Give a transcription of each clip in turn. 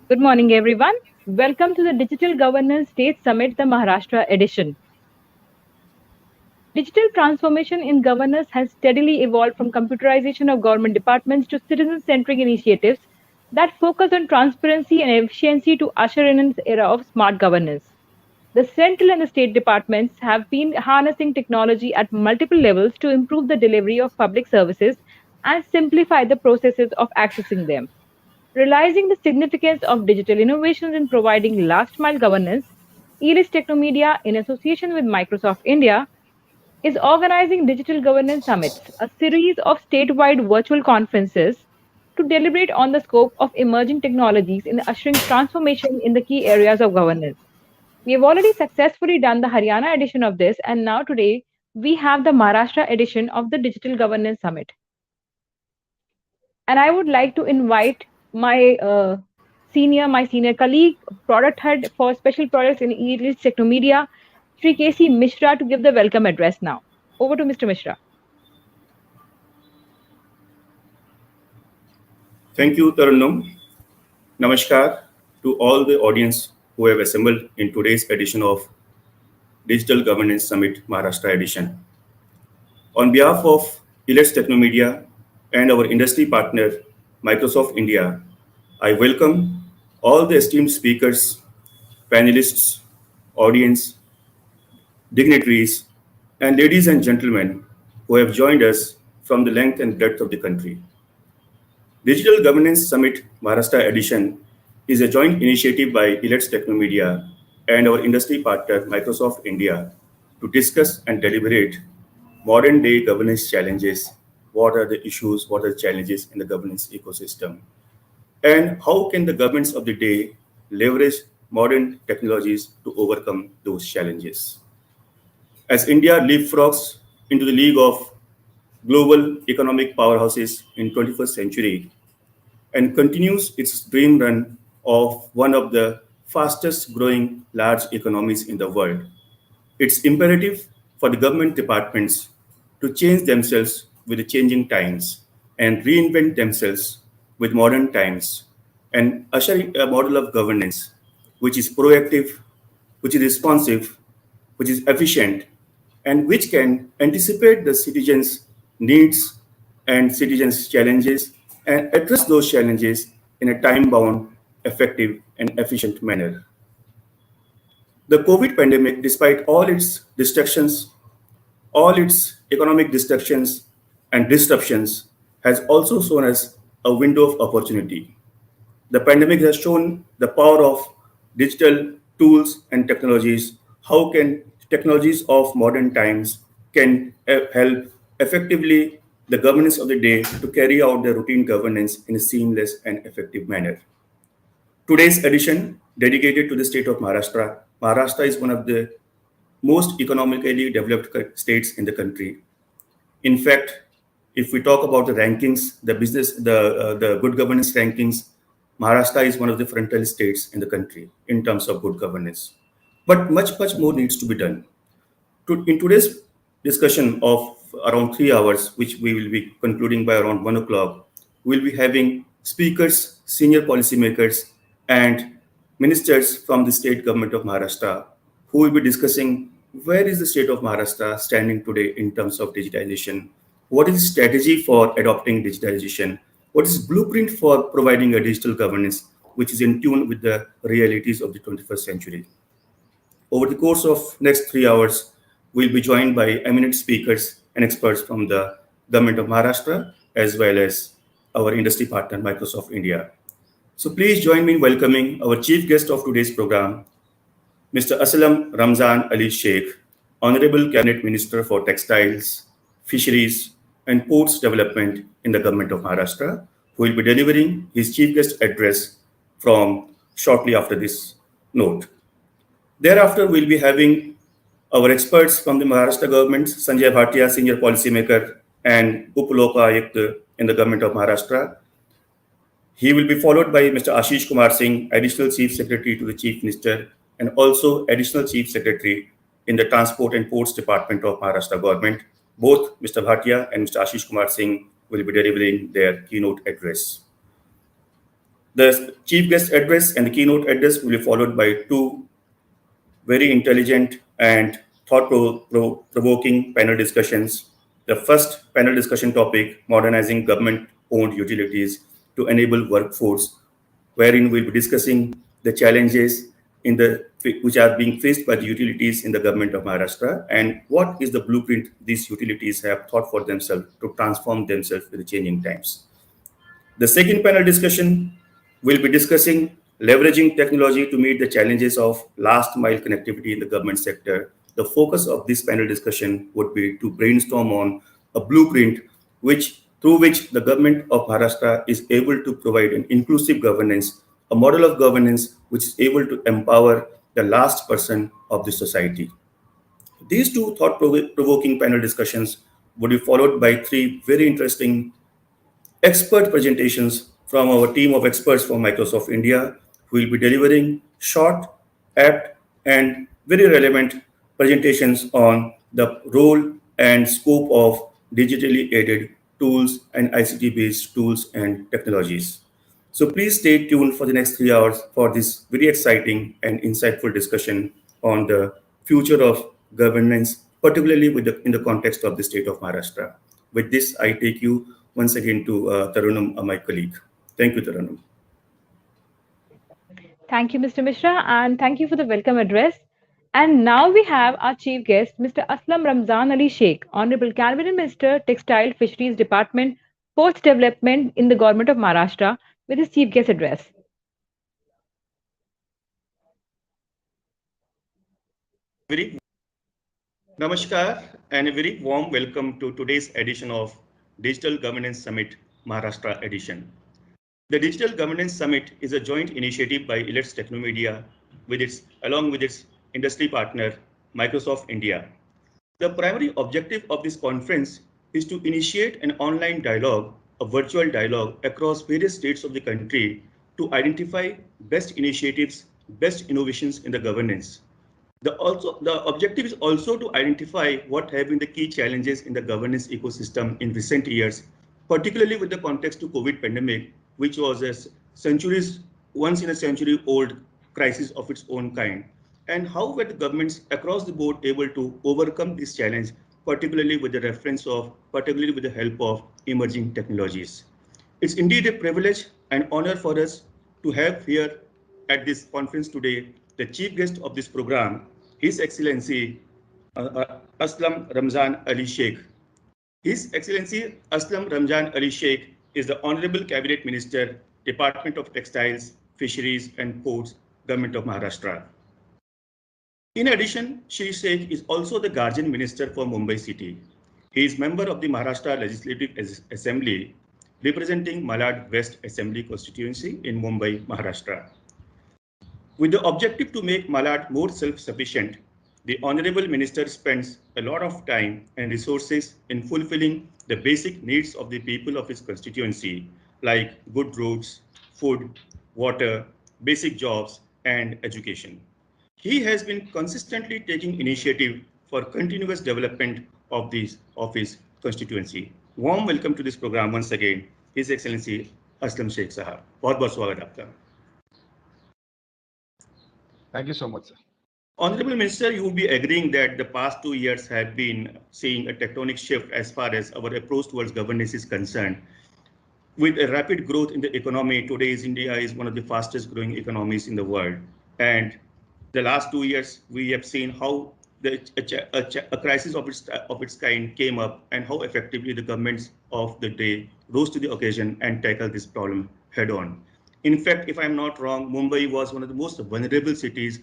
Good morning, everyone. Welcome to the Digital Governance State Summit, the Maharashtra edition. Digital transformation in governance has steadily evolved from computerization of government departments to citizen centric initiatives that focus on transparency and efficiency to usher in an era of smart governance. The central and the state departments have been harnessing technology at multiple levels to improve the delivery of public services and simplify the processes of accessing them. Realizing the significance of digital innovations in providing last mile governance, Elets Technomedia, in association with Microsoft India, is organizing Digital Governance Summits, a series of statewide virtual conferences to deliberate on the scope of emerging technologies in ushering transformation in the key areas of governance. We have already successfully done the Haryana edition of this, and now today we have the Maharashtra edition of the Digital Governance Summit. And I would like to invite my senior colleague, product head for special products in Elite Technomedia, Sri KC Mishra, to give the welcome address now. Over to Mr. Mishra. Thank you, Tarannum. Namaskar to all the audience who have assembled in today's edition of Digital Governance Summit Maharashtra edition. On behalf of Elets Technomedia and our industry partner, Microsoft India, I welcome all the esteemed speakers, panelists, audience, dignitaries, and ladies and gentlemen who have joined us from the length and breadth of the country. Digital Governance Summit Maharashtra edition is a joint initiative by Elets Technomedia and our industry partner Microsoft India to discuss and deliberate modern day governance challenges, what are the issues, what are the challenges in the governance ecosystem, and how can the governments of the day leverage modern technologies to overcome those challenges. As India leapfrogs into the league of global economic powerhouses in 21st century, and continues its dream run of one of the fastest growing large economies in the world. It's imperative for the government departments to change themselves with the changing times and reinvent themselves with modern times and ushering a model of governance which is proactive, which is responsive, which is efficient, and which can anticipate the citizens' needs and citizens' challenges and address those challenges in a time bound, effective, and efficient manner. The COVID pandemic, despite all its distractions, all its economic distractions and disruptions, has also shown us a window of opportunity. The pandemic has shown the power of digital tools and technologies. How can technologies of modern times can help effectively the governance of the day to carry out the routine governance in a seamless and effective manner. Today's edition, dedicated to the state of Maharashtra. Maharashtra is one of the most economically developed states in the country. In fact, if we talk about the rankings, the good governance rankings, Maharashtra is one of the frontal states in the country in terms of good governance. But much more needs to be done. In today's discussion of around 3 hours, which we will be concluding by around 1 o'clock, we'll be having speakers, senior policymakers, and ministers from the state government of Maharashtra who will be discussing where is the state of Maharashtra standing today in terms of digitization, what is the strategy for adopting digitalization, what is blueprint for providing a digital governance which is in tune with the realities of the 21st century. Over the course of next 3 hours, we'll be joined by eminent speakers and experts from the government of Maharashtra as well as our industry partner, Microsoft India. So please join me in welcoming our chief guest of today's program, Mr. Aslam Ramzan Ali Sheikh, Honorable Cabinet Minister for Textiles, Fisheries, and Ports Development in the Government of Maharashtra, who will be delivering his chief guest address from shortly after this note. Thereafter, we'll be having our experts from the Maharashtra government, Sanjay Bhatia, Senior Policymaker and Up-Loka Ayukt in the Government of Maharashtra. He will be followed by Mr. Ashish Kumar Singh, Additional Chief Secretary to the Chief Minister and also Additional Chief Secretary in the Transport and Ports Department of Maharashtra government. Both Mr. Bhatia and Mr. Ashish Kumar Singh will be delivering their keynote address. The chief guest address and the keynote address will be followed by two very intelligent and thought-provoking panel discussions. The first panel discussion topic, modernizing government-owned utilities to enable workforce, wherein we'll be discussing the challenges which are being faced by the utilities in the government of Maharashtra and what is the blueprint these utilities have thought for themselves to transform themselves with the changing times. The second panel discussion will be discussing leveraging technology to meet the challenges of last mile connectivity in the government sector. The focus of this panel discussion would be to brainstorm on a blueprint through which the government of Maharashtra is able to provide an inclusive governance, a model of governance which is able to empower the last person of the society. These two thought-provoking panel discussions would be followed by three very interesting expert presentations from our team of experts from Microsoft India, who will be delivering short, apt, and very relevant presentations on the role and scope of digitally aided tools and ICT-based tools and technologies. So please stay tuned for the next 3 hours for this very exciting and insightful discussion on the future of governance, particularly in the context of the state of Maharashtra. With this, I take you once again to Tarunam, my colleague. Thank you, Tarunam. Thank you, Mr. Mishra, and thank you for the welcome address. And now we have our chief guest, Mr. Aslam Ramzan Ali Sheikh, Honorable Cabinet Minister, Textile Fisheries Department, Post Development in the Government of Maharashtra, with his chief guest address. Very Namaskar and a very warm welcome to today's edition of Digital Governance Summit Maharashtra edition. The Digital Governance Summit is a joint initiative by Elets Technomedia along with its industry partner, Microsoft India. The primary objective of this conference is to initiate an online dialogue, a virtual dialogue across various states of the country to identify best initiatives, best innovations in the governance. The objective is also to identify what have been the key challenges in the governance ecosystem in recent years, particularly with the context to COVID pandemic, which was a once in a century old crisis of its own kind. And how were the governments across the board able to overcome this challenge, particularly with the help of emerging technologies. It's indeed a privilege and honor for us to have here at this conference today the chief guest of this program, His Excellency Aslam Ramzan Ali Sheikh. His Excellency Aslam Ramzan Ali Sheikh is the Honorable Cabinet Minister, Department of Textiles, Fisheries and Ports, Government of Maharashtra. In addition, Shri Sheikh is also the Guardian Minister for Mumbai City. He is member of the Maharashtra Legislative Assembly, representing Malad West Assembly constituency in Mumbai, Maharashtra. With the objective to make Malad more self-sufficient, the Honorable Minister spends a lot of time and resources in fulfilling the basic needs of the people of his constituency, like good roads, food, water, basic jobs, and education. He has been consistently taking initiative for continuous development of his constituency. Warm welcome to this program once again, His Excellency Aslam Sheikh Sahab. बहुत-बहुत स्वागत आपका. Thank you so much, sir. Honorable Minister, you will be agreeing that the past 2 years have been seeing a tectonic shift as far as our approach towards governance is concerned. With a rapid growth in the economy, today's India is one of the fastest growing economies in the world. And the last 2 years, we have seen how a crisis of its kind came up and how effectively the governments of the day rose to the occasion and tackled this problem head on. In fact, if I'm not wrong, Mumbai was one of the most vulnerable cities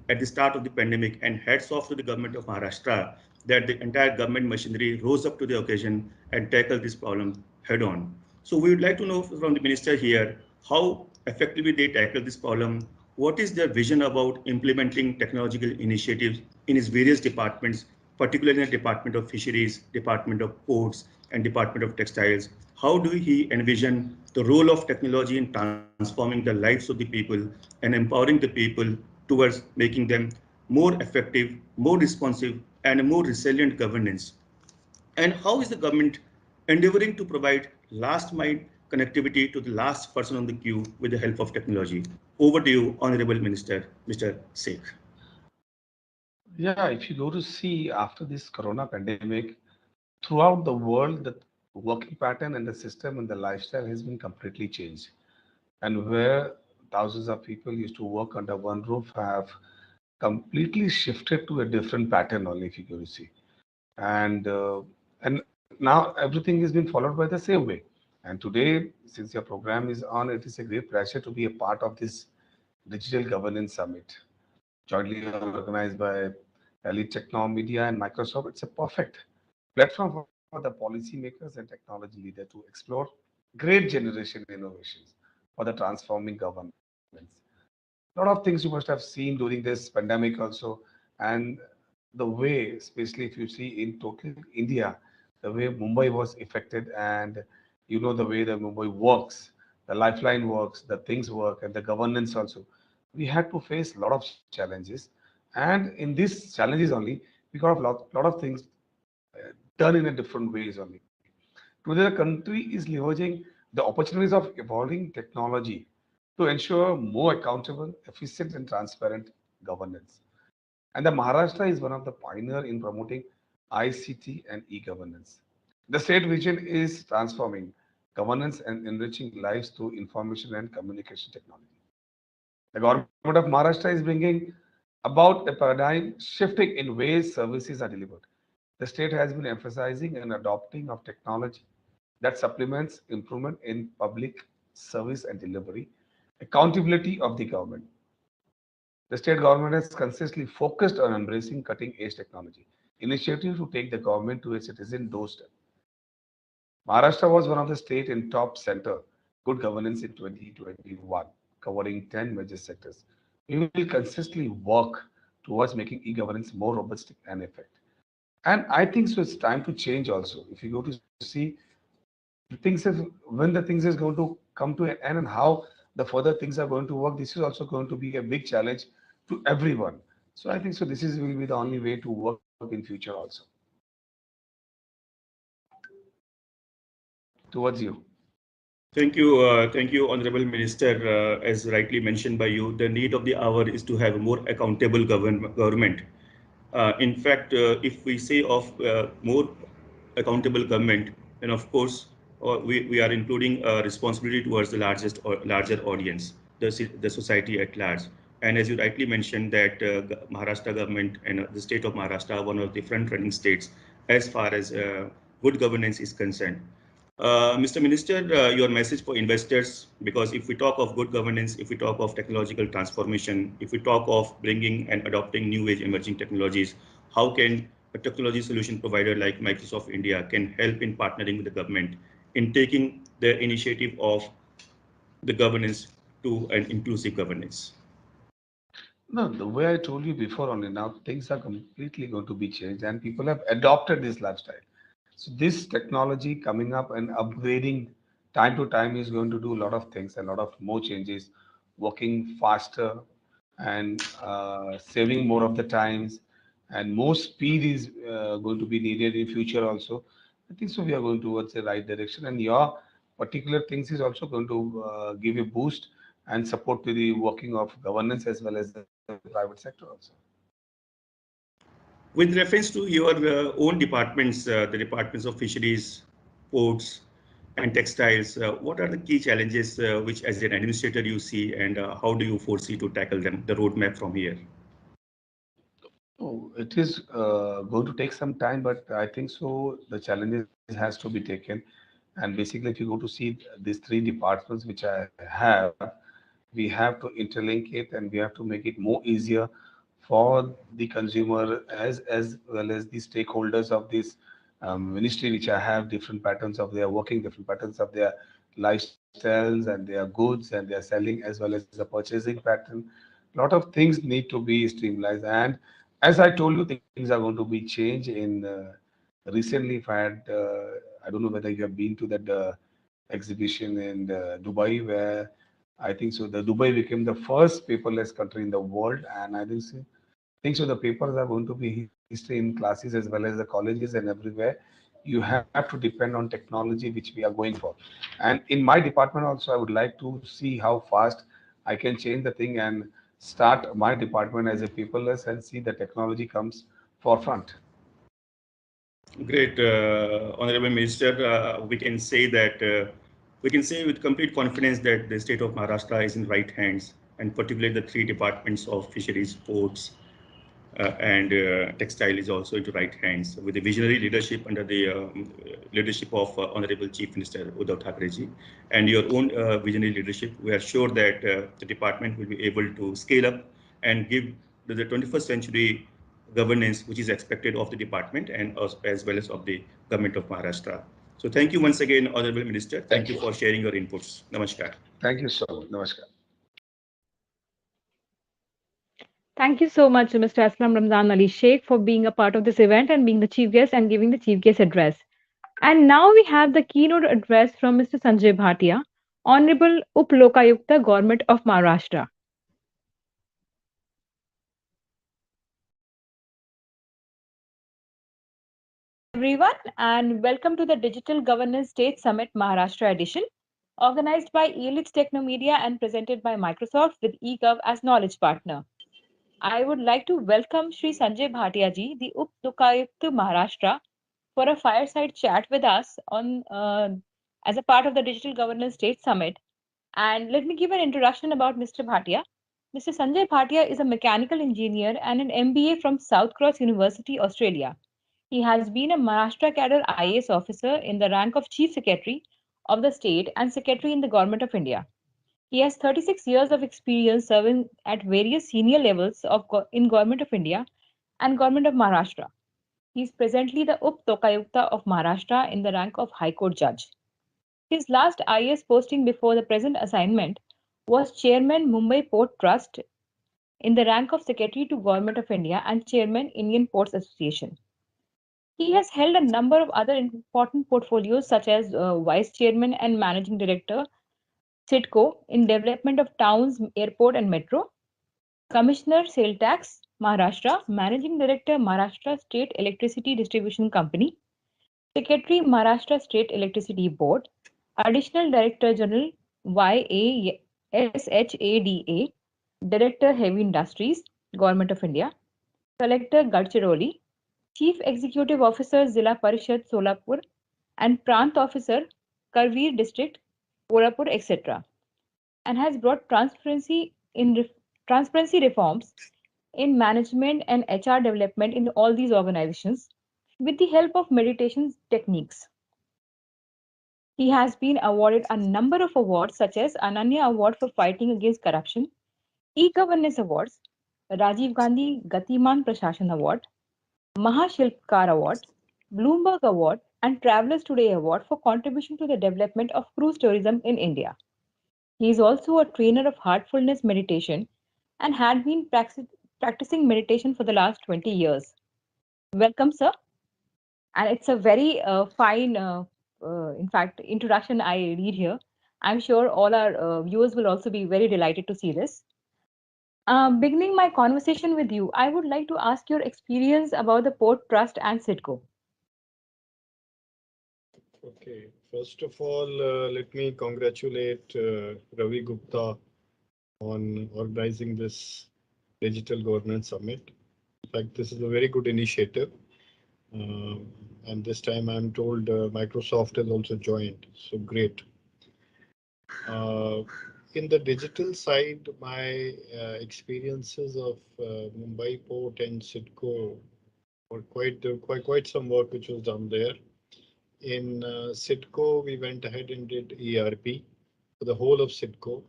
at the start of the pandemic, and hats off to the government of Maharashtra that the entire government machinery rose up to the occasion and tackled this problem head on. So we would like to know from the minister here how effectively they tackle this problem. What is their vision about implementing technological initiatives in its various departments, particularly in the Department of Fisheries, Department of Ports, and Department of Textiles? How do he envision the role of technology in transforming the lives of the people and empowering the people towards making them more effective, more responsive, and a more resilient governance? And how is the government endeavoring to provide last mile connectivity to the last person on the queue with the help of technology. Over to you, Honorable Minister, Mr. Sheikh. Yeah, if you go to see after this corona pandemic, throughout the world, the working pattern and the system and the lifestyle has been completely changed. And where thousands of people used to work under one roof have completely shifted to a different pattern only, if you go to see. And now everything is being followed by the same way. And today, since your program is on, it is a great pleasure to be a part of this Digital Governance Summit, jointly organized by Elite Technomedia and Microsoft. It's a perfect platform for the policymakers and technology leaders to explore great generation innovations for the transforming governments. A lot of things you must have seen during this pandemic also, and the way, especially if you see in total India, the way Mumbai was affected, and you know the way the Mumbai works, the lifeline works, the things work, and the governance also. We had to face a lot of challenges, and in these challenges only, we got a lot of things done in a different ways only. Today, the country is leveraging the opportunities of evolving technology to ensure more accountable, efficient, and transparent governance. And the Maharashtra is one of the pioneer in promoting ICT and e-governance. The state vision is transforming governance and enriching lives through information and communication technology. The government of Maharashtra is bringing about a paradigm shifting in ways services are delivered. The state has been emphasizing and adopting of technology that supplements improvement in public service and delivery, accountability of the government. The state government has consistently focused on embracing cutting-edge technology initiative to take the government to a citizen doorstep. Maharashtra was one of the state in top center good governance in 2021, covering 10 major sectors. We will consistently work towards making e-governance more robust and effective. And I think so it's time to change also. If you go to see the things is when the things is going to come to an end and how the further things are going to work, this is also going to be a big challenge to everyone. So I think so this is will be the only way to work in future also. Towards you. Thank you, Honorable Minister. As rightly mentioned by you, the need of the hour is to have a more accountable government. In fact, if we say of more accountable government, then of course we are including responsibility towards the larger audience, the society at large. And as you rightly mentioned, that Maharashtra government and the state of Maharashtra are one of the front-running states as far as good governance is concerned. Mr. Minister, your message for investors, because if we talk of good governance, if we talk of technological transformation, if we talk of bringing and adopting new age emerging technologies, how can a technology solution provider like Microsoft India can help in partnering with the government in taking the initiative of the governance to an inclusive governance? No, the way I told you before only now things are completely going to be changed and people have adopted this lifestyle. So this technology coming up and upgrading time to time is going to do a lot of things, a lot of more changes, working faster and saving more of the times and more speed is going to be needed in future also. I think so we are going towards the right direction and your particular things is also going to give a boost and support to the working of governance as well as the private sector also. With reference to your own departments, the departments of fisheries, ports, and textiles, what are the key challenges which, as an administrator, you see, and how do you foresee to tackle them? The roadmap from here. Oh, it is going to take some time, but I think so. The challenges has to be taken, and basically, if you go to see these three departments which I have, we have to interlink it, and we have to make it more easier for the consumer as well as the stakeholders of this ministry, which I have different patterns of their working, different patterns of their lifestyles and their goods and their selling, as well as the purchasing pattern. A lot of things need to be streamlined, and as I told you, things are going to be changed in recently. If I had, I don't know whether you have been to that exhibition in Dubai, where I think so. The Dubai became the first paperless country in the world, and I think so. The papers are going to be history in classes as well as the colleges and everywhere. you have to depend on technology, which we are going for. And in my department also, I would like to see how fast I can change the thing and start my department as a paperless and see the technology comes forefront. Great, Honorable Minister. We can say with complete confidence that the state of Maharashtra is in right hands, and particularly the three departments of fisheries, ports, and textile is also into right hands with the visionary leadership under the leadership of Honorable Chief Minister Uddhav Thackerji and your own visionary leadership. We are sure that the department will be able to scale up and give the 21st century governance which is expected of the department and as well as of the government of Maharashtra. So thank you once again, Honorable Minister. Thank you for sharing your inputs. Namaskar. Thank you so much. Namaskar. Thank you so much, Mr. Aslam Ramzan Ali Sheikh, for being a part of this event and being the chief guest and giving the chief guest address. And now we have the keynote address from Mr. Sanjay Bhatia, Honorable Up Lokayukta, Government of Maharashtra. Everyone, and welcome to the Digital Governance State Summit Maharashtra edition, organized by Elets Technomedia and presented by Microsoft with eGov as knowledge partner. I would like to welcome Sri Sanjay Bhatia ji, the Up Lokayukta Maharashtra, for a fireside chat with us on as a part of the Digital Governance State Summit. And let me give an introduction about Mr. Bhatia. Mr. Sanjay Bhatia is a mechanical engineer and an MBA from South Cross University, Australia. He has been a Maharashtra cadre IAS officer in the rank of Chief Secretary of the state and Secretary in the Government of India. He has 36 years of experience serving at various senior levels in Government of India and Government of Maharashtra. He is presently the Up Lokayukta of Maharashtra in the rank of High Court Judge. His last IAS posting before the present assignment was Chairman Mumbai Port Trust in the rank of Secretary to Government of India and Chairman Indian Ports Association. He has held a number of other important portfolios such as Vice Chairman and Managing Director, CIDCO in development of towns, airport and metro, Commissioner Sale Tax, Maharashtra, Managing Director, Maharashtra State Electricity Distribution Company, Secretary, Maharashtra State Electricity Board, Additional Director General, YASHADA, Director Heavy Industries, Government of India, Collector Gadchiroli, Chief Executive Officer Zilla Parishad Solapur, and Prant Officer Karveer District, Kolhapur, etc., and has brought transparency reforms in management and HR development in all these organizations with the help of meditation techniques. He has been awarded a number of awards such as Ananya Award for Fighting Against Corruption, E-Governance Awards, Rajiv Gandhi Gatiman Prashashan Award, Mahashilpkar Award, Bloomberg Award, and Travelers Today Award for contribution to the development of cruise tourism in India. He is also a trainer of heartfulness meditation and had been practicing meditation for the last 20 years. Welcome, sir. And it's a very fine, in fact, introduction I read here. I'm sure all our viewers will also be very delighted to see this. Beginning my conversation with you, I would like to ask your experience about the Port Trust and CIDCO. Okay, first of all, let me congratulate Ravi Gupta on organizing this Digital Governance Summit. In fact, this is a very good initiative. And this time I'm told Microsoft has also joined, so great. In the digital side, my experiences of Mumbai Port and CIDCO were quite some work which was done there. In CIDCO, we went ahead and did ERP for the whole of CIDCO.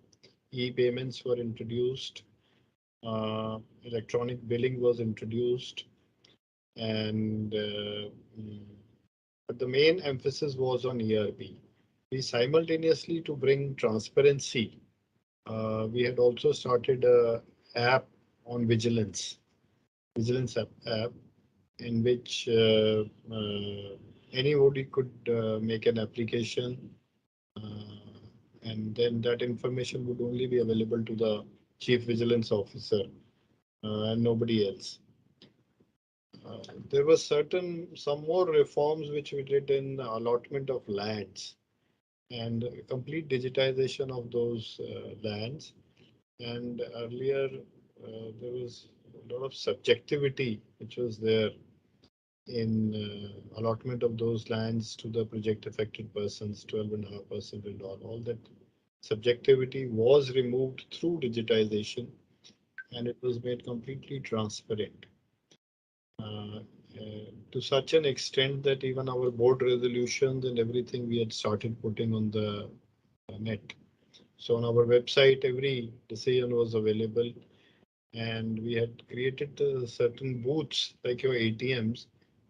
E-payments were introduced, electronic billing was introduced, and but the main emphasis was on ERP. We simultaneously, to bring transparency, we had also started a app on vigilance app in which anybody could make an application, and then that information would only be available to the chief vigilance officer and nobody else. There were some more reforms which we did in allotment of lands and complete digitization of those lands. And earlier, there was a lot of subjectivity which was there in allotment of those lands to the project affected persons, 12.5% and all that subjectivity was removed through digitization and it was made completely transparent uh, to such an extent that even our board resolutions and everything we had started putting on the net. So on our website, every decision was available and we had created certain booths like your ATMs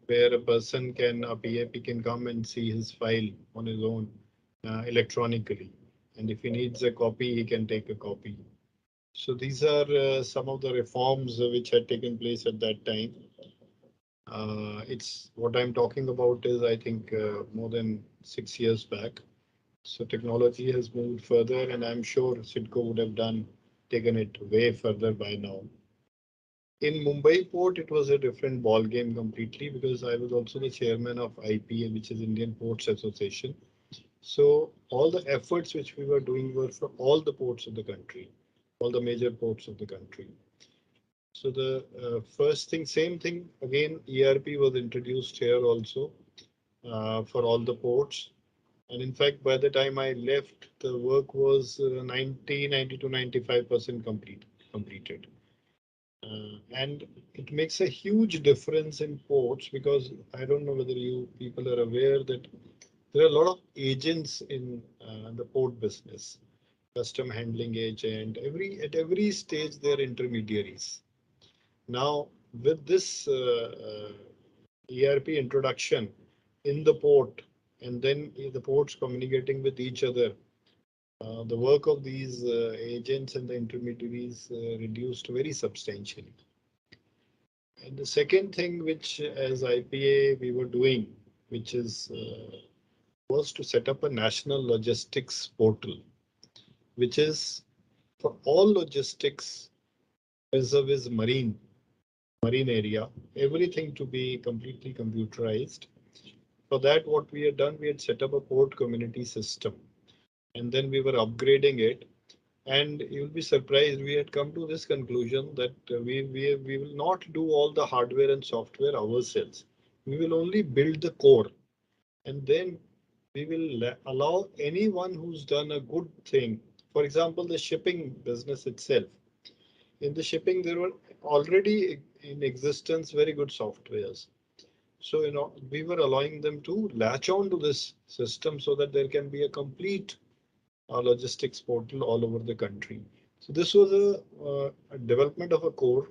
where a person can, a PAP can come and see his file on his own electronically. And if he needs a copy, he can take a copy. So these are some of the reforms which had taken place at that time. It's what I'm talking about is I think more than 6 years back. So technology has moved further, and I'm sure Sidco would have taken it way further by now. In Mumbai port, it was a different ball game completely because I was also the chairman of IPA, which is Indian Ports Association. So all the efforts which we were doing were for all the ports of the country, all the major ports of the country. So the first thing, same thing again, ERP was introduced here also for all the ports. And in fact, by the time I left, the work was 90 to 95% completed. And it makes a huge difference in ports because I don't know whether you people are aware that there are a lot of agents in the port business, custom handling agent, at every stage they're intermediaries. Now, with this ERP introduction in the port, and then the ports communicating with each other, the work of these agents and the intermediaries reduced very substantially. And the second thing which as IPA we were doing, which is was to set up a national logistics portal, which is for all logistics vis-a-vis marine area, everything to be completely computerized. For that, what we had done, we had set up a port community system, and then we were upgrading it. And you'll be surprised, we had come to this conclusion that we will not do all the hardware and software ourselves. We will only build the core, and then we will allow anyone who's done a good thing. For example, the shipping business itself. In the shipping, there were already in existence very good softwares. So, we were allowing them to latch on to this system so that there can be a complete logistics portal all over the country. So this was a development of a core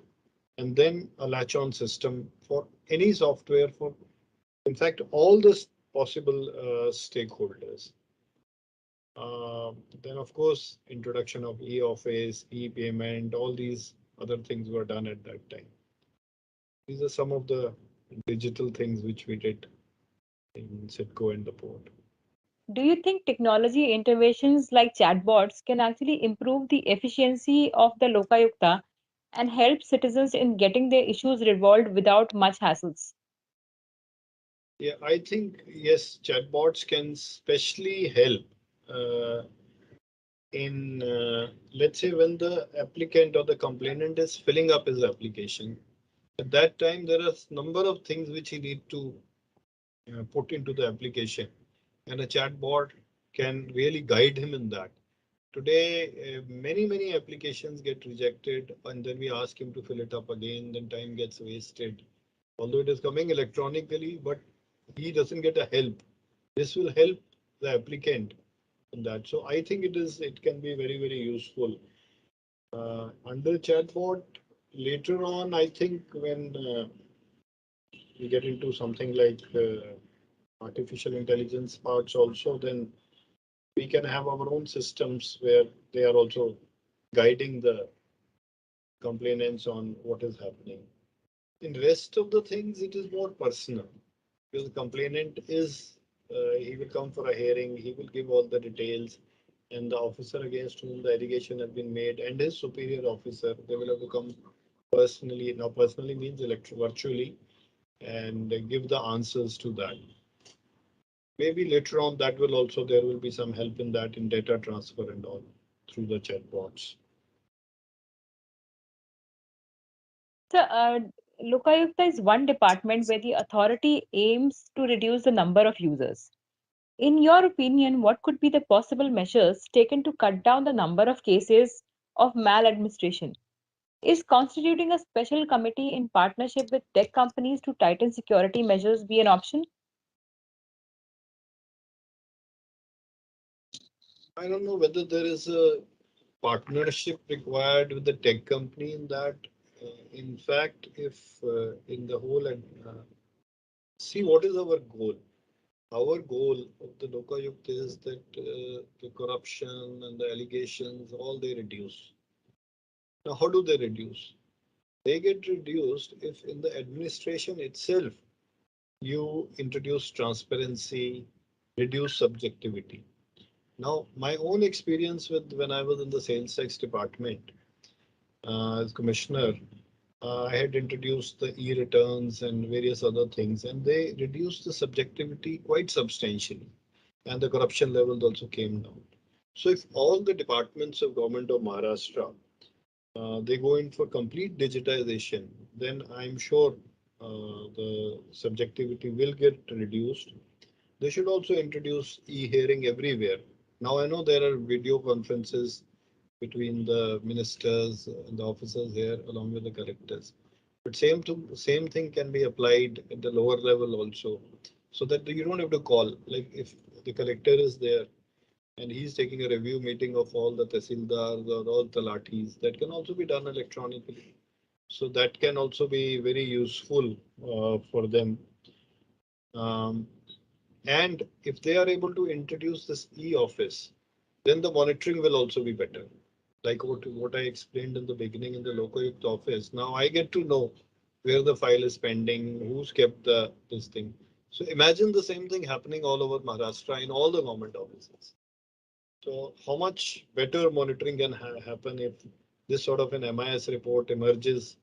and then a latch on system for any software for, in fact, all the possible stakeholders. Then, of course, introduction of e-office, e-payment, all these other things were done at that time. These are some of the digital things which we did in Sitco and the port. Do you think technology interventions like chatbots can actually improve the efficiency of the Lokayukta and help citizens in getting their issues resolved without much hassles? Yeah, I think yes, chatbots can especially help uh, in let's say when the applicant or the complainant is filling up his application. At that time, there are a number of things which he need to put into the application, and a chatbot can really guide him in that. Today, many applications get rejected, and then we ask him to fill it up again. Then time gets wasted. Although it is coming electronically, but he doesn't get a help. This will help the applicant in that. So I think it can be very useful. Under chatbot, later on, I think when we get into something like artificial intelligence parts also, then we can have our own systems where they are also guiding the complainants on what is happening. In rest of the things, it is more personal because the complainant is he will come for a hearing, he will give all the details, and the officer against whom the allegation has been made and his superior officer, they will have to come personally. Now, personally means virtually. and give the answers to that. Maybe later on that will also, there will be some help in that, in data transfer and all through the chatbots. So, Lokayukta is one department where the authority aims to reduce the number of users. In your opinion, what could be the possible measures taken to cut down the number of cases of maladministration? Is constituting a special committee in partnership with tech companies to tighten security measures be an option? I don't know whether there is a partnership required with the tech company in that. In fact, if in the whole, see what is our goal. Our goal of the Lokayukt is that the corruption and the allegations, all they reduce. Now, how do they reduce? They get reduced if in the administration itself you introduce transparency, reduce subjectivity. Now, my own experience with when I was in the sales tax department as commissioner, I had introduced the e-returns and various other things, and they reduced the subjectivity quite substantially, and the corruption levels also came down. So, if all the departments of government of Maharashtra they go in for complete digitization, then I'm sure the subjectivity will get reduced. They should also introduce e-hearing everywhere. Now I know there are video conferences between the ministers and the officers here along with the collectors. But same thing can be applied at the lower level also, so that you don't have to call. Like if the collector is there and he's taking a review meeting of all the tehsildars or all the lathis, that can also be done electronically. So that can also be very useful for them. Um, and if they are able to introduce this e-office, then the monitoring will also be better. Like what I explained in the beginning in the Lokayukt office. Now I get to know where the file is pending, who's kept this thing. So imagine the same thing happening all over Maharashtra in all the government offices. So how much better monitoring can happen if this sort of an MIS report emerges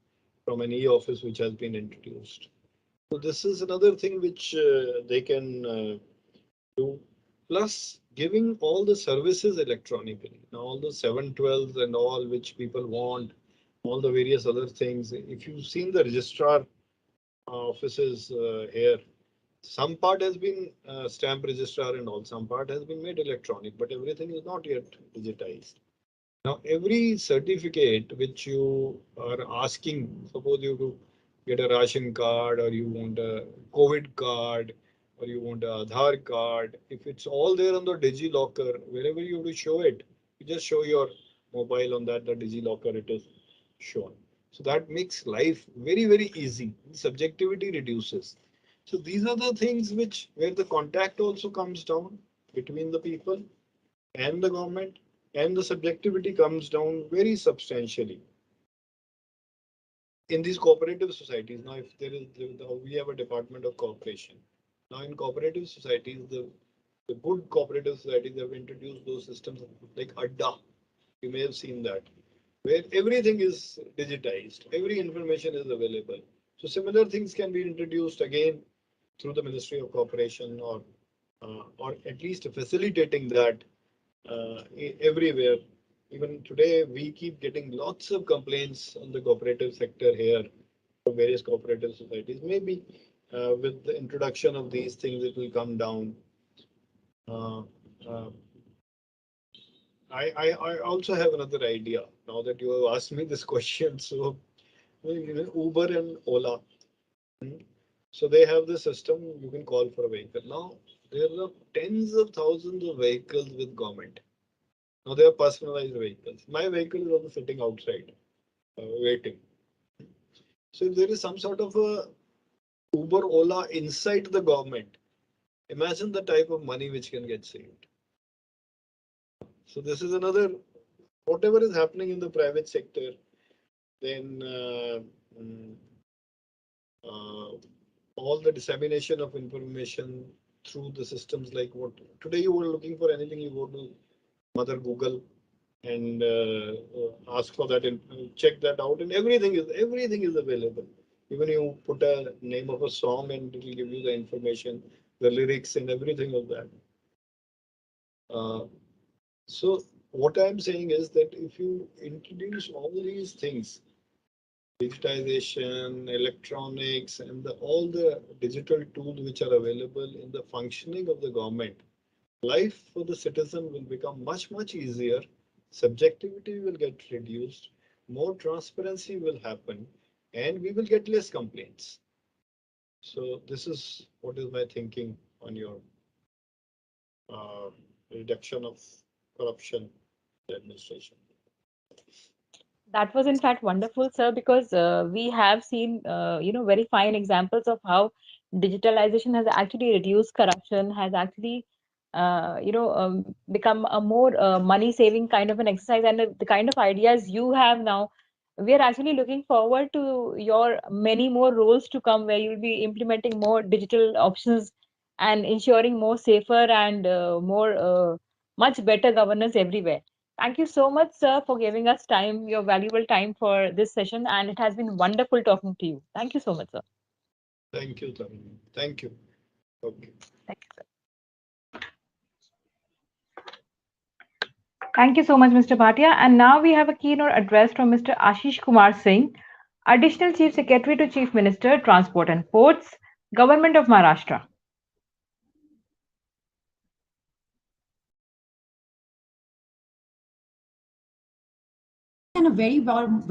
from an e-office which has been introduced. So this is another thing which they can do. Plus giving all the services electronically. Now all the 712s and all which people want, all the various other things. If you've seen the registrar offices here, some part has been stamp registrar and all, some part has been made electronic, but everything is not yet digitized. Now, every certificate which you are asking, suppose you to get a ration card or you want a COVID card or you want a Aadhaar card, if it's all there on the DigiLocker, wherever you have to show it, you just show your mobile on that, the DigiLocker, it is shown. So that makes life very, very easy. Subjectivity reduces. So these are the things which where the contact also comes down between the people and the government, and the subjectivity comes down very substantially. In these cooperative societies, now if there is, we have a department of cooperation. Now in cooperative societies, the good cooperative societies have introduced those systems like Adda. You may have seen that, where everything is digitized, every information is available. So similar things can be introduced again through the Ministry of Cooperation, or at least facilitating that everywhere. Even today, we keep getting lots of complaints on the cooperative sector here from various cooperative societies. Maybe with the introduction of these things, it will come down. Uh, uh, I also have another idea now that you have asked me this question. So, Uber and Ola. hmm, So they have the system you can call for a vehicle. Now, there are tens of thousands of vehicles with government. Now they are personalized vehicles. My vehicle is also sitting outside, waiting. So if there is some sort of a Uber, Ola inside the government, imagine the type of money which can get saved. So this is another, whatever is happening in the private sector, then mm, uh, all the dissemination of information through the systems like what today you were looking for anything, you go to Mother Google and ask for that and check that out, and everything is available. Even you put a name of a song and it will give you the information, the lyrics and everything of that. Uh, so what I'm saying is that if you introduce all these things, digitization, electronics, and all the digital tools which are available in the functioning of the government, life for the citizen will become much, much easier. Subjectivity will get reduced, more transparency will happen, and we will get less complaints. So this is what is my thinking on your uh, reduction of corruption in the administration. That was in fact wonderful, sir, because we have seen, very fine examples of how digitalization has actually reduced corruption, has actually, become a more money-saving kind of an exercise, and the kind of ideas you have now. We are actually looking forward to your many more roles to come, where you'll be implementing more digital options and ensuring more safer and more much better governance everywhere. Thank you so much, sir, for giving us time, your valuable time for this session. And it has been wonderful talking to you. Thank you so much, sir. Thank you, Tarun. Thank you. Okay. Thank you, sir. Thank you so much, Mr. Bhatia. And now we have a keynote address from Mr. Ashish Kumar Singh, Additional Chief Secretary to Chief Minister, Transport and Ports, Government of Maharashtra. And a very warm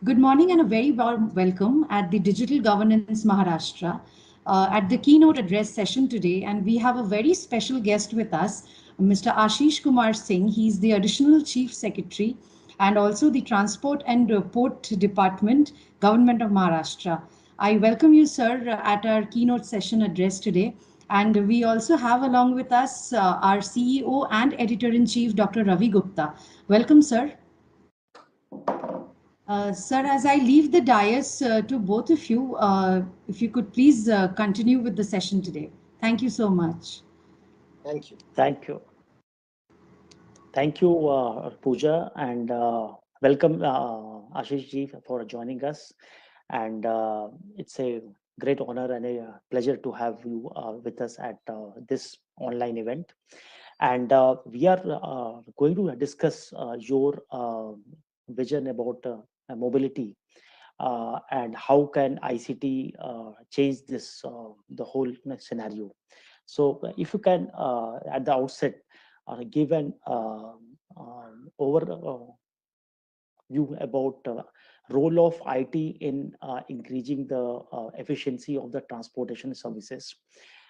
Good morning and a very warm welcome at the Digital Governance Maharashtra at the keynote address session today. And we have a very special guest with us, Mr. Ashish Kumar Singh. He's the Additional Chief Secretary and also the Transport and Port Department, Government of Maharashtra. I welcome you, sir, at our keynote session address today. And we also have along with us our CEO and Editor-in-Chief, Dr. Ravi Gupta. Welcome, sir. Sir, as I leave the dais to both of you, if you could please continue with the session today. Thank you so much. Thank you. Thank you. Thank you, Pooja, and welcome, Ashish ji, for joining us. And it's a great honor and a pleasure to have you with us at this online event. And we are going to discuss your vision about mobility and how can ICT change this the whole scenario. So if you can at the outset give an overview about role of IT in increasing the efficiency of the transportation services,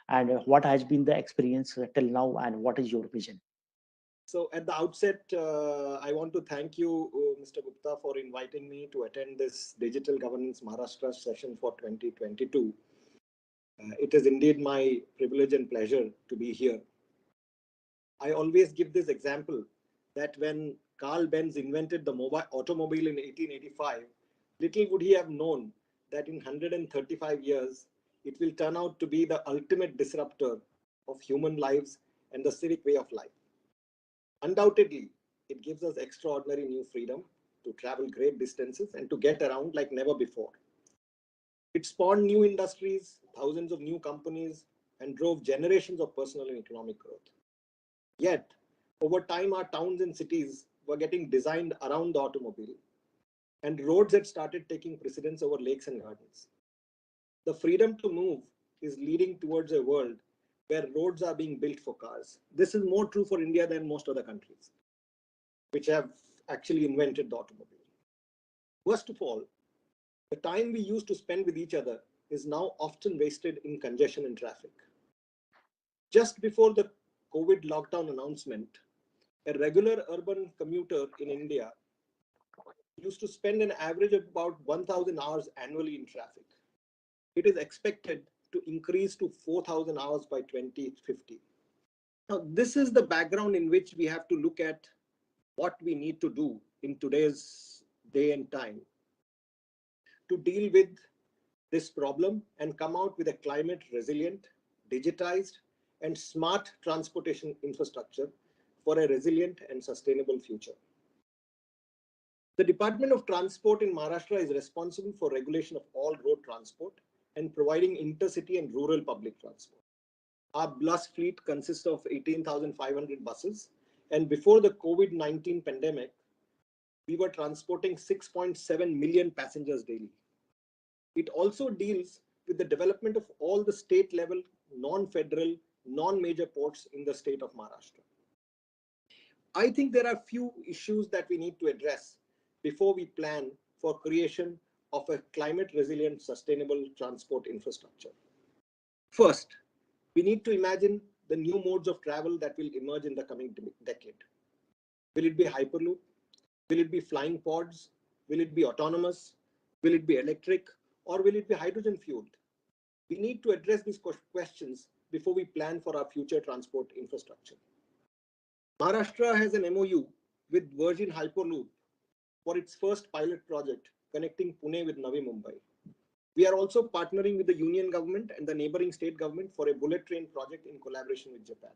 and what has been the experience till now, and what is your vision? So at the outset, I want to thank you, Mr. Gupta, for inviting me to attend this Digital Governance Maharashtra session for 2022. It is indeed my privilege and pleasure to be here. I always give this example that when Carl Benz invented the automobile in 1885, little would he have known that in 135 years, it will turn out to be the ultimate disruptor of human lives and the civic way of life. Undoubtedly, it gives us extraordinary new freedom to travel great distances and to get around like never before. It spawned new industries, thousands of new companies, and drove generations of personal and economic growth. Yet, over time, our towns and cities were getting designed around the automobile, and roads had started taking precedence over lakes and gardens. The freedom to move is leading towards a world where roads are being built for cars. This is more true for India than most other countries, which have actually invented the automobile. Worst of all, the time we used to spend with each other is now often wasted in congestion and traffic. Just before the COVID lockdown announcement, a regular urban commuter in India used to spend an average of about 1,000 hours annually in traffic. It is expected to increase to 4,000 hours by 2050. Now, this is the background in which we have to look at what we need to do in today's day and time to deal with this problem and come out with a climate resilient, digitized, and smart transportation infrastructure for a resilient and sustainable future. The Department of Transport in Maharashtra is responsible for regulation of all road transport and providing intercity and rural public transport. Our bus fleet consists of 18,500 buses, and before the COVID-19 pandemic, we were transporting 6.7 million passengers daily. It also deals with the development of all the state level, non-federal, non-major ports in the state of Maharashtra. I think there are few issues that we need to address before we plan for creation of a climate resilient, sustainable transport infrastructure. First, we need to imagine the new modes of travel that will emerge in the coming decade. Will it be Hyperloop? Will it be flying pods? Will it be autonomous? Will it be electric? Or will it be hydrogen fueled? We need to address these questions before we plan for our future transport infrastructure. Maharashtra has an MOU with Virgin Hyperloop for its first pilot project connecting Pune with Navi Mumbai. We are also partnering with the Union government and the neighboring state government for a bullet train project in collaboration with Japan.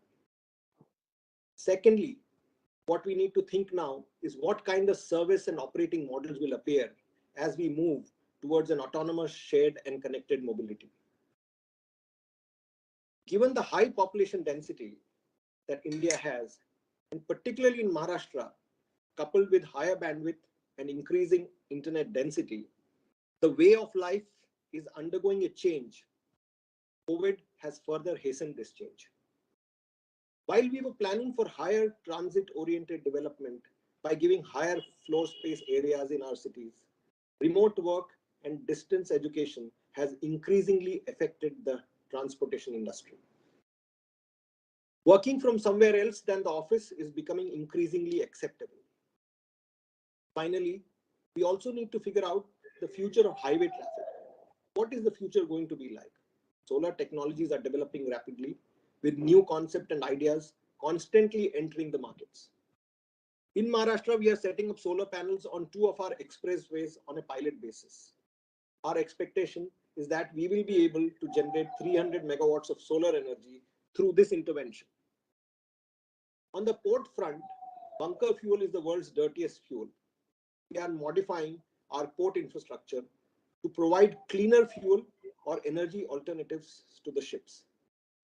Secondly, what we need to think now is what kind of service and operating models will appear as we move towards an autonomous, shared and connected mobility. Given the high population density that India has, and particularly in Maharashtra, coupled with higher bandwidth and increasing internet density, the way of life is undergoing a change. COVID has further hastened this change. While we were planning for higher transit-oriented development by giving higher floor space areas in our cities, remote work and distance education has increasingly affected the transportation industry. Working from somewhere else than the office is becoming increasingly acceptable. Finally, we also need to figure out the future of highway traffic. What is the future going to be like? Solar technologies are developing rapidly with new concepts and ideas constantly entering the markets. In Maharashtra, we are setting up solar panels on 2 of our expressways on a pilot basis. Our expectation is that we will be able to generate 300 megawatts of solar energy through this intervention. On the port front, bunker fuel is the world's dirtiest fuel. We are modifying our port infrastructure to provide cleaner fuel or energy alternatives to the ships.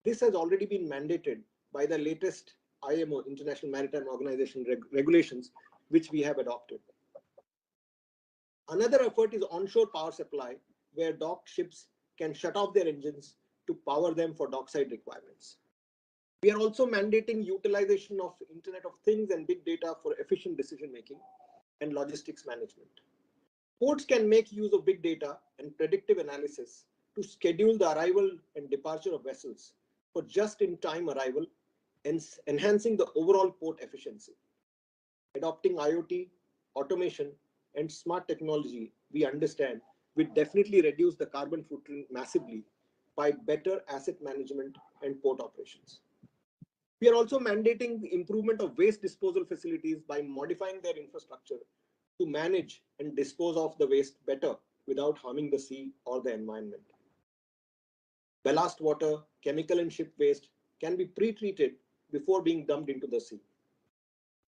This has already been mandated by the latest IMO, International Maritime Organization regulations, which we have adopted. Another effort is onshore power supply, where docked ships can shut off their engines to power them for dockside requirements. We are also mandating utilization of Internet of Things and big data for efficient decision making and logistics management. Ports can make use of big data and predictive analysis to schedule the arrival and departure of vessels for just-in-time arrival, enhancing the overall port efficiency. Adopting IoT, automation, and smart technology, we understand, will definitely reduce the carbon footprint massively by better asset management and port operations. We are also mandating the improvement of waste disposal facilities by modifying their infrastructure to manage and dispose of the waste better without harming the sea or the environment. Ballast water, chemical and ship waste can be pre-treated before being dumped into the sea.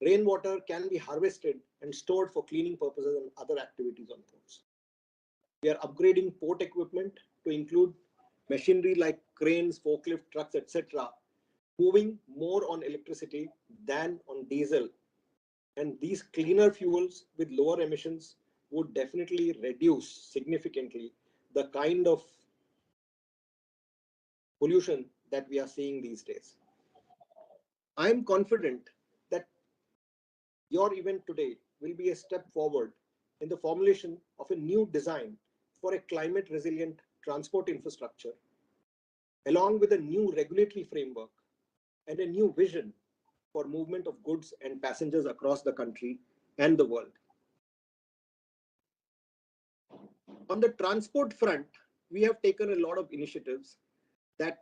Rainwater can be harvested and stored for cleaning purposes and other activities on ports. We are upgrading port equipment to include machinery like cranes, forklift trucks, etc., moving more on electricity than on diesel. And these cleaner fuels with lower emissions would definitely reduce significantly the kind of pollution that we are seeing these days. I am confident that your event today will be a step forward in the formulation of a new design for a climate resilient transport infrastructure, along with a new regulatory framework and a new vision for movement of goods and passengers across the country and the world. On the transport front, we have taken a lot of initiatives that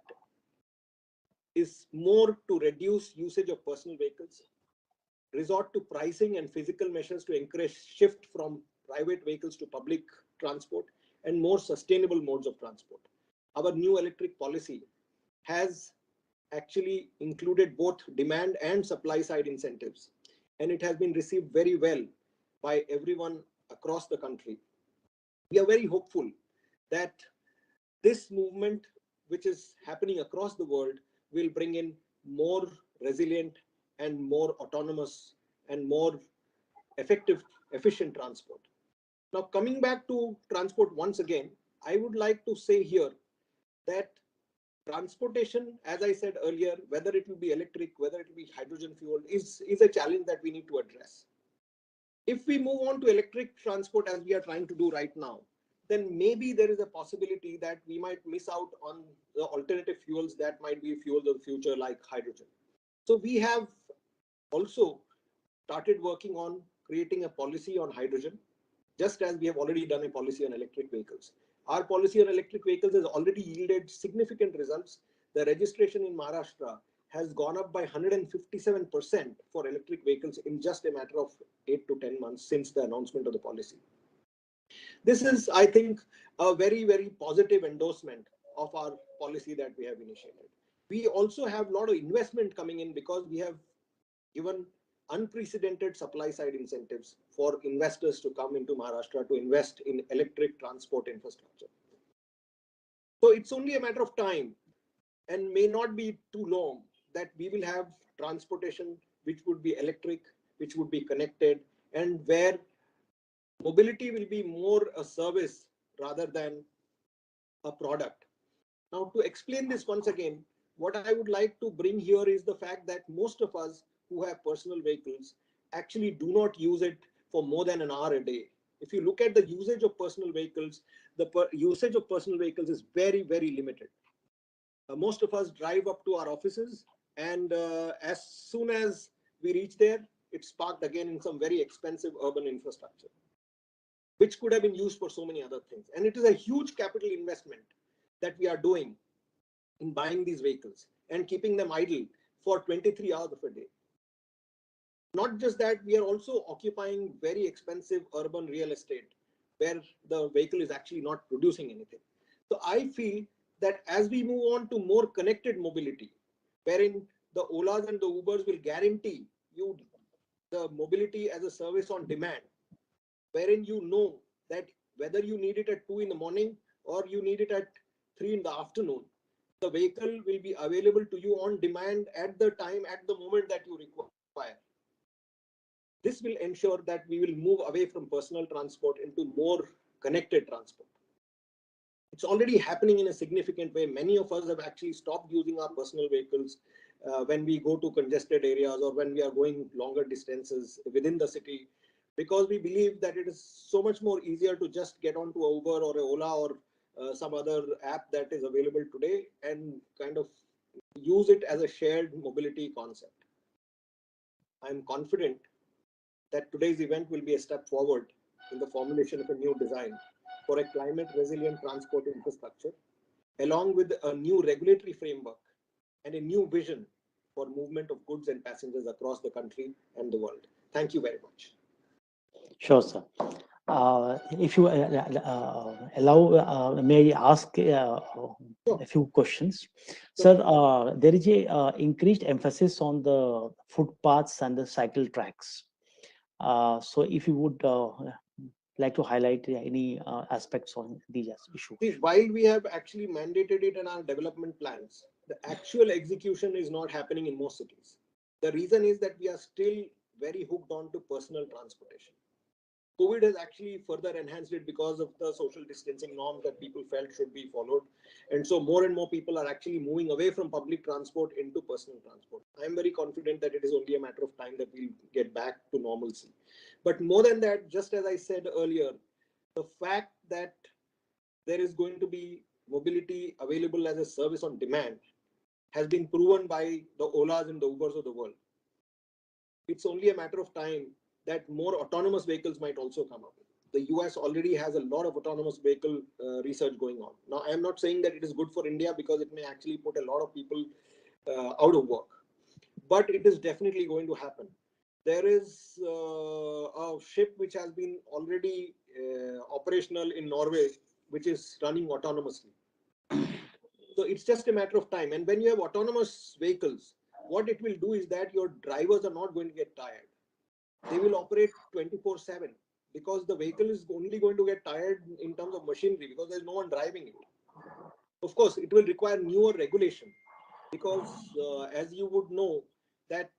is more to reduce usage of personal vehicles, resort to pricing and physical measures to encourage shift from private vehicles to public transport and more sustainable modes of transport. Our new electric policy has actually included both demand and supply side incentives, and it has been received very well by everyone across the country. We are very hopeful that this movement, which is happening across the world, will bring in more resilient and more autonomous and more effective, efficient transport. Now, coming back to transport once again, I would like to say here that transportation, as I said earlier, whether it will be electric, whether it will be hydrogen fuel, is a challenge that we need to address. If we move on to electric transport as we are trying to do right now, then maybe there is a possibility that we might miss out on the alternative fuels that might be fuels of the future like hydrogen. So we have also started working on creating a policy on hydrogen, just as we have already done a policy on electric vehicles. Our policy on electric vehicles has already yielded significant results. The registration in Maharashtra has gone up by 157% for electric vehicles in just a matter of 8 to 10 months since the announcement of the policy. This is, I think, a very, very positive endorsement of our policy that we have initiated. We also have a lot of investment coming in because we have given unprecedented supply side incentives for investors to come into Maharashtra to invest in electric transport infrastructure. So it's only a matter of time and may not be too long that we will have transportation which would be electric, which would be connected, and where mobility will be more a service rather than a product. Now, to explain this once again, what I would like to bring here is the fact that most of us who have personal vehicles actually do not use it for more than an hour a day. If you look at the usage of personal vehicles, the usage of personal vehicles is very, very limited. Most of us drive up to our offices, and as soon as we reach there, it's parked again in some very expensive urban infrastructure, which could have been used for so many other things. And it is a huge capital investment that we are doing in buying these vehicles and keeping them idle for 23 hours of a day. Not just that, we are also occupying very expensive urban real estate where the vehicle is actually not producing anything. So I feel that as we move on to more connected mobility, wherein the Olas and the Ubers will guarantee you the mobility as a service on demand, wherein you know that whether you need it at 2 in the morning or you need it at 3 in the afternoon, the vehicle will be available to you on demand at the time, at the moment that you require. This will ensure that we will move away from personal transport into more connected transport. It's already happening in a significant way. Many of us have actually stopped using our personal vehicles when we go to congested areas or when we are going longer distances within the city, because we believe that it is so much more easier to just get onto a Uber or a Ola or some other app that is available today and kind of use it as a shared mobility concept. I'm confident that today's event will be a step forward in the formulation of a new design for a climate resilient transport infrastructure, along with a new regulatory framework and a new vision for movement of goods and passengers across the country and the world. Thank you very much. Sure, sir. If you allow, may I ask a few questions? Sir, there is a increased emphasis on the footpaths and the cycle tracks. So if you would like to highlight any aspects on these issues. See, while we have actually mandated it in our development plans, the actual execution is not happening in most cities. The reason is that we are still very hooked on to personal transportation. COVID has actually further enhanced it because of the social distancing norms that people felt should be followed. And so more and more people are actually moving away from public transport into personal transport. I'm very confident that it is only a matter of time that we'll get back to normalcy. But more than that, just as I said earlier, the fact that there is going to be mobility available as a service on demand has been proven by the Olas and the Ubers of the world. It's only a matter of time that more autonomous vehicles might also come up. The US already has a lot of autonomous vehicle research going on. Now, I'm not saying that it is good for India because it may actually put a lot of people out of work, but it is definitely going to happen. There is a ship which has been already operational in Norway, which is running autonomously. So it's just a matter of time. And when you have autonomous vehicles, what it will do is that your drivers are not going to get tired. they will operate 24/7 because the vehicle is only going to get tired in terms of machinery because there's no one driving it. Of course, it will require newer regulation because, as you would know, that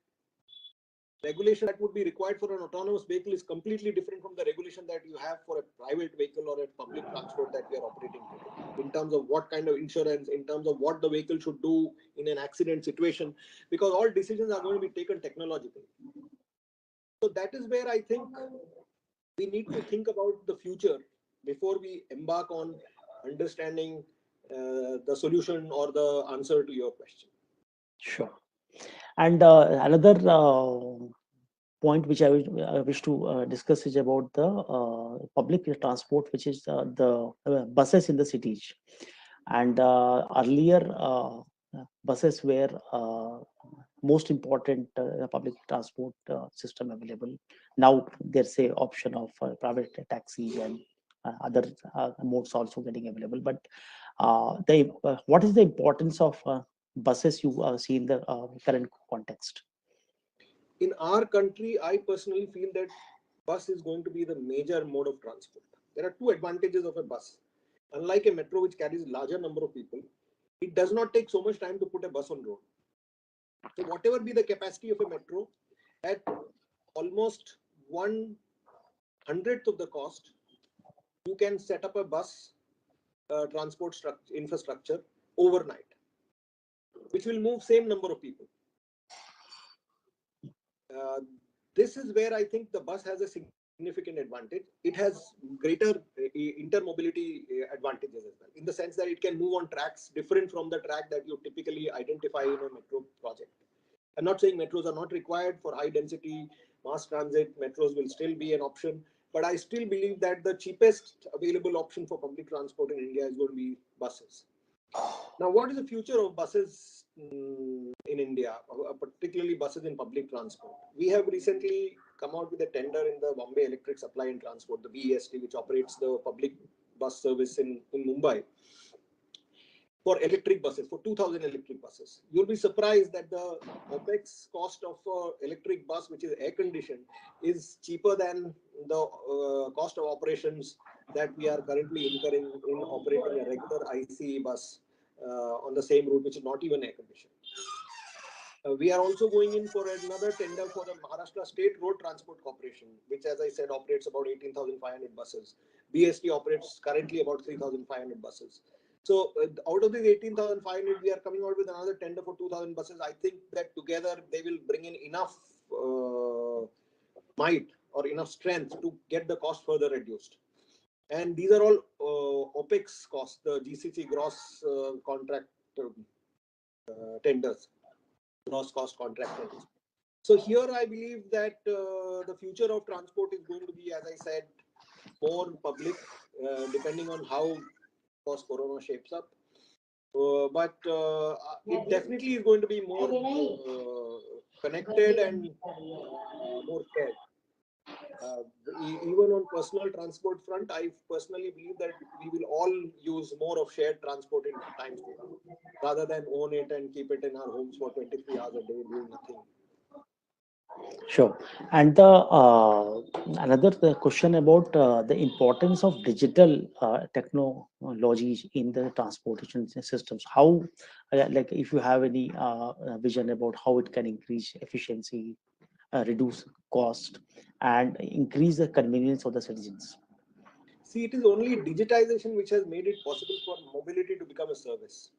regulation that would be required for an autonomous vehicle is completely different from the regulation that you have for a private vehicle or a public transport that we are operating today, in terms of what kind of insurance, in terms of what the vehicle should do in an accident situation, because all decisions are going to be taken technologically. So that is where I think we need to think about the future before we embark on understanding the solution or the answer to your question. Sure. And another point which I wish to discuss is about the public transport, which is the buses in the cities. And earlier, buses were most important public transport system available. Now there's a option of private taxi and other modes also getting available. But what is the importance of buses you see in the current context? In our country, I personally feel that bus is going to be the major mode of transport. There are two advantages of a bus. Unlike a metro, which carries larger number of people, it does not take so much time to put a bus on road. So whatever be the capacity of a metro, at almost 1/100th of the cost, you can set up a bus transport infrastructure overnight, which will move same number of people. Uh, this is where I think the bus has a significant advantage. It has greater intermobility advantages as well, in the sense that it can move on tracks different from the track that you typically identify in a metro project. I'm not saying metros are not required for high density mass transit. Metros will still be an option, but I still believe that the cheapest available option for public transport in India is going to be buses. Now, what is the future of buses in India, particularly buses in public transport? We have recently come out with a tender in the Bombay Electric Supply and Transport, the BEST, which operates the public bus service in Mumbai, for electric buses, for 2,000 electric buses. You'll be surprised that the OPEX cost of electric bus, which is air conditioned, is cheaper than the cost of operations that we are currently incurring in operating a regular ICE bus on the same route, which is not even air conditioned. We are also going in for another tender for the Maharashtra State Road Transport Corporation, which, as I said, operates about 18,500 buses. BST operates currently about 3,500 buses. So out of these 18,500, we are coming out with another tender for 2,000 buses. I think that together they will bring in enough might or enough strength to get the cost further reduced. And these are all OPEX costs, the GCC gross contract tenders, gross cost contract tenders. So here I believe that the future of transport is going to be, as I said, more public, depending on how course corona shapes up, but it definitely is going to be more connected and more shared. Even on personal transport front, I personally believe that we will all use more of shared transport in times to come, rather than own it and keep it in our homes for 23 hours a day doing nothing. Sure. And the another question about the importance of digital technologies in the transportation systems. How, like, if you have any vision about how it can increase efficiency, reduce cost, and increase the convenience of the citizens. See, it is only digitization which has made it possible for mobility to become a service.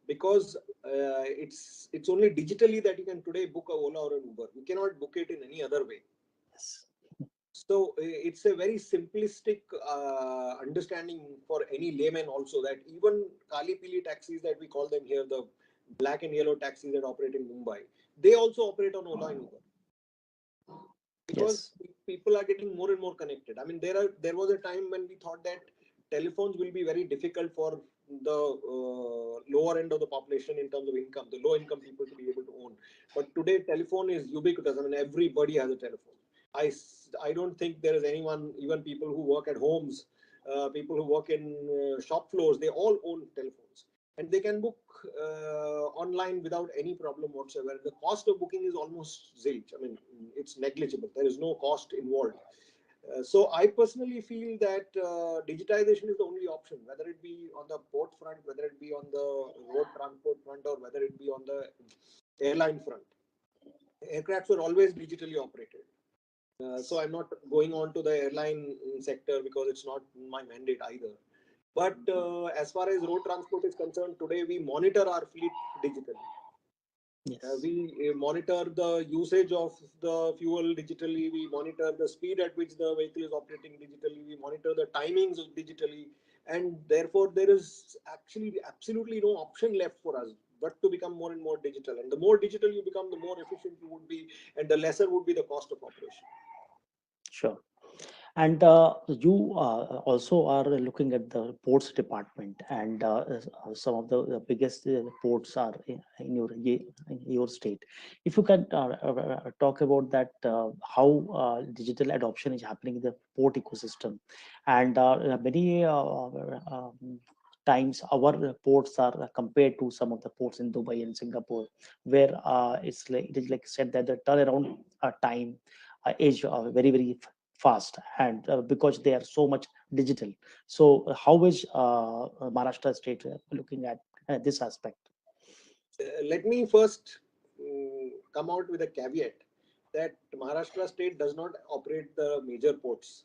Because it's only digitally that you can today book a Ola or an Uber. You cannot book it in any other way. Yes. So it's a very simplistic understanding for any layman also, that even Kali Pili taxis that we call them here, the black and yellow taxis that operate in Mumbai, they also operate on Ola and Uber. Because people are getting more and more connected. I mean, there was a time when we thought that telephones will be very difficult for the lower end of the population in terms of income, the low income people to be able to own. But today, telephone is ubiquitous. I mean, everybody has a telephone. I don't think there is anyone, even people who work at homes, people who work in shop floors, they all own telephones. and they can book online without any problem whatsoever. The cost of booking is almost zilch. I mean, it's negligible. There is no cost involved. So I personally feel that digitization is the only option, whether it be on the port front, whether it be on the road transport front, or whether it be on the airline front. Aircrafts were always digitally operated. So I'm not going on to the airline sector because it's not my mandate either. But as far as road transport is concerned, today we monitor our fleet digitally. Yes. We monitor the usage of the fuel digitally. We monitor the speed at which the vehicle is operating digitally. We monitor the timings digitally. And therefore, there is actually absolutely no option left for us but to become more and more digital. And the more digital you become, the more efficient you would be, and the lesser would be the cost of operation. Sure. And you also are looking at the ports department, and some of the biggest ports are in your state. If you can talk about that, how digital adoption is happening in the port ecosystem, and many times our ports are compared to some of the ports in Dubai and Singapore, where it is like said that the turnaround time is very fast, and because they are so much digital. So how is Maharashtra state looking at this aspect? Let me first come out with a caveat that Maharashtra state does not operate the major ports.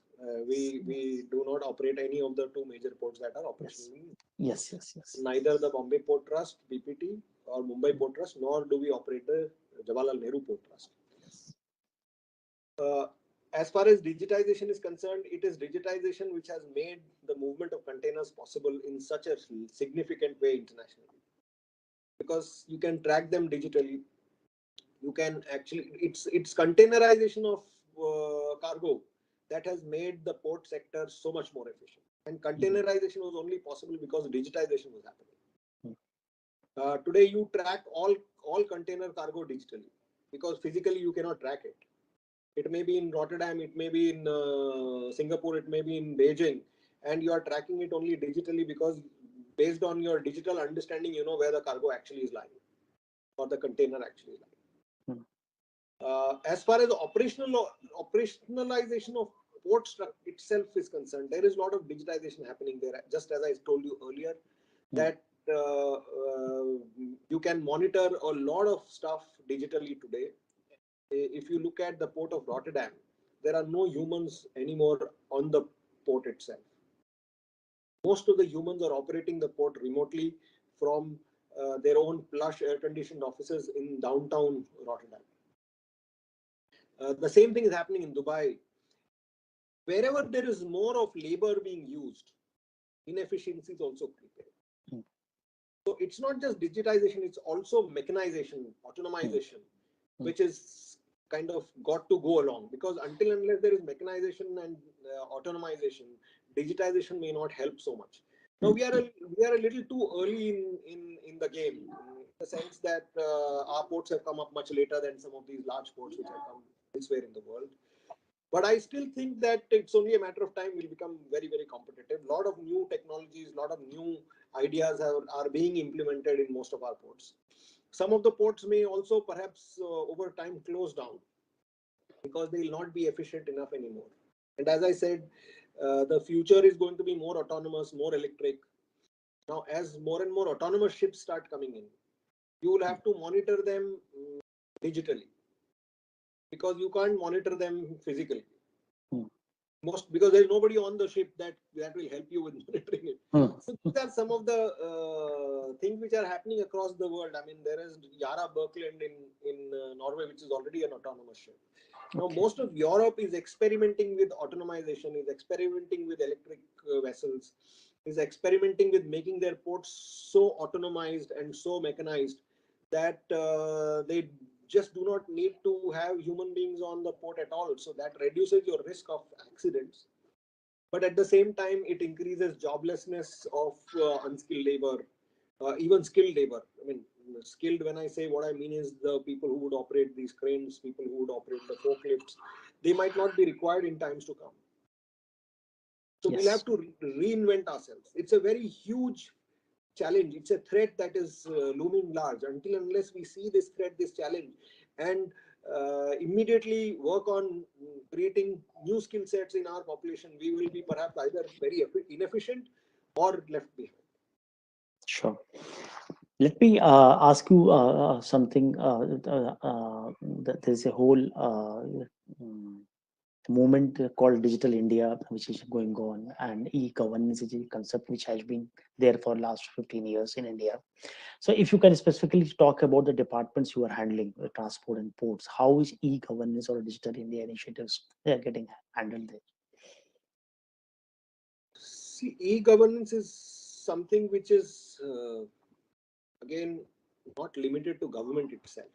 We do not operate any of the two major ports that are operational. Yes. Neither the Bombay Port Trust (BPT) or Mumbai Port Trust, nor do we operate the Jawaharlal Nehru Port Trust. As far as digitization is concerned, it is digitization which has made the movement of containers possible in such a significant way internationally. Because you can track them digitally, you can actually, it's containerization of cargo that has made the port sector so much more efficient. And containerization was only possible because digitization was happening. Today you track all container cargo digitally, because physically you cannot track it. It may be in Rotterdam, it may be in Singapore, it may be in Beijing, and you are tracking it only digitally because based on your digital understanding, you know where the cargo actually is lying or the container actually is lying. As far as the operationalization of port itself is concerned, there is a lot of digitization happening there. Just as I told you earlier, that you can monitor a lot of stuff digitally today. If you look at the port of Rotterdam, there are no humans anymore on the port itself. Most of the humans are operating the port remotely from their own plush air-conditioned offices in downtown Rotterdam. The same thing is happening in Dubai. Wherever there is more of labor being used, inefficiencies also creep. So it's not just digitization, it's also mechanization, autonomization, which is kind of got to go along, because until and unless there is mechanization and autonomization, digitization may not help so much. Now we are a little too early in the game, in the sense that our ports have come up much later than some of these large ports which have come elsewhere in the world. But I still think that it's only a matter of time we'll become very competitive. A lot of new technologies, a lot of new ideas are being implemented in most of our ports. Some of the ports may also perhaps over time close down because they will not be efficient enough anymore. And as I said, the future is going to be more autonomous, more electric. Now, as more and more autonomous ships start coming in, you will have to monitor them digitally, because you can't monitor them physically. Because there's nobody on the ship that will help you with monitoring it. So these are some of the things which are happening across the world. I mean, there is Yara Birkeland in Norway, which is already an autonomous ship. Now, most of Europe is experimenting with autonomization, is experimenting with electric vessels, is experimenting with making their ports so autonomized and so mechanized that they just do not need to have human beings on the port at all. So that reduces your risk of accidents. But at the same time, it increases joblessness of unskilled labor, even skilled labor. I mean, skilled, when I say, what I mean is the people who would operate these cranes, people who would operate the forklifts, they might not be required in times to come. So we'll have to reinvent ourselves. It's a very huge challenge. It's a threat that is looming large. Until unless we see this threat, this challenge, and immediately work on creating new skill sets in our population, we will be perhaps either very inefficient or left behind. Sure. Let me ask you something. There's a whole movement called Digital India, which is going on, and e-governance is a concept which has been there for last 15 years in India. So if you can specifically talk about the departments you are handling, transport and ports, how is e-governance or Digital India initiatives they are getting handled there? See, e-governance is something which is again not limited to government itself.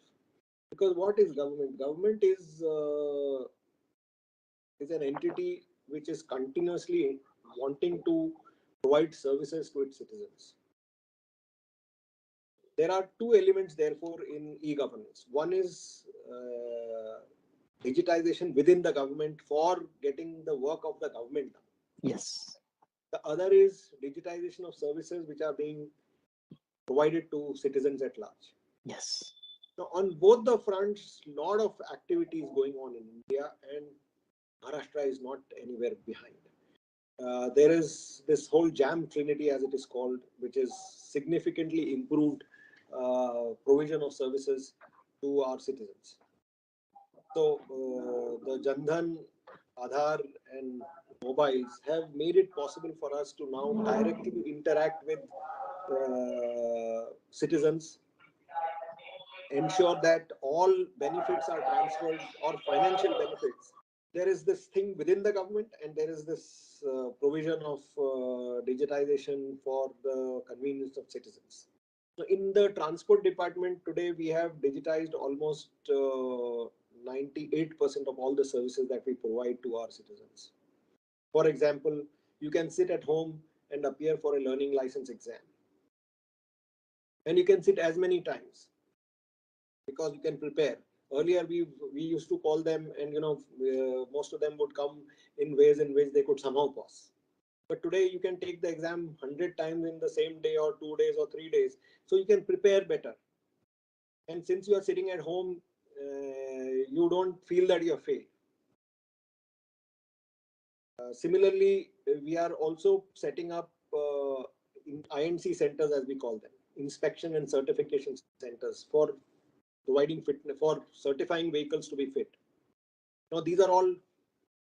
Because what is government? Government is an entity which is continuously wanting to provide services to its citizens. There are two elements, therefore, in e-governance. One is digitization within the government for getting the work of the government done. Yes. The other is digitization of services which are being provided to citizens at large. Yes. Now, on both the fronts, lot of activities going on in India, and Maharashtra is not anywhere behind. There is this whole JAM Trinity, as it is called, which is significantly improved provision of services to our citizens. So the Jandhan, Aadhaar and mobiles have made it possible for us to now directly interact with citizens, ensure that all benefits are transferred, or financial benefits. There is this thing within the government, and there is this provision of digitization for the convenience of citizens. So in the transport department today, we have digitized almost 98% of all the services that we provide to our citizens. For example, you can sit at home and appear for a learning license exam, and you can sit as many times because you can prepare. Earlier, we used to call them, and most of them would come in ways in which they could somehow pass. But today you can take the exam 100 times in the same day, or 2 days, or 3 days, so you can prepare better. And since you are sitting at home, you don't feel that you have failed. Similarly, we are also setting up INC centers, as we call them, inspection and certification centers, for providing fitness, for certifying vehicles to be fit. Now, these are all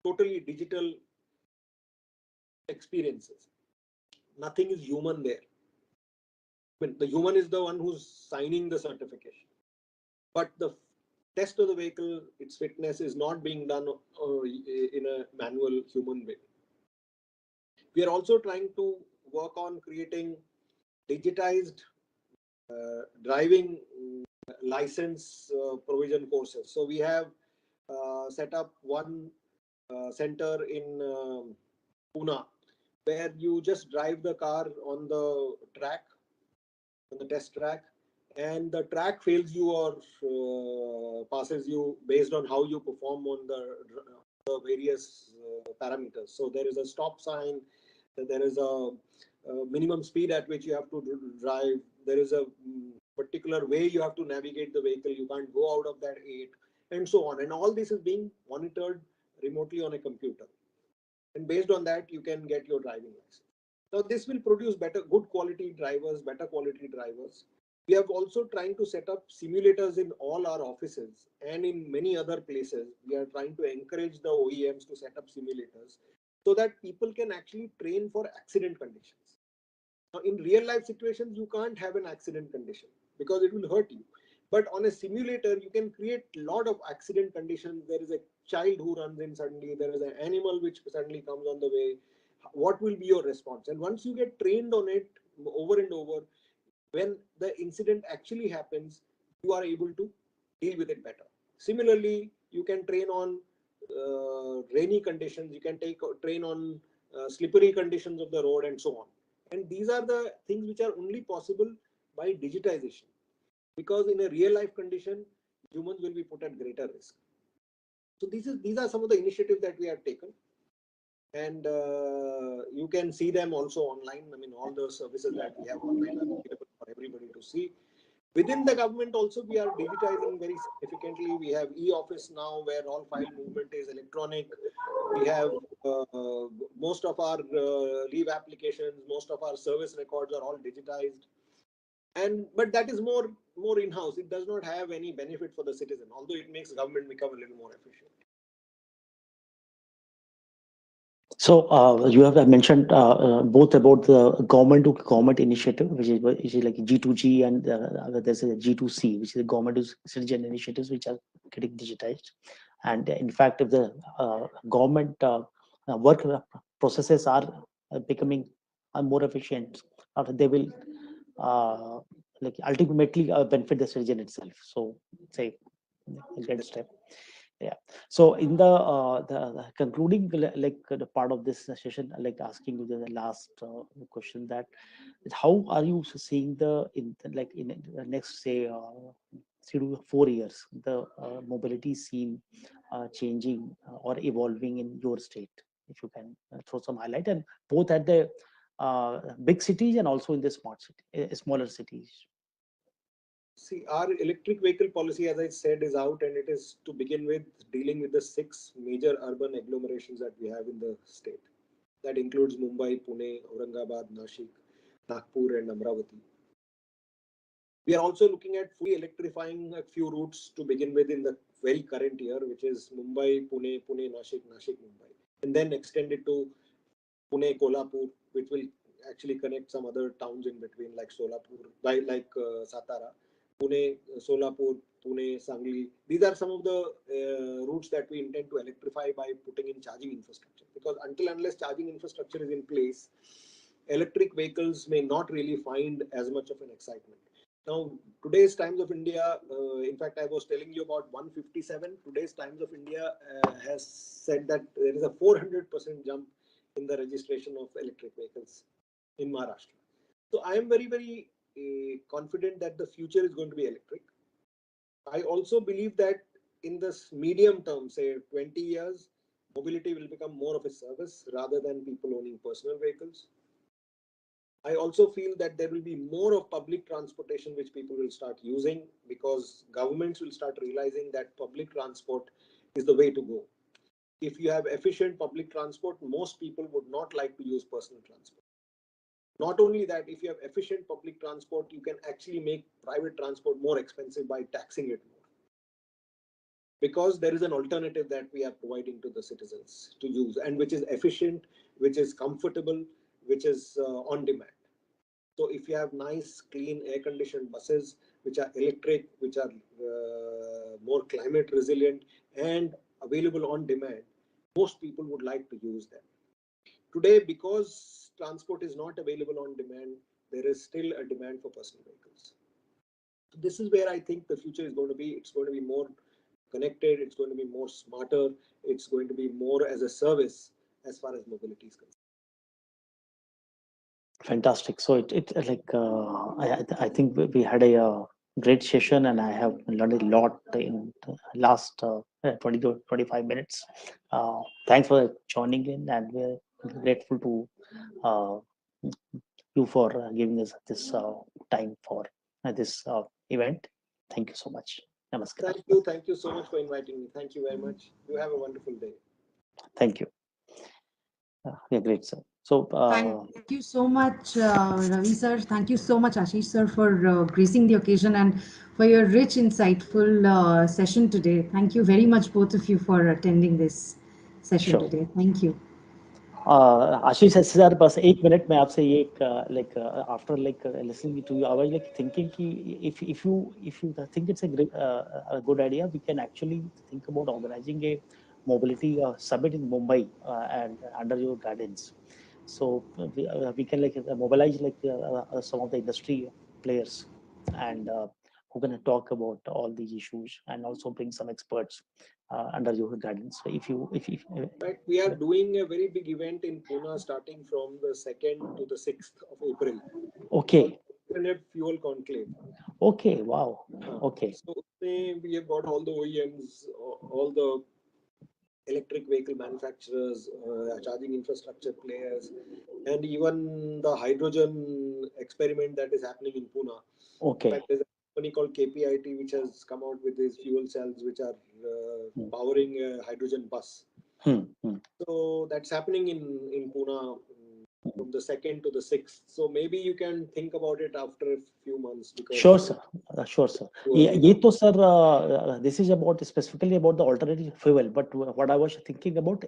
totally digital experiences. Nothing is human there. I mean, the human is the one who's signing the certification, but the test of the vehicle, its fitness, is not being done in a manual human way. We are also trying to work on creating digitized driving license provision courses. So we have set up one center in Pune, where you just drive the car on the track, on the test track, and the track fails you or passes you based on how you perform on the various parameters. So there is a stop sign, there is a minimum speed at which you have to drive, there is a particular way you have to navigate the vehicle, you can't go out of that 8, and so on. And all this is being monitored remotely on a computer. And based on that, you can get your driving license. Now, this will produce good quality drivers, better quality drivers. We have also trying to set up simulators in all our offices and in many other places. We are trying to encourage the OEMs to set up simulators so that people can actually train for accident conditions. Now, in real life situations, you can't have an accident condition because it will hurt you. But on a simulator, you can create a lot of accident conditions. There is a child who runs in suddenly, there is an animal which suddenly comes on the way. What will be your response? And once you get trained on it over and over, when the incident actually happens, you are able to deal with it better. Similarly, you can train on rainy conditions, you can train on slippery conditions of the road, and so on. And these are the things which are only possible by digitization, because in a real life condition, humans will be put at greater risk. So these are some of the initiatives that we have taken. and you can see them also online. I mean, all the services that we have online are available for everybody to see. Within the government also, we are digitizing very significantly. We have e-office now, where all file movement is electronic. We have most of our leave applications, most of our service records are all digitized. And but that is more in-house. It does not have any benefit for the citizen, although it makes government become a little more efficient. So you have mentioned both about the government to government initiative, which is like G2G, and there's a G2C, which is the government to citizen initiatives, which are getting digitized. And in fact, if the government work processes are becoming more efficient, they will uh, like ultimately benefit the citizen itself. So say a great step. Yeah. So in the concluding the part of this session, like asking you the last question, that is how are you seeing in the next say 3 to 4 years the mobility scene changing or evolving in your state? If you can throw some highlight, and both at the big cities and also in the smaller cities. See, our electric vehicle policy, as I said, is out, and it is to begin with dealing with the 6 major urban agglomerations that we have in the state. That includes Mumbai, Pune, Aurangabad, Nashik, Nagpur, and Amravati. We are also looking at fully electrifying a few routes to begin with in the very current year, which is Mumbai, Pune, Pune, Nashik, Nashik, Mumbai, and then extend it to Pune, Kolhapur, which will actually connect some other towns in between, like Solapur, Satara, Pune, Solapur, Pune, Sangli. These are some of the routes that we intend to electrify by putting in charging infrastructure. Because until unless charging infrastructure is in place, electric vehicles may not really find as much of an excitement. Now, today's Times of India, in fact, I was telling you about 157. Today's Times of India has said that there is a 400% jump in the registration of electric vehicles in Maharashtra. So I am very, very confident that the future is going to be electric. I also believe that in this medium term, say 20 years, mobility will become more of a service rather than people owning personal vehicles. I also feel that there will be more of public transportation which people will start using, because governments will start realizing that public transport is the way to go. If you have efficient public transport, most people would not like to use personal transport. Not only that, if you have efficient public transport, you can actually make private transport more expensive by taxing it more. Because there is an alternative that we are providing to the citizens to use, and which is efficient, which is comfortable, which is on demand. So if you have nice, clean, air-conditioned buses, which are electric, which are more climate resilient and available on demand, most people would like to use them. Today, because transport is not available on demand, there is still a demand for personal vehicles. So this is where I think the future is going to be. It's going to be more connected. It's going to be more smarter. It's going to be more as a service as far as mobility is concerned. Fantastic. So I think we had a great session, and I have learned a lot in the last 20 to 25 minutes. Thanks for joining in, and we're grateful to uh, you for giving us this time for this event. Thank you so much. Namaskar. Thank you. Thank you so much for inviting me. Thank you very much. You have a wonderful day. Thank you. Yeah, great, sir. So Thank you so much, Ravi sir. Thank you so much, Ashish sir, for gracing the occasion and for your rich, insightful session today. Thank you very much, both of you, for attending this session sure. today. Thank you. Ashish sir बस 1 minute में आपसे ये after listening to you, I was like thinking कि if you think it's a good idea, we can actually think about organizing a mobility summit in Mumbai and under your guidance. So we can mobilize some of the industry players, and who can talk about all these issues, and also bring some experts under your guidance. So if Right, we are doing a very big event in Pune starting from the 2nd to the 6th of April. Okay. Internet Fuel Conclave. Okay, wow. Okay. So we have got all the OEMs, all the electric vehicle manufacturers, charging infrastructure players, and even the hydrogen experiment that is happening in Pune. In Okay. fact, there's a company called KPIT which has come out with these fuel cells which are powering a hydrogen bus. So that's happening in Pune from the 2nd to the 6th. So maybe you can think about it after a few months. Because Sure, sir. Sure, sir. ये तो sir, this is about specifically about the alternative fuel. But what I was thinking about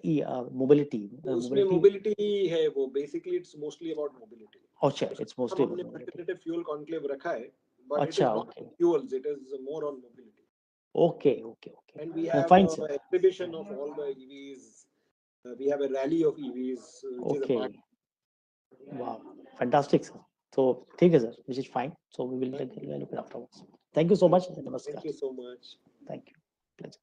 mobility. Mobility है वो basically it's mostly about mobility. अच्छा, it's mostly about हमने mobility. alternative fuel conclave रखा है, but it is अच्छा, not okay. fuels. It is more on mobility. Okay. And we have Fine, an sir. exhibition of all the EVs. We have a rally of EVs, which is a part. Wow, fantastic, sir. So, ठीक है, sir, which is fine. So we will look it afterwards. Thank you so much. Thank you so much. Thank you. Pleasure.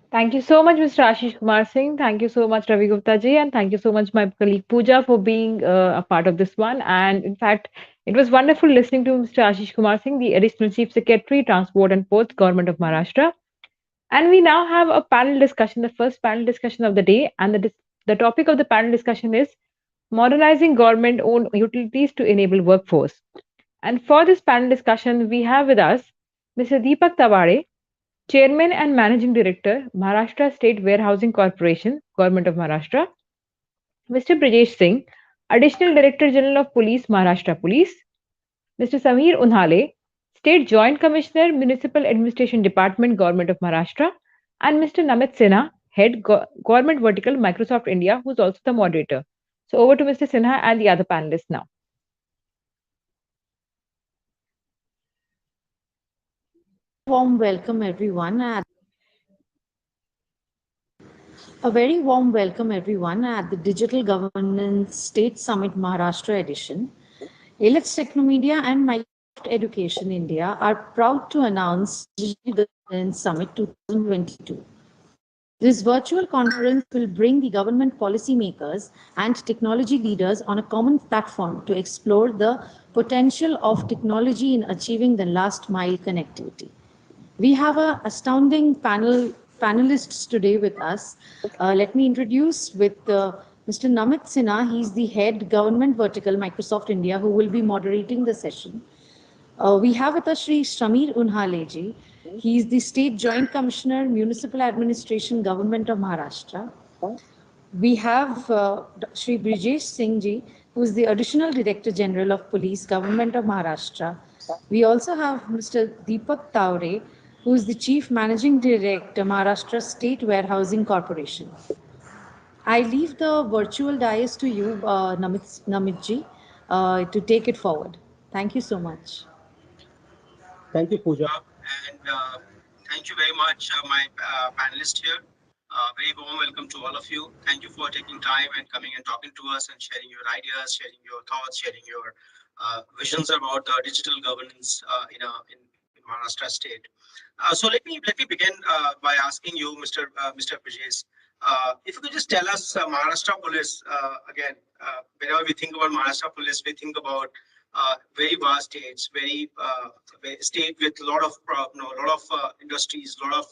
Thank you so much, Mr. Ashish Kumar Singh. Thank you so much, Ravi Gupta ji. And thank you so much, my colleague Pooja, for being a part of this one. And in fact, it was wonderful listening to Mr. Ashish Kumar Singh, the Additional Chief Secretary, Transport and Ports, Government of Maharashtra. And we now have a panel discussion, the first panel discussion of the day. And the topic of the panel discussion is modernizing government owned utilities to enable workforce. And for this panel discussion, we have with us Mr. Deepak Tawade, Chairman and Managing Director, Maharashtra State Warehousing Corporation, Government of Maharashtra; Mr. Brajesh Singh, Additional Director General of Police, Maharashtra Police; Mr. Sameer Unhale, State Joint Commissioner, Municipal Administration Department, Government of Maharashtra; and Mr. Namit Sinha, Head Government Vertical, Microsoft India, who is also the moderator. So over to Mr. Sinha and the other panelists now. Warm welcome, everyone. A very warm welcome, everyone, at the Digital Governance State Summit Maharashtra edition. Elets Technomedia and Microsoft Education India are proud to announce Digital Governance Summit 2022. This virtual conference will bring the government policymakers and technology leaders on a common platform to explore the potential of technology in achieving the last mile connectivity. We have an astounding panelists today with us. Let me introduce with Mr. Namit Sinha. He's the head government vertical Microsoft India, who will be moderating the session. We have with us Shri Sameer Unhale ji. He is the State Joint Commissioner, Municipal Administration, Government of Maharashtra. We have Shri Brajesh Singh ji, who is the Additional Director General of Police, Government of Maharashtra. We also have Mr. Deepak Tawade, who is the Chief Managing Director, Maharashtra State Warehousing Corporation. I leave the virtual dais to you, Namit ji, to take it forward. Thank you so much. Thank you, Pooja, and thank you very much, my panelists here. Very warm welcome to all of you. Thank you for taking time and coming and talking to us and sharing your ideas, sharing your thoughts, sharing your visions about digital governance in Maharashtra state. So let me begin by asking you, Mr. Brajesh, if you could just tell us Maharashtra Police again. Whenever we think about Maharashtra Police, we think about very vast states, very state with a lot of industries, a lot of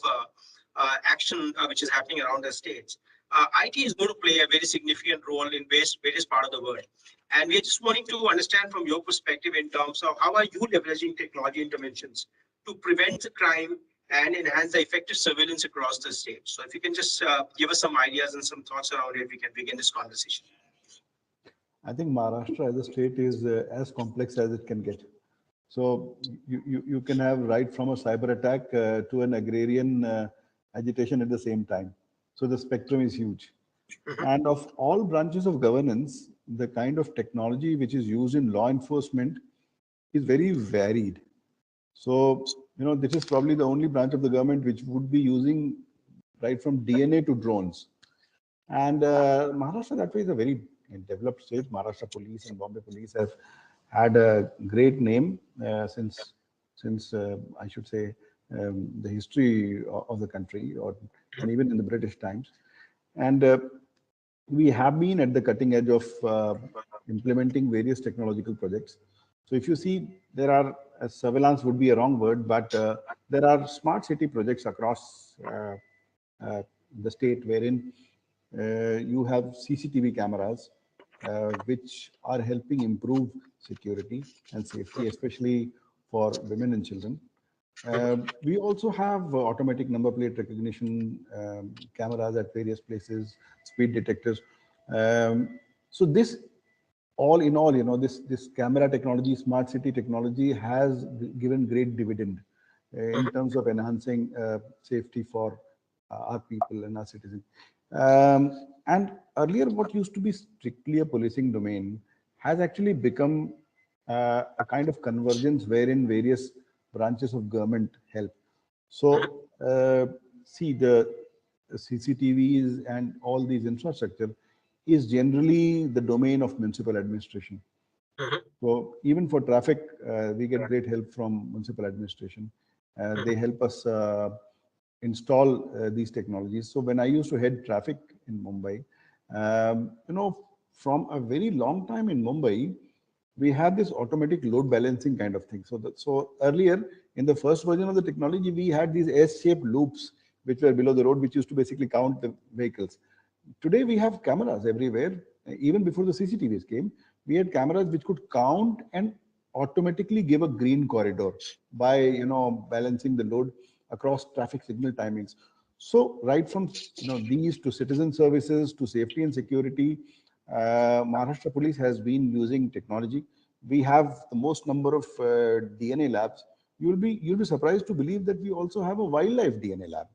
action which is happening around the states. IT is going to play a very significant role in various parts of the world, and we are just wanting to understand from your perspective in terms of how are you leveraging technology interventions to prevent the crime and enhance the effective surveillance across the state. So if you can just give us some ideas and some thoughts around it, we can begin this conversation. I think Maharashtra as a state is as complex as it can get. So you can have right from a cyber attack to an agrarian agitation at the same time. So the spectrum is huge. And of all branches of governance, the kind of technology which is used in law enforcement is very varied. So, this is probably the only branch of the government which would be using right from DNA to drones. And Maharashtra that way is a very developed state. Maharashtra Police and Bombay Police have had a great name since I should say the history of the country, and even in the British times. And we have been at the cutting edge of implementing various technological projects. So if you see, there are, surveillance would be a wrong word, but there are smart city projects across the state wherein you have CCTV cameras, which are helping improve security and safety, especially for women and children. We also have automatic number plate recognition cameras at various places, speed detectors. So this, all in all, this camera technology, smart city technology has given great dividend in terms of enhancing safety for our people and our citizens. And earlier, what used to be strictly a policing domain has actually become a kind of convergence wherein various branches of government help. So, see, the CCTVs and all these infrastructure is generally the domain of municipal administration. So even for traffic, we get great help from municipal administration. They help us install these technologies. So when I used to head traffic in Mumbai, from a very long time in Mumbai, we had this automatic load balancing kind of thing. So earlier, in the first version of the technology, we had these S-shaped loops which were below the road, which used to basically count the vehicles. Today we have cameras everywhere. Even before the CCTVs came, we had cameras which could count and automatically give a green corridor by balancing the load across traffic signal timings. So right from these to citizen services to safety and security, Maharashtra Police has been using technology. We have the most number of DNA labs. You'll be surprised to believe that we also have a wildlife DNA lab.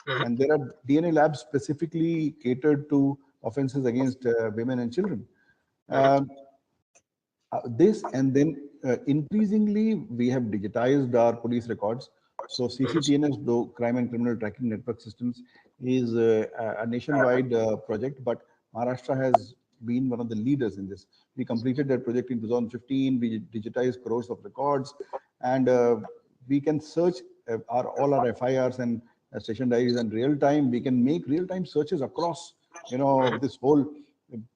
And there are DNA labs specifically catered to offenses against women and children. This and then increasingly we have digitized our police records. So CCTNS, though Crime and Criminal Tracking Network Systems, is a nationwide project, but Maharashtra has been one of the leaders in this. We completed that project in 2015. We digitized crores of records, and we can search all our FIRs and station diaries in real time. We can make real time searches across, this whole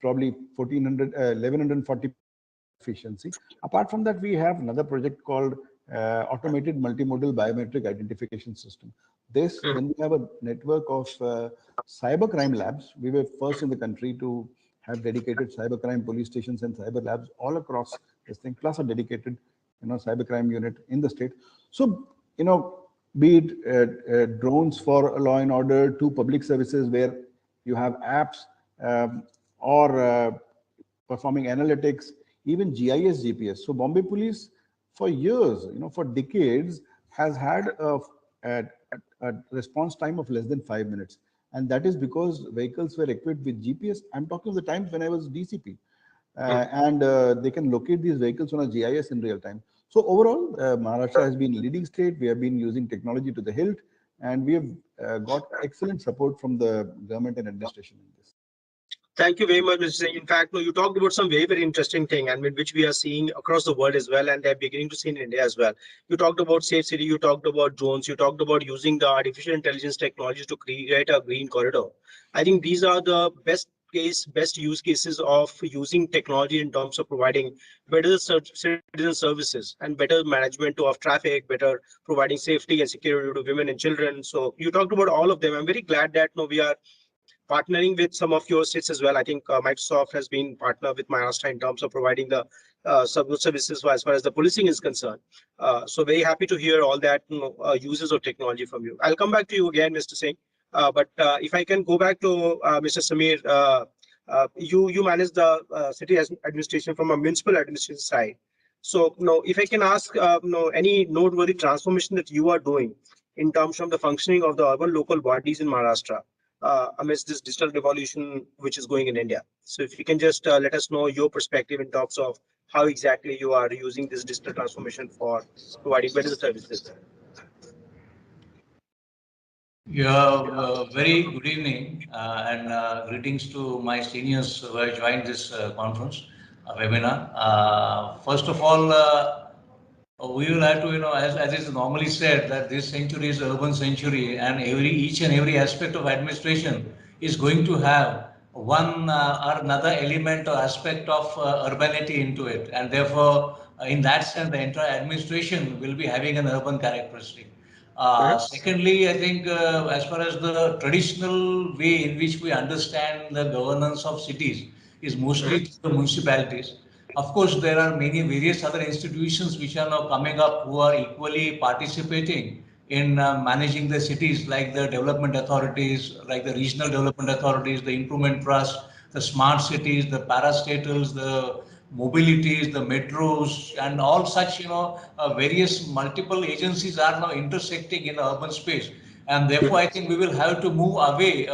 probably 1140 efficiency. Apart from that, we have another project called Automated Multimodal Biometric Identification System. Then we have a network of cybercrime labs. We were first in the country to have dedicated cybercrime police stations and cyber labs all across this thing, plus a dedicated, cybercrime unit in the state. So, be it drones for law and order to public services where you have apps or performing analytics, even GIS, GPS. So Bombay Police, for years, for decades, has had a response time of less than 5 minutes, and that is because vehicles were equipped with GPS. I'm talking of the times when I was DCP, and they can locate these vehicles on a GIS in real time. So overall, Maharashtra has been a leading state. We have been using technology to the hilt, and we have got excellent support from the government and administration in this. Thank you very much, Mr. Singh. In fact, no, you talked about some very, very interesting thing, and which we are seeing across the world as well, and they're beginning to see in India as well. You talked about safe city, you talked about drones, you talked about using the artificial intelligence technologies to create a green corridor. I think these are the best use cases of using technology in terms of providing better citizen services and better management of traffic, better providing safety and security to women and children. So you talked about all of them. I'm very glad that we are partnering with some of your states as well. I think Microsoft has been partner with Maharashtra in terms of providing the services as far as the policing is concerned. So very happy to hear all that uses of technology from you. I'll come back to you again, Mr. Singh. But if I can go back to Mr. Samir, you manage the city administration from a municipal administration side. So, if I can ask, any noteworthy transformation that you are doing in terms of the functioning of the urban local bodies in Maharashtra amidst this digital revolution which is going in India. So, if you can just let us know your perspective in terms of how exactly you are using this digital transformation for providing better services. Yeah, very good evening and greetings to my seniors who have joined this conference webinar. First of all, we will have to, as is normally said, that this century is urban century, and each and every aspect of administration is going to have one or another element or aspect of urbanity into it, and therefore, in that sense, the entire administration will be having an urban characteristic. Secondly, I think as far as the traditional way in which we understand the governance of cities is mostly through the municipalities. Of course, there are many various other institutions which are now coming up who are equally participating in managing the cities, like the development authorities, like the regional development authorities, the improvement trust, the smart cities, the parastatals, the mobilities, the metros, and all such, various multiple agencies are now intersecting in the urban space. And therefore, I think we will have to move away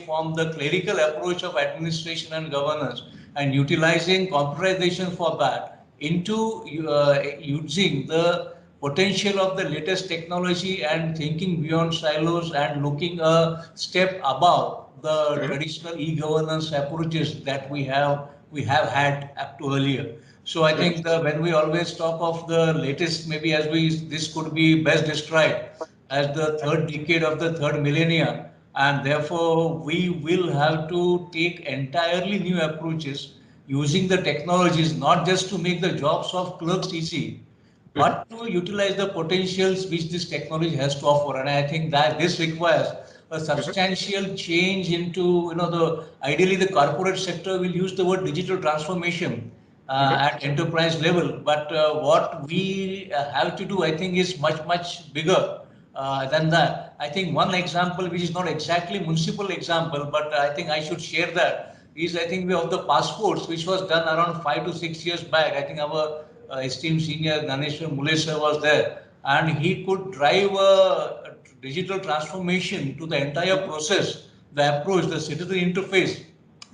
from the clerical approach of administration and governance and utilizing computerization for that into using the potential of the latest technology and thinking beyond silos and looking a step above the traditional e-governance approaches that we have had up to earlier. So I think when we always talk of the latest, maybe this could be best described as the third decade of the third millennia, and therefore we will have to take entirely new approaches using the technologies, not just to make the jobs of clerks easy, but to utilize the potentials which this technology has to offer. And I think that this requires a substantial change into, ideally the corporate sector will use the word digital transformation at enterprise level. But what we have to do, I think, is much, much bigger than that. I think one example, which is not exactly municipal example, but I think I should share that, is I think we have the passports, which was done around 5 to 6 years back. I think our esteemed senior Ganeshwar Mulesar was there, and he could drive a digital transformation to the entire process, the approach, the citizen interface,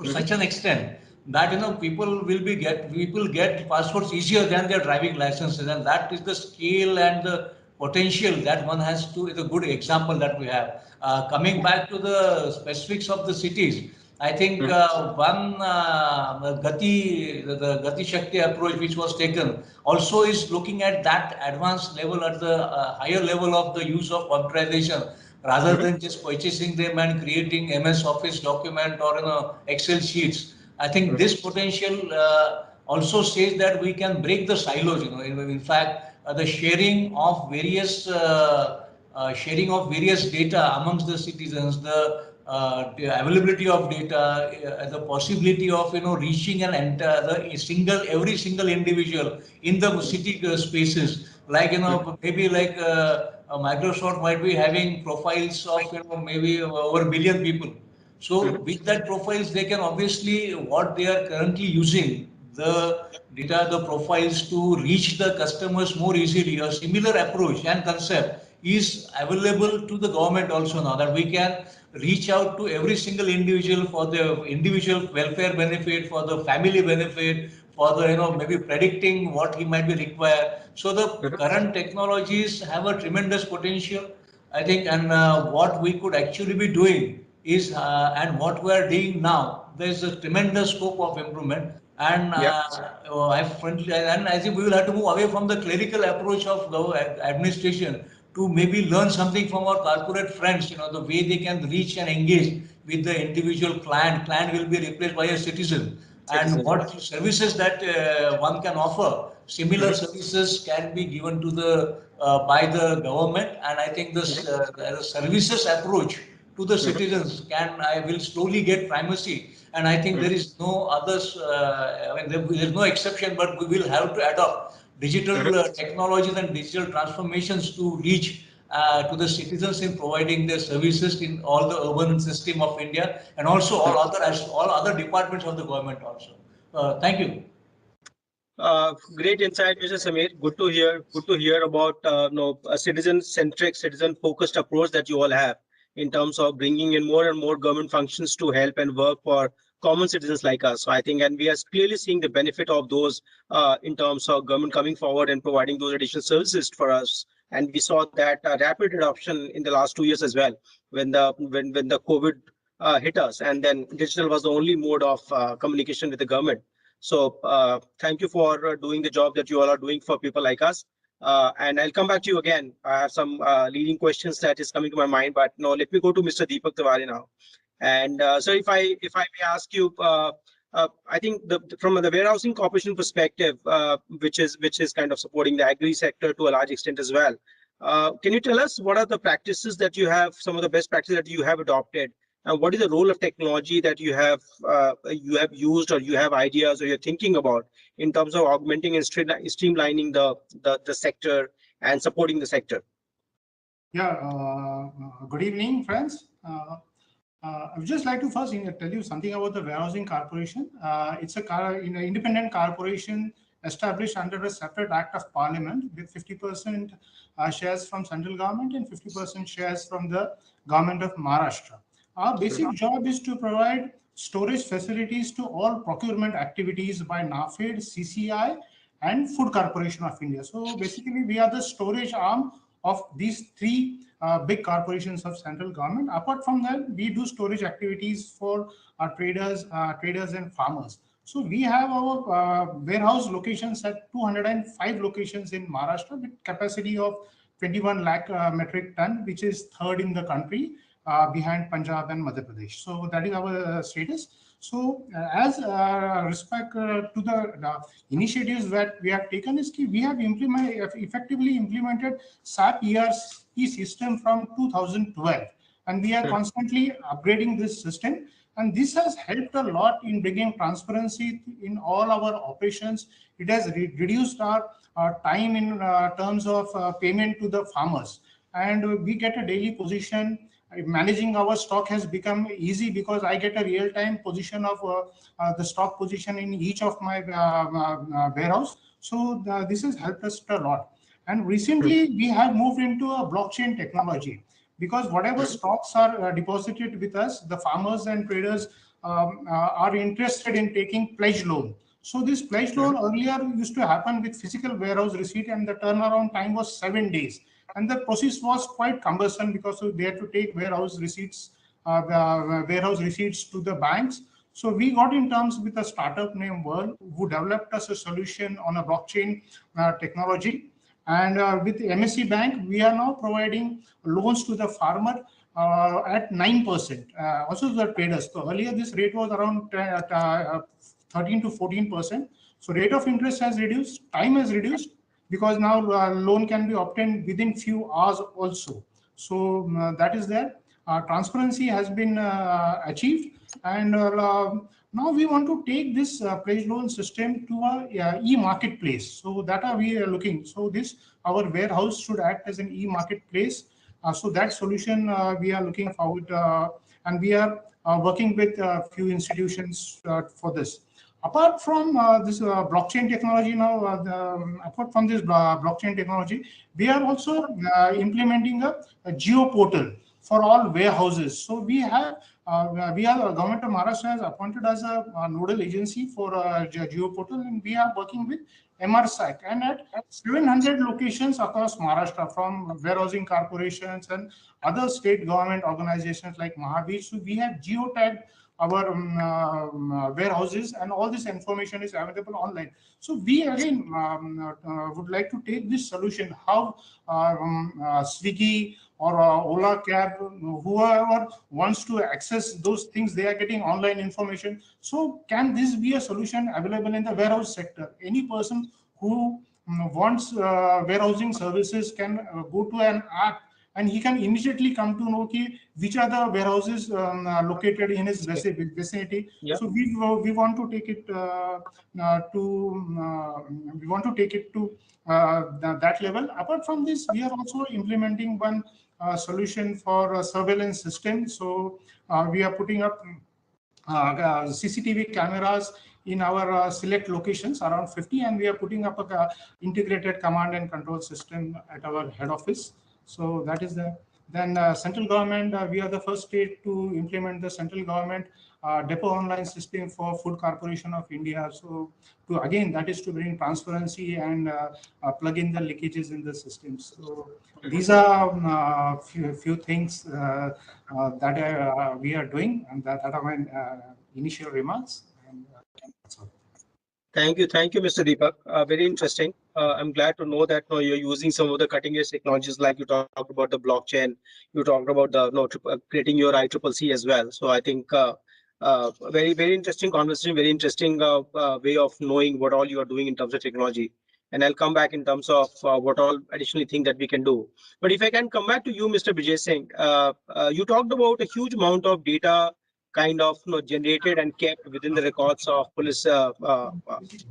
to such an extent that people get passports easier than their driving licenses, and that is the scale and the potential that one has to is a good example that we have. Coming back to the specifics of the cities, I think one the Gati Shakti approach which was taken also is looking at that advanced level, at the higher level of the use of computerization, rather than just purchasing them and creating MS Office document or Excel sheets. I think this potential also says that we can break the silos. In fact, the sharing of various data amongst the citizens, the availability of data, the possibility of reaching an entire every single individual in the city spaces, like maybe like Microsoft might be having profiles of maybe over a billion people. So with that profiles, they can obviously what they are currently using the data, the profiles to reach the customers more easily. A similar approach and concept is available to the government also now, that we can reach out to every single individual for the individual welfare benefit, for the family benefit, for the maybe predicting what he might be required. So the current technologies have a tremendous potential, I think, and what we could actually be doing is, and what we are doing now, there's a tremendous scope of improvement. And I think we will have to move away from the clerical approach of the administration to maybe learn something from our corporate friends, the way they can reach and engage with the individual client. Client will be replaced by a citizen. And what services that one can offer, similar services can be given to the by the government. And I think this the services approach to the citizens I will slowly get primacy. And I think there is no others, there is no exception, but we will have to adopt digital technologies and digital transformations to reach to the citizens in providing their services in all the urban system of India, and also all other departments of the government also. Thank you. Great insight, Mr. Samir. Good to hear. Good to hear about a citizen-centric, citizen-focused approach that you all have in terms of bringing in more and more government functions to help and work for common citizens like us. So I think, and we are clearly seeing the benefit of those in terms of government coming forward and providing those additional services for us. And we saw that rapid adoption in the last 2 years as well, when the COVID hit us, and then digital was the only mode of communication with the government. So thank you for doing the job that you all are doing for people like us. And I'll come back to you again. I have some leading questions that is coming to my mind, but no, let me go to Mr. Deepak Tiwari now. And so if I may ask you, I think from the warehousing corporation perspective, which is kind of supporting the agri sector to a large extent as well. Can you tell us what are the practices that you have, some of the best practices that you have adopted, and what is the role of technology that you have used, or you have ideas, or you're thinking about in terms of augmenting and streamlining the sector and supporting the sector? Yeah, good evening, friends. I would just like to first tell you something about the Warehousing Corporation. It's a independent corporation established under a separate act of parliament with 50% shares from central government and 50% shares from the government of Maharashtra. Our basic job is to provide storage facilities to all procurement activities by NAFED, CCI, and Food Corporation of India. So basically, we are the storage arm of these three big corporations of central government. Apart from that, we do storage activities for our traders and farmers. So we have our warehouse locations at 205 locations in Maharashtra with capacity of 21 lakh metric ton, which is third in the country behind Punjab and Madhya Pradesh. So that is our status. So as respect to the initiatives that we have taken is we have effectively implemented SAP ERP system from 2012, and we are constantly upgrading this system. And this has helped a lot in bringing transparency in all our operations. It has reduced our time in terms of payment to the farmers. And we get a daily position. Managing our stock has become easy because I get a real-time position of the stock position in each of my warehouse. So this has helped us a lot. And recently, we have moved into a blockchain technology, because whatever stocks are deposited with us, the farmers and traders are interested in taking pledge loan. So this pledge loan earlier used to happen with physical warehouse receipt, and the turnaround time was 7 days. And the process was quite cumbersome because they had to take warehouse receipts to the banks. So we got in terms with a startup named World, who developed us a solution on a blockchain technology. And with MSC Bank, we are now providing loans to the farmer at 9%. Also the traders. So earlier this rate was around 13 to 14%. So rate of interest has reduced, time has reduced, because now loan can be obtained within few hours also. So that is there. Transparency has been achieved, and now we want to take this pledge loan system to a e-marketplace. So that we are looking. So this, our warehouse should act as an e-marketplace. So that solution we are looking forward, and we are working with a few institutions for this. Apart from this blockchain technology apart from this blockchain technology, we are also implementing a geo portal for all warehouses. So we are the government of Maharashtra has appointed as a nodal agency for geo portal, and we are working with MRSAC, and at 700 locations across Maharashtra, from warehousing corporations and other state government organizations like Mahavir. So we have geotagged our warehouses, and all this information is available online. So we again would like to take this solution, how Swiggy or Ola Cab, whoever wants to access those things, they are getting online information. So can this be a solution available in the warehouse sector? Any person who wants warehousing services can go to an app, and he can immediately come to know which are the warehouses located in his vicinity. Yeah. So we want to take it to that level. Apart from this, we are also implementing one solution for a surveillance system. So we are putting up CCTV cameras in our select locations, around 50, and we are putting up a integrated command and control system at our head office. So that is the. Then central government, we are the first state to implement the central government depot online system for Food Corporation of India. So again, that is to bring transparency and plug in the leakages in the system. So these are few things that we are doing, and that are my initial remarks. And that's all. Thank you, Mr. Deepak. Very interesting. I'm glad to know that you're using some of the cutting-edge technologies, like you talked about the blockchain, you talked about the creating your ICCC as well. So I think very interesting conversation, very interesting way of knowing what all you are doing in terms of technology. and I'll come back in terms of what all additional thing that we can do. But if I can come back to you, Mr. Vijay Singh, you talked about a huge amount of data kind of generated and kept within the records of police,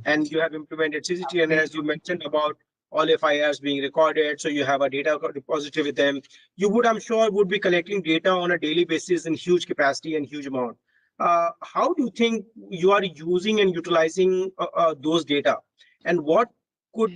and you have implemented CCTV, and as you mentioned about all FIRs being recorded, so you have a data repository with them. You would, I'm sure, would be collecting data on a daily basis in huge capacity and huge amount. How do you think you are using and utilizing those data, and what could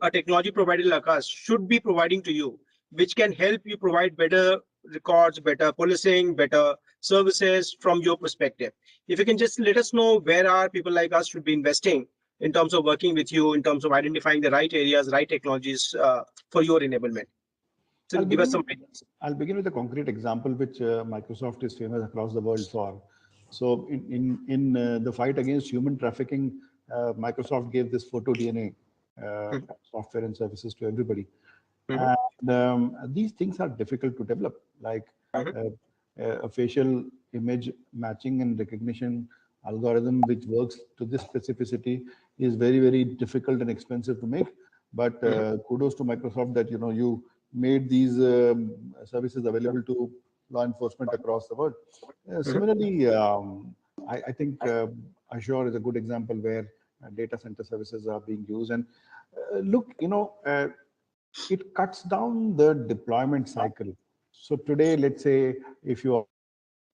a technology provider like us should be providing to you, which can help you provide better records, better policing, better services from your perspective? If you can just let us know where are people like us should be investing in terms of working with you, in terms of identifying the right areas, right technologies for your enablement. So give us some ideas. I'll begin with a concrete example which Microsoft is famous across the world for. So in the fight against human trafficking, Microsoft gave this photo DNA software and services to everybody. And these things are difficult to develop, like a facial image matching and recognition algorithm which works to this specificity is very, very difficult and expensive to make. But kudos to Microsoft that you made these services available to law enforcement across the world. Similarly, I think Azure is a good example where data center services are being used. And look, it cuts down the deployment cycle. So today, let's say if you are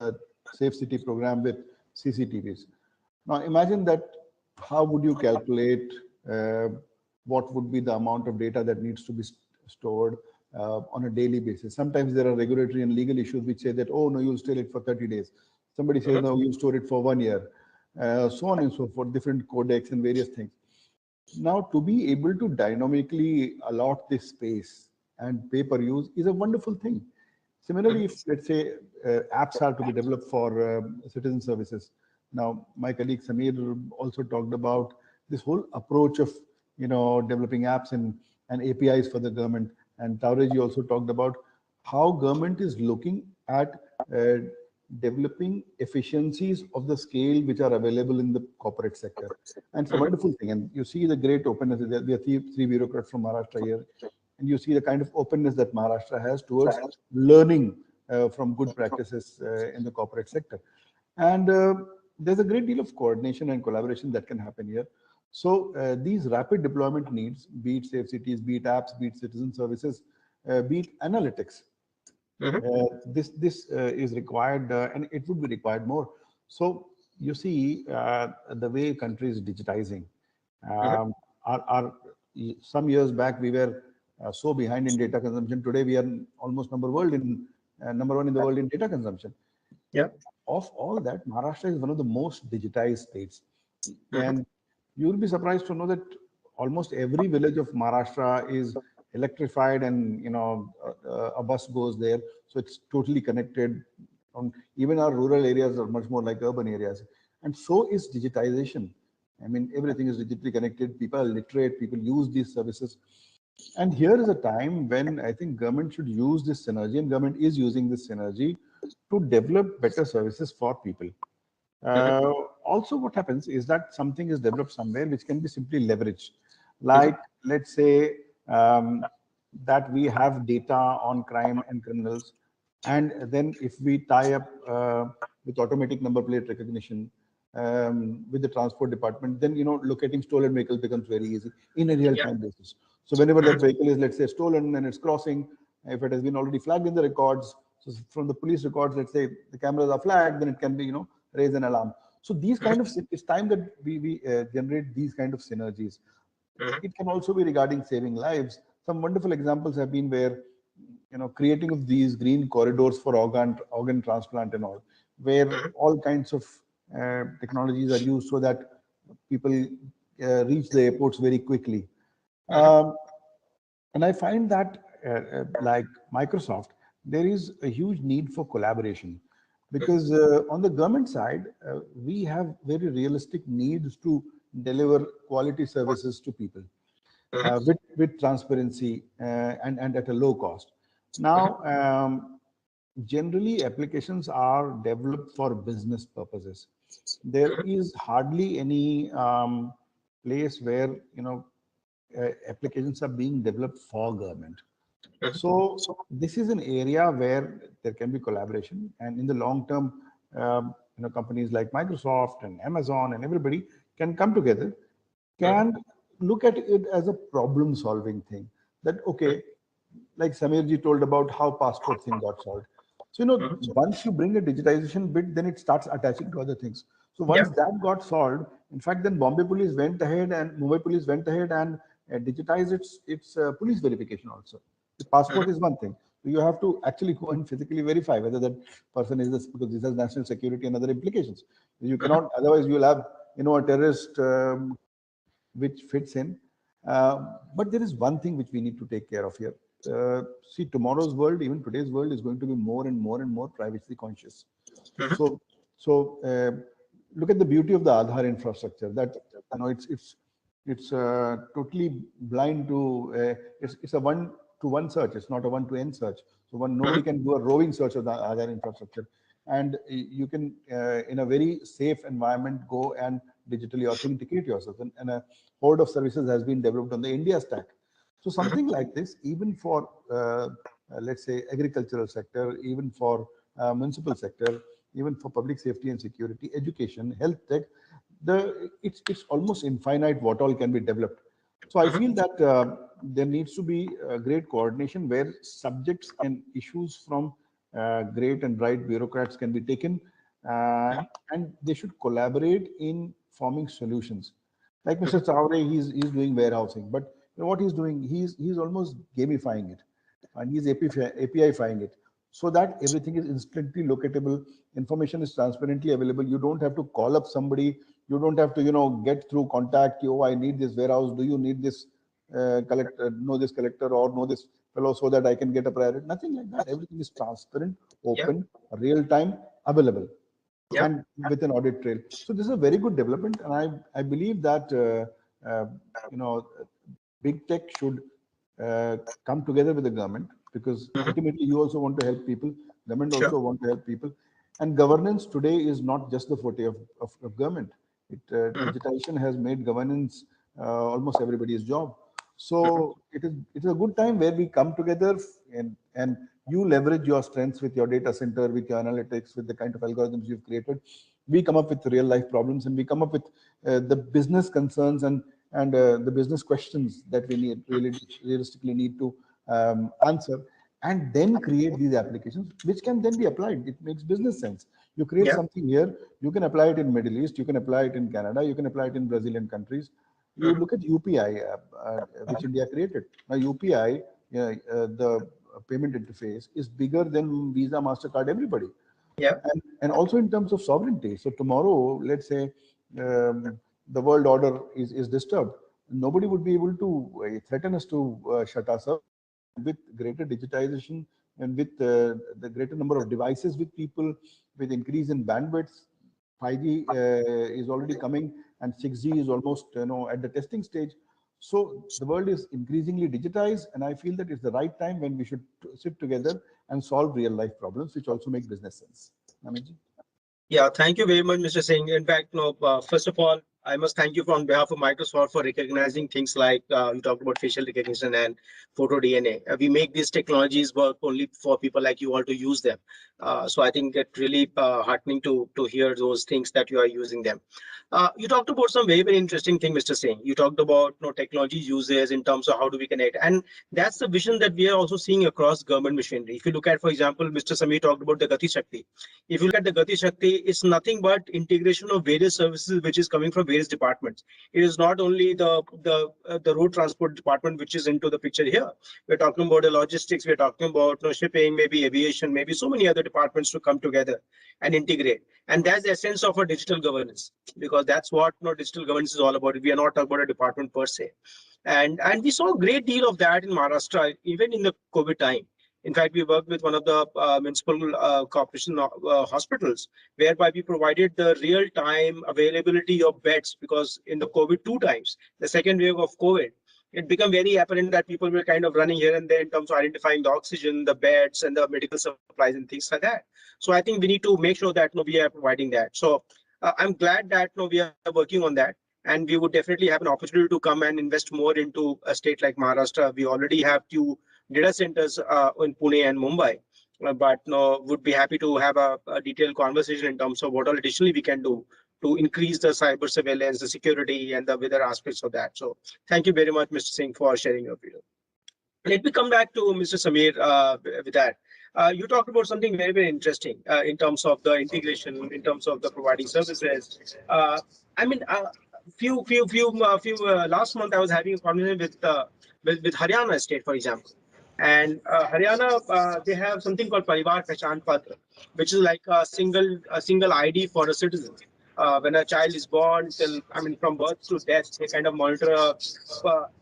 a safe city program with CCTVs. Now imagine that how would you calculate what would be the amount of data that needs to be stored on a daily basis. Sometimes there are regulatory and legal issues which say that, oh no, you'll store it for 30 days. Somebody says, no, you store it for 1 year, so on and so forth, different codecs and various things. Now, to be able to dynamically allot this space and pay per use is a wonderful thing. Similarly, if let's say apps are to be developed for citizen services. Now, my colleague Samir also talked about this whole approach of developing apps and APIs for the government. And Taureji also talked about how government is looking at developing efficiencies of the scale which are available in the corporate sector. And it's a wonderful thing. And you see the great openness. We are three bureaucrats from Maharashtra here. And you see the kind of openness that Maharashtra has towards learning from good practices in the corporate sector. And there's a great deal of coordination and collaboration that can happen here. So these rapid deployment needs, be it safe cities, be it apps, be it citizen services, be it analytics, this is required, and it would be required more. So you see the way countries digitizing. Some years back we were so behind in data consumption. Today we are almost number one in the world in data consumption. Yeah. Of all that, Maharashtra is one of the most digitized states, and you will be surprised to know that almost every village of Maharashtra is electrified, and a bus goes there, so it's totally connected. Even our rural areas are much more like urban areas, and so is digitization. I mean, everything is digitally connected. People are literate. People use these services, and here is a time when I think government should use this synergy, and government is using this synergy to develop better services for people. Also, what happens is that something is developed somewhere which can be simply leveraged. Like, let's say that we have data on crime and criminals, and then if we tie up with automatic number plate recognition with the transport department, then locating stolen vehicles becomes very easy in a real-time basis. So whenever that vehicle is, let's say, stolen and it's crossing, if it has been already flagged in the records, so from the police records, let's say the cameras are flagged, then it can be raise an alarm. So these kind of, it's time that we generate these kind of synergies. It can also be regarding saving lives. Some wonderful examples have been where creating of these green corridors for organ transplant and all, where all kinds of technologies are used so that people reach the airports very quickly. And I find that like Microsoft, there is a huge need for collaboration, because on the government side, we have very realistic needs to deliver quality services to people with transparency and at a low cost. Now, generally applications are developed for business purposes. There is hardly any place where applications are being developed for government. So this is an area where there can be collaboration, and in the long term, companies like Microsoft and Amazon and everybody can come together, can look at it as a problem solving thing. That okay, like Samirji told about how passport thing got solved. So once you bring a digitization bit, then it starts attaching to other things. So once that got solved, in fact, then Bombay Police went ahead and Mumbai Police went ahead and digitized its police verification also. The passport is one thing. So you have to actually go and physically verify whether that person is this, because this has national security and other implications. You cannot, otherwise you will have a terrorist which fits in. But there is one thing which we need to take care of here. See, tomorrow's world, even today's world, is going to be more and more and more privacy conscious. So look at the beauty of the Aadhaar infrastructure. That it's totally blind to it's a one-to-one search. It's not a one-to-n search. So nobody can do a roving search of the Aadhaar infrastructure, and you can in a very safe environment go and digitally authenticate yourself. And a horde of services has been developed on the India stack. So something like this, even for let's say agricultural sector, even for municipal sector, even for public safety and security, education, health tech, it's almost infinite what all can be developed. So I feel that there needs to be great coordination where subjects and issues from great and bright bureaucrats can be taken, and they should collaborate in forming solutions. Like Mr. Chawre, he's doing warehousing, but what he's doing, he's almost gamifying it, and he's API-fying it, so that everything is instantly locatable, information is transparently available. You don't have to call up somebody, you don't have to get through contact. Oh, I need this warehouse. Do you need this collector? Know this collector or know this fellow so that I can get a priority? Nothing like that. Everything is transparent, open, real time, available, and with an audit trail. So this is a very good development, and I believe that big tech should come together with the government, because ultimately you also want to help people, government also want to help people, and governance today is not just the forte of government. Digitization has made governance almost everybody's job. So it's a good time where we come together, and you leverage your strengths with your data center, with your analytics, with the kind of algorithms you've created. We come up with real life problems, and we come up with the business concerns and the business questions that we really realistically need to answer, and then create these applications which can then be applied. It makes business sense. You create something here, you can apply it in Middle East, you can apply it in Canada, you can apply it in Brazilian countries. You look at UPI, which India created. Now UPI, the payment interface, is bigger than Visa, MasterCard, everybody. And also in terms of sovereignty. So tomorrow, let's say the world order is disturbed, nobody would be able to threaten us to shut us up. With greater digitization and with the greater number of devices with people, with increase in bandwidth, 5G is already coming, and 6G is almost at the testing stage. So the world is increasingly digitized, and I feel that it's the right time when we should sit together and solve real life problems, which also make business sense. Namiji? Yeah, thank you very much, Mr. Singh. In fact, first of all, I must thank you on behalf of Microsoft for recognizing things like you talked about facial recognition and photo DNA. We make these technologies work only for people like you all to use them. So I think it's really heartening to hear those things that you are using them. You talked about some very interesting thing, Mr. Singh. You talked about technology uses in terms of how do we connect, and that's the vision that we are also seeing across government machinery. If you look at, for example, Mr. Samir talked about the Gati Shakti. If you look at the Gati Shakti, it's nothing but integration of various services which is coming from various departments. It is not only the road transport department which is into the picture here. We're talking about the logistics, we're talking about shipping, maybe aviation, maybe so many other departments to come together and integrate. And that's the essence of a digital governance, because that's what digital governance is all about. We are not talking about a department per se. And we saw a great deal of that in Maharashtra, even in the COVID time. In fact, we worked with one of the municipal corporation hospitals, whereby we provided the real-time availability of beds, because in the COVID 2 times, the second wave of COVID, it became very apparent that people were kind of running here and there in terms of identifying the oxygen, the beds, and the medical supplies and things like that. So I think we need to make sure that we are providing that. So I'm glad that we are working on that. and we would definitely have an opportunity to come and invest more into a state like Maharashtra. We already have two data centers in Pune and Mumbai, but no, would be happy to have a detailed conversation in terms of what all additionally we can do to increase the cyber surveillance, the security, and the other aspects of that. So thank you very much, Mr. Singh, for sharing your view. Let me come back to Mr. Samir with that. You talked about something very, very interesting in terms of the integration, in terms of the providing services. I mean, last month I was having a conversation with Haryana state, for example. And Haryana, they have something called Parivar Pehchan Patra, which is like a single ID for a citizen. When a child is born till, I mean, from birth to death, they kind of monitor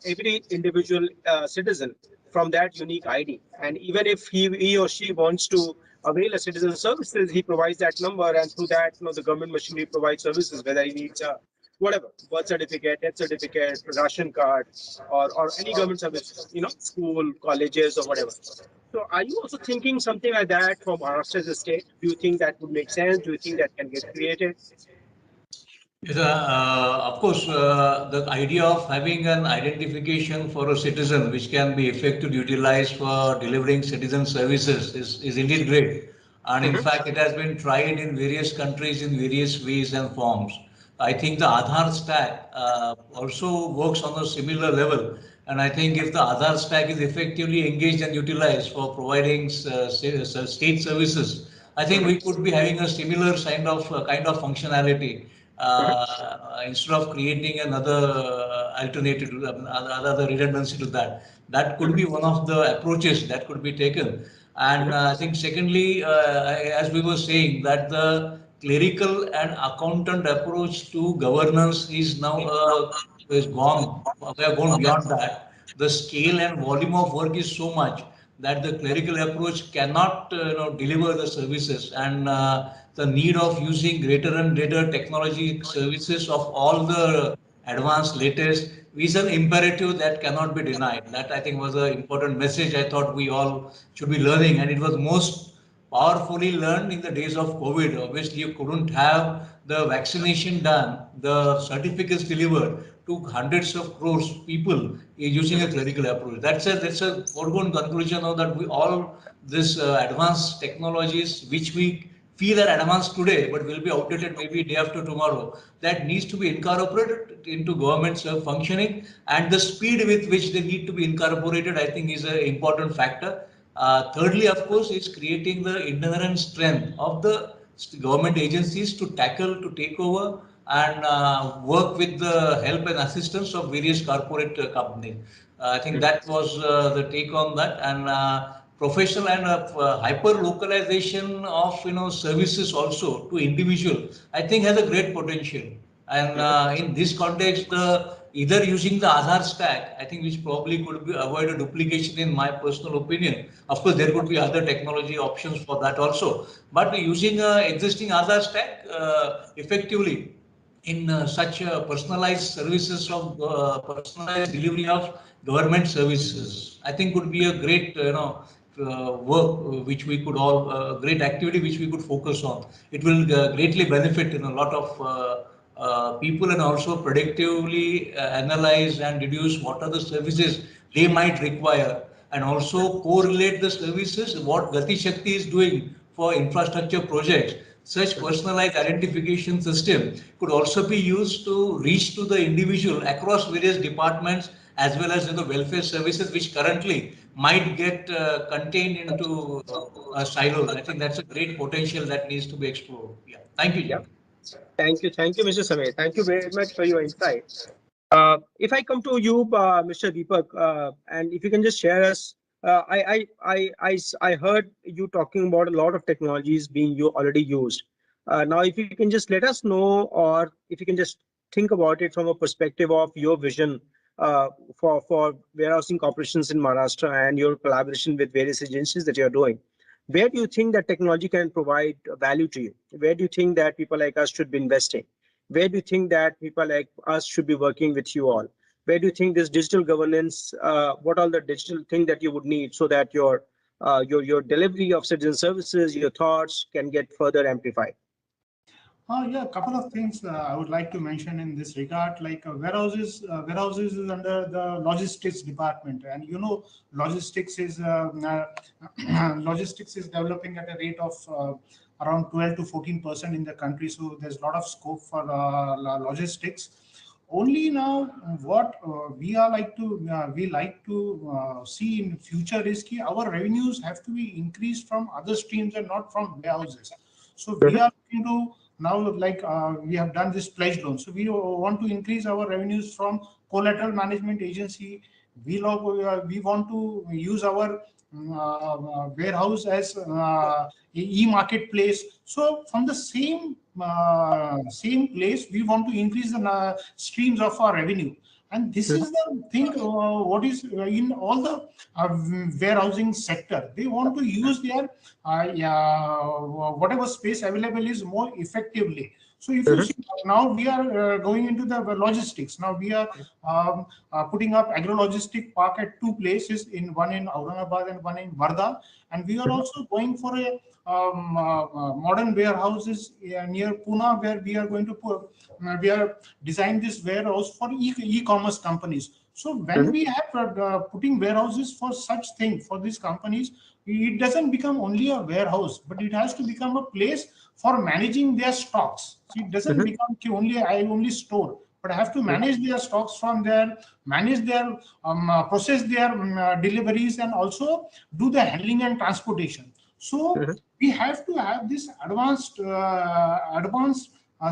every individual citizen from that unique ID. And even if he or she wants to avail a citizen services, he provides that number, and through that, the government machinery provides services, whether he needs a whatever birth certificate, death certificate, ration card, or any government services, school, colleges, or whatever. So, are you also thinking something like that for Maharashtra as a state? Do you think that would make sense? Do you think that can get created? Yes, of course, the idea of having an identification for a citizen which can be effectively utilized for delivering citizen services is indeed great. And in fact, it has been tried in various countries in various ways and forms. I think the Aadhaar stack also works on a similar level. And I think if the Aadhaar stack is effectively engaged and utilized for providing state services, I think we could be having a similar kind of functionality instead of creating another alternative, another redundancy to that. That could be one of the approaches that could be taken. And I think secondly, as we were saying, that the clerical and accountant approach to governance is now is gone. We have gone beyond that. The scale and volume of work is so much that the clerical approach cannot deliver the services, and the need of using greater and greater technology services of all the advanced latest is an imperative that cannot be denied. That I think was an important message I thought we all should be learning, and it was most powerfully learned in the days of COVID. Obviously, you couldn't have the vaccination done, the certificates delivered to hundreds of crores people using a clerical approach. That's a foregone conclusion of that we all this advanced technologies which we feel are advanced today but will be outdated maybe day after tomorrow, that needs to be incorporated into government's functioning, and the speed with which they need to be incorporated I think is an important factor. Thirdly, of course, is creating the inherent strength of the government agencies to tackle, to take over, and work with the help and assistance of various corporate companies. I think that was the take on that, and professional and hyper localization of services also to individual. I think has a great potential, and in this context, either using the Aadhaar stack, I think which probably could be avoid a duplication in my personal opinion. Of course, there could be other technology options for that also, but using existing Aadhaar stack effectively in such personalized services of personalized delivery of government services, I think could be a great work which we could all great activity which we could focus on. It will greatly benefit in a lot of people, and also predictively analyze and deduce what are the services they might require, and also correlate the services what Gati Shakti is doing for infrastructure projects. Such personalized identification system could also be used to reach to the individual across various departments as well as welfare services, which currently might get contained into silos. I think that's a great potential that needs to be explored. Yeah, thank you, Jim. Thank you, Mr. Samir. Thank you very much for your insight. If I come to you, Mr. Deepak, and if you can just share us, I heard you talking about a lot of technologies being already used. Now, if you can just let us know, or if you can just think about it from a perspective of your vision for warehousing corporations in Maharashtra and your collaboration with various agencies that you're doing. Where do you think that technology can provide value to you? Where do you think that people like us should be investing? Where do you think that people like us should be working with you all? Where do you think this digital governance, what all the digital thing that you would need so that your delivery of citizen services, your thoughts can get further amplified? Yeah, a couple of things I would like to mention in this regard. Like warehouses is under the logistics department, and logistics is logistics is developing at a rate of around 12 to 14% in the country. So there's a lot of scope for logistics. Only now, what we like to see in future is that our revenues have to be increased from other streams and not from warehouses. So we are looking to now, like we have done this pledge loan. So we want to increase our revenues from collateral management agency. We want to use our warehouse as e-marketplace. So from the same place, we want to increase the streams of our revenue. And this is the thing, what is in all the warehousing sector. They want to use their whatever space available is more effectively. So if you see now we are going into the logistics. Now we are putting up agro-logistic park at two places, one in Aurangabad and one in Varda. And we are also going for a modern warehouses near Pune, where we are going to we are designing this warehouse for e-commerce companies. So when we have putting warehouses for such thing for these companies, it doesn't become only a warehouse, but it has to become a place for managing their stocks. So it doesn't become I only store, but I have to manage their stocks from there, manage their process their deliveries, and also do the handling and transportation. So we have to have this advanced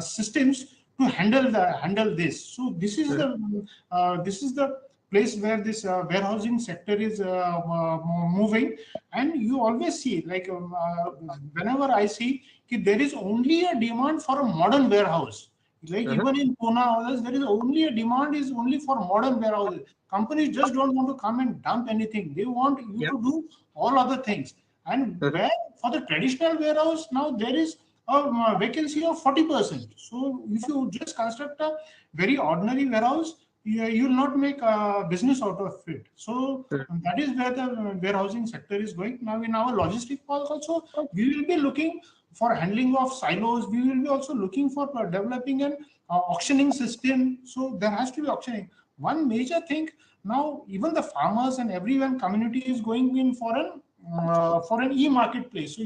systems to handle this. So this is the place where this warehousing sector is moving. And you always see, like whenever I see there is only a demand for a modern warehouse. Like even in Pune, others, there is only a demand is only for modern warehouses. Companies just don't want to come and dump anything. They want you to do all other things. And where for the traditional warehouse, now there is a vacancy of 40%. So if you just construct a very ordinary warehouse, you will not make a business out of it. So that is where the warehousing sector is going. Now in our logistic park also, we will be looking for handling of silos. We will be also looking for developing an auctioning system. So there has to be auctioning. One major thing now, even the farmers and everyone community is going in for an e-marketplace. So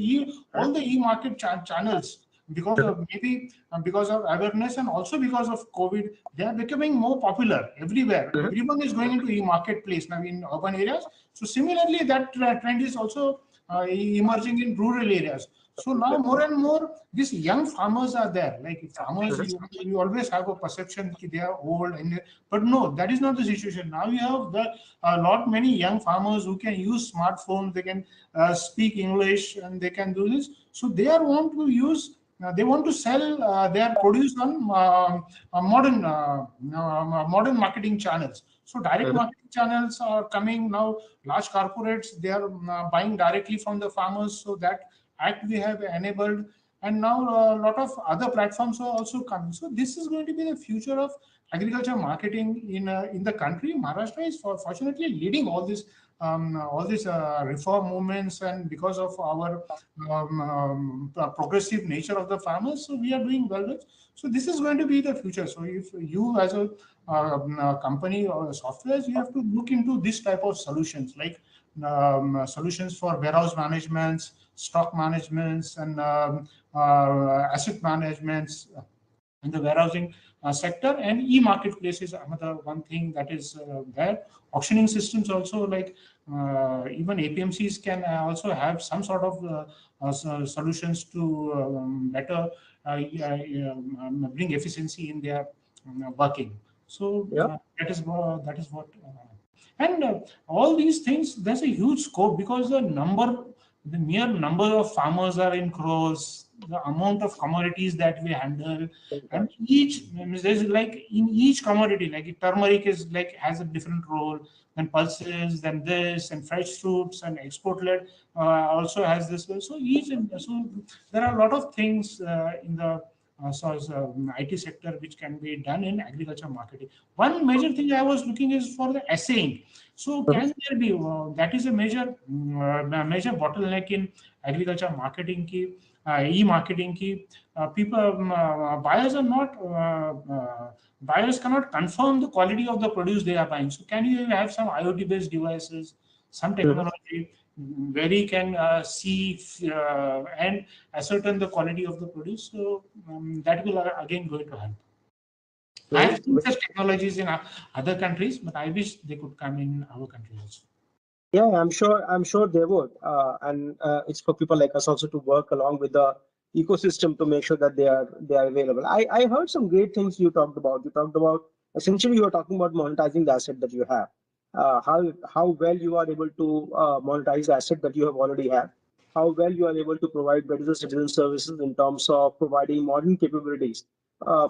all the e-market channels, because of maybe because of awareness and also because of COVID, they are becoming more popular everywhere. Everyone is going into e-marketplace now in urban areas. So similarly, that trend is also emerging in rural areas. So now more and more these young farmers are there. Like farmers, you always have a perception that they are old, but no, that is not the situation. Now you have a lot many young farmers who can use smartphones, they can speak English, and they can do this. So they are want to use. They want to sell their produce on modern marketing channels. So direct marketing channels are coming now. Large corporates, they are buying directly from the farmers. So that act we have enabled, and now a lot of other platforms are also coming. So this is going to be the future of agriculture marketing in the country. Maharashtra is fortunately leading all these reform movements, and because of our progressive nature of the farmers, so we are doing well with. So this is going to be the future. So if you as a company or softwares, you have to look into this type of solutions, like solutions for warehouse managements, stock managements, and asset managements in the warehousing sector. And e-marketplace is another one thing that is there. Auctioning systems also, like even APMCs can also have some sort of solutions to better bring efficiency in their working. So that is what. And all these things, there's a huge scope, because the mere number of farmers are in crores, the amount of commodities that we handle, and there's like in each commodity, like turmeric is like has a different role, then pulses, then this, and fresh fruits and export led also has this. So so there are a lot of things in the IT sector which can be done in agriculture marketing. One major thing I was looking is for the assaying. So can there be that is a major bottleneck in agriculture marketing. e-marketing ki people buyers are not buyers cannot confirm the quality of the produce they are buying. So can you have some IoT based devices, some technology where he can see and ascertain the quality of the produce? So that will again going to help. I have seen such technologies in other countries, but I wish they could come in our country also. Yeah, I'm sure they would, and it's for people like us also to work along with the ecosystem to make sure that they are available. I heard some great things you talked about. You talked about essentially you were talking about monetizing the asset that you have, how well you are able to monetize the asset that you have already have, how well you are able to provide better citizen services in terms of providing modern capabilities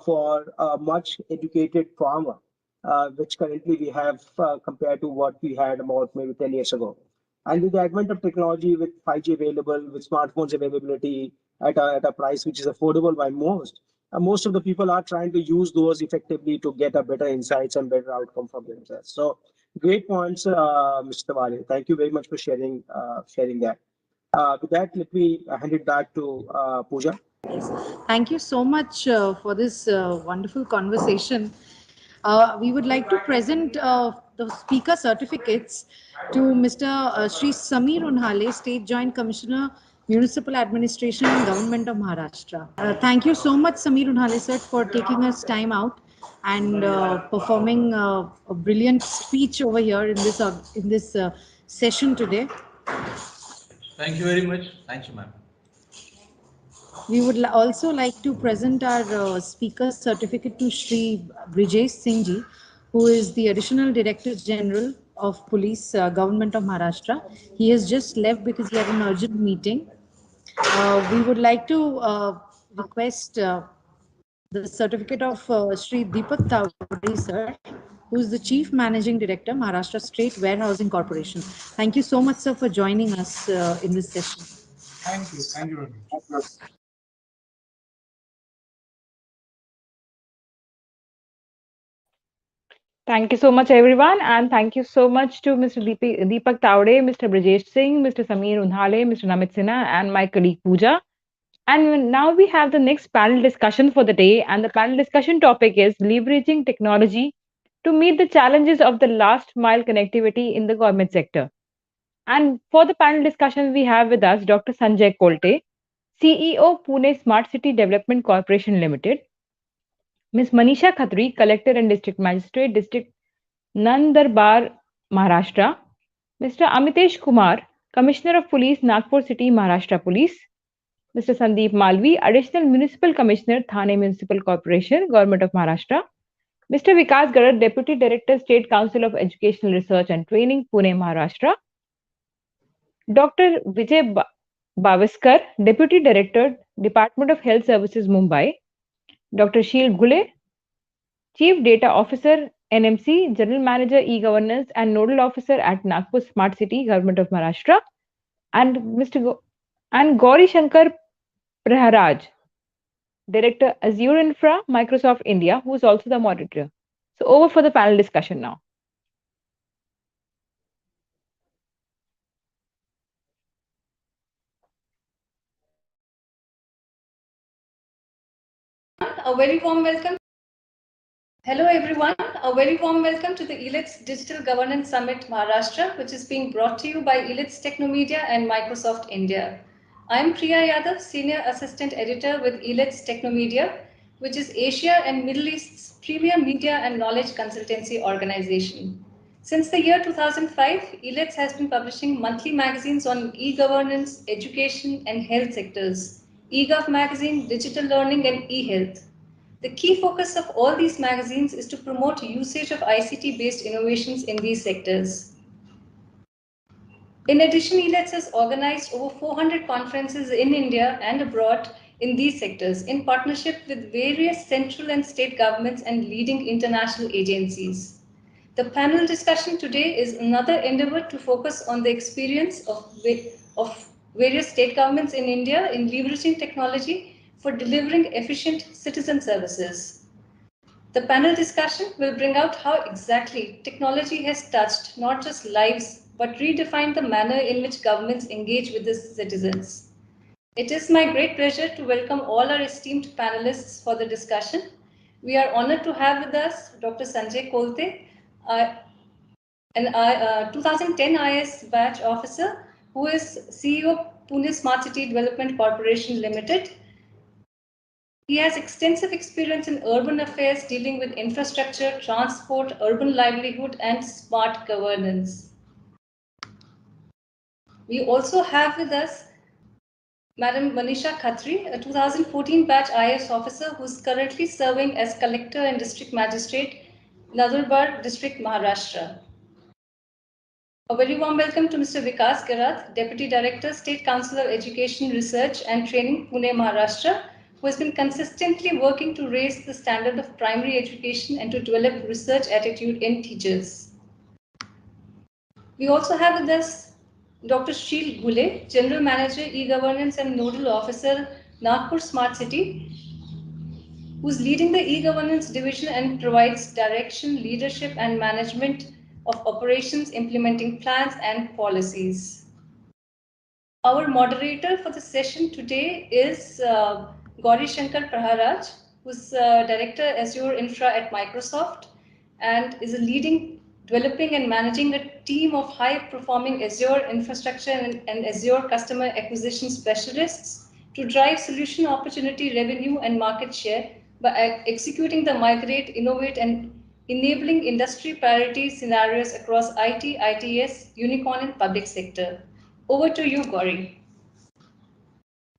for a much educated farmer which currently we have compared to what we had about maybe 10 years ago. And with the advent of technology, with 5G available, with smartphones availability at a price which is affordable by most of the people are trying to use those effectively to get a better insights and better outcome from themselves. So great points, Mr. Wale. Thank you very much for sharing that. With that, let me hand it back to Pooja. Thank you so much for this wonderful conversation. We would like to present the speaker certificates to Mr. Sri Sameer Unhale, State Joint Commissioner, Municipal Administration and Government of Maharashtra. Thank you so much, Sameer Unhale, sir, for taking us time out and performing a brilliant speech over here in this session today. Thank you very much. Thank you, ma'am. We would also like to present our speaker's certificate to Shri Brijesh Singh ji, who is the Additional Director General of Police, Government of Maharashtra. He has just left because he had an urgent meeting. We would like to request the certificate of Shri Deepak Tawri, sir, who is the Chief Managing Director, Maharashtra State Warehousing Corporation. Thank you so much, sir, for joining us in this session. Thank you. Thank you very much. Thank you so much, everyone, and thank you so much to Mr. Deepak Tawde, Mr. Brajesh Singh, Mr. Sameer Unhale, Mr. Namit Sinha, and my colleague Pooja. And now we have the next panel discussion for the day, and the panel discussion topic is leveraging technology to meet the challenges of the last mile connectivity in the government sector. And for the panel discussion, we have with us Dr. Sanjay Kolte, CEO Pune Smart City Development Corporation Limited, Ms. Manisha Khatri, Collector and District Magistrate, District Nandarbar, Maharashtra, Mr. Amitesh Kumar, Commissioner of Police, Nagpur City, Maharashtra Police, Mr. Sandeep Malvi, Additional Municipal Commissioner, Thane Municipal Corporation, Government of Maharashtra, Mr. Vikas Garad, Deputy Director, State Council of Educational Research and Training, Pune, Maharashtra, Dr. Vijay Bavaskar, Deputy Director, Department of Health Services, Mumbai, Dr. Sheel Gule, Chief Data Officer, NMC, General Manager, E-Governance and Nodal Officer at Nagpur Smart City, Government of Maharashtra, and and Gauri Shankar Praharaj, Director, Azure Infra, Microsoft India, who is also the moderator. So over for the panel discussion now. A very warm welcome. Hello everyone, a very warm welcome to the Elets Digital Governance Summit Maharashtra, which is being brought to you by Elets Technomedia and Microsoft India. I am Priya Yadav, Senior Assistant Editor with Elets Technomedia, which is Asia and Middle East's premier media and knowledge consultancy organization. Since the year 2005, Elets has been publishing monthly magazines on e-governance, education and health sectors, eGov magazine, digital learning and e-health. The key focus of all these magazines is to promote usage of ICT-based innovations in these sectors. In addition, Elets has organized over 400 conferences in India and abroad in these sectors in partnership with various central and state governments and leading international agencies. The panel discussion today is another endeavor to focus on the experience of various state governments in India in leveraging technology for delivering efficient citizen services. The panel discussion will bring out how exactly technology has touched not just lives, but redefined the manner in which governments engage with the citizens. It is my great pleasure to welcome all our esteemed panelists for the discussion. We are honored to have with us Dr. Sanjay Kolte, an 2010 IS batch officer who is CEO of Pune Smart City Development Corporation Limited. He has extensive experience in urban affairs dealing with infrastructure, transport, urban livelihood, and smart governance. We also have with us Madam Manisha Khatri, a 2014 batch IS officer who is currently serving as Collector and District Magistrate, Nandurbar District, Maharashtra. A very warm welcome to Mr. Vikas Garath, Deputy Director, State Council of Education, Research and Training, Pune, Maharashtra, who has been consistently working to raise the standard of primary education and to develop research attitude in teachers. We also have with us Dr. Sheel Gule, General Manager, E-Governance and Nodal Officer, Nagpur Smart City, who's leading the e-governance division and provides direction, leadership, and management of operations, implementing plans and policies. Our moderator for the session today is Gauri Shankar Praharaj, who's Director Azure Infra at Microsoft and is a leading, developing and managing a team of high-performing Azure infrastructure and Azure customer acquisition specialists to drive solution opportunity, revenue, and market share by executing the migrate, innovate, and enabling industry priority scenarios across IT, ITS, unicorn, and public sector. Over to you, Gauri.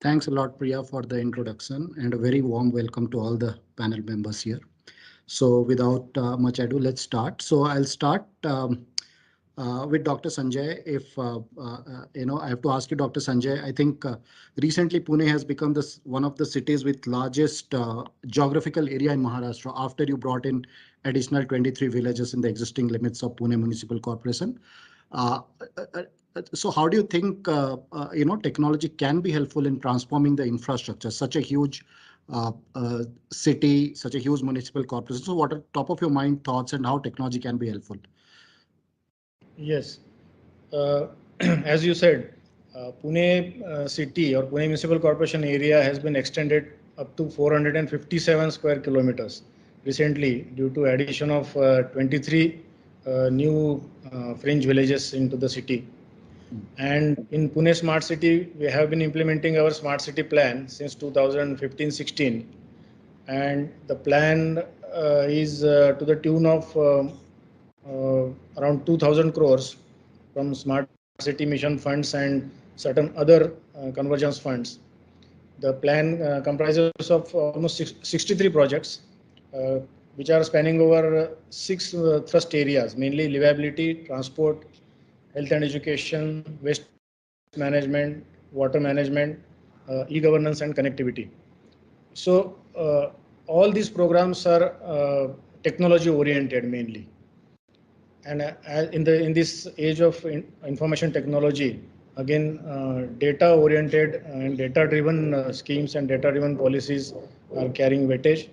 Thanks a lot, Priya, for the introduction and a very warm welcome to all the panel members here. So without much ado, let's start. So I'll start with Dr. Sanjay. If I have to ask you, Dr. Sanjay, I think recently Pune has become one of the cities with largest geographical area in Maharashtra after you brought in additional 23 villages in the existing limits of Pune Municipal Corporation. So how do you think technology can be helpful in transforming the infrastructure, such a huge city, such a huge municipal corporation? So what are top of your mind thoughts and how technology can be helpful? Yes, as you said, Pune city or Pune Municipal Corporation area has been extended up to 457 square kilometers recently due to addition of 23 new fringe villages into the city. And in Pune Smart City, we have been implementing our Smart City plan since 2015-16. And the plan is to the tune of around 2,000 crores from Smart City Mission funds and certain other convergence funds. The plan comprises of almost 63 projects, which are spanning over 6 thrust areas, mainly livability, transport, health and education, waste management, water management, e-governance and connectivity. So all these programs are technology oriented mainly. And in this age of information technology, again, data oriented and data driven schemes and data driven policies are carrying weightage.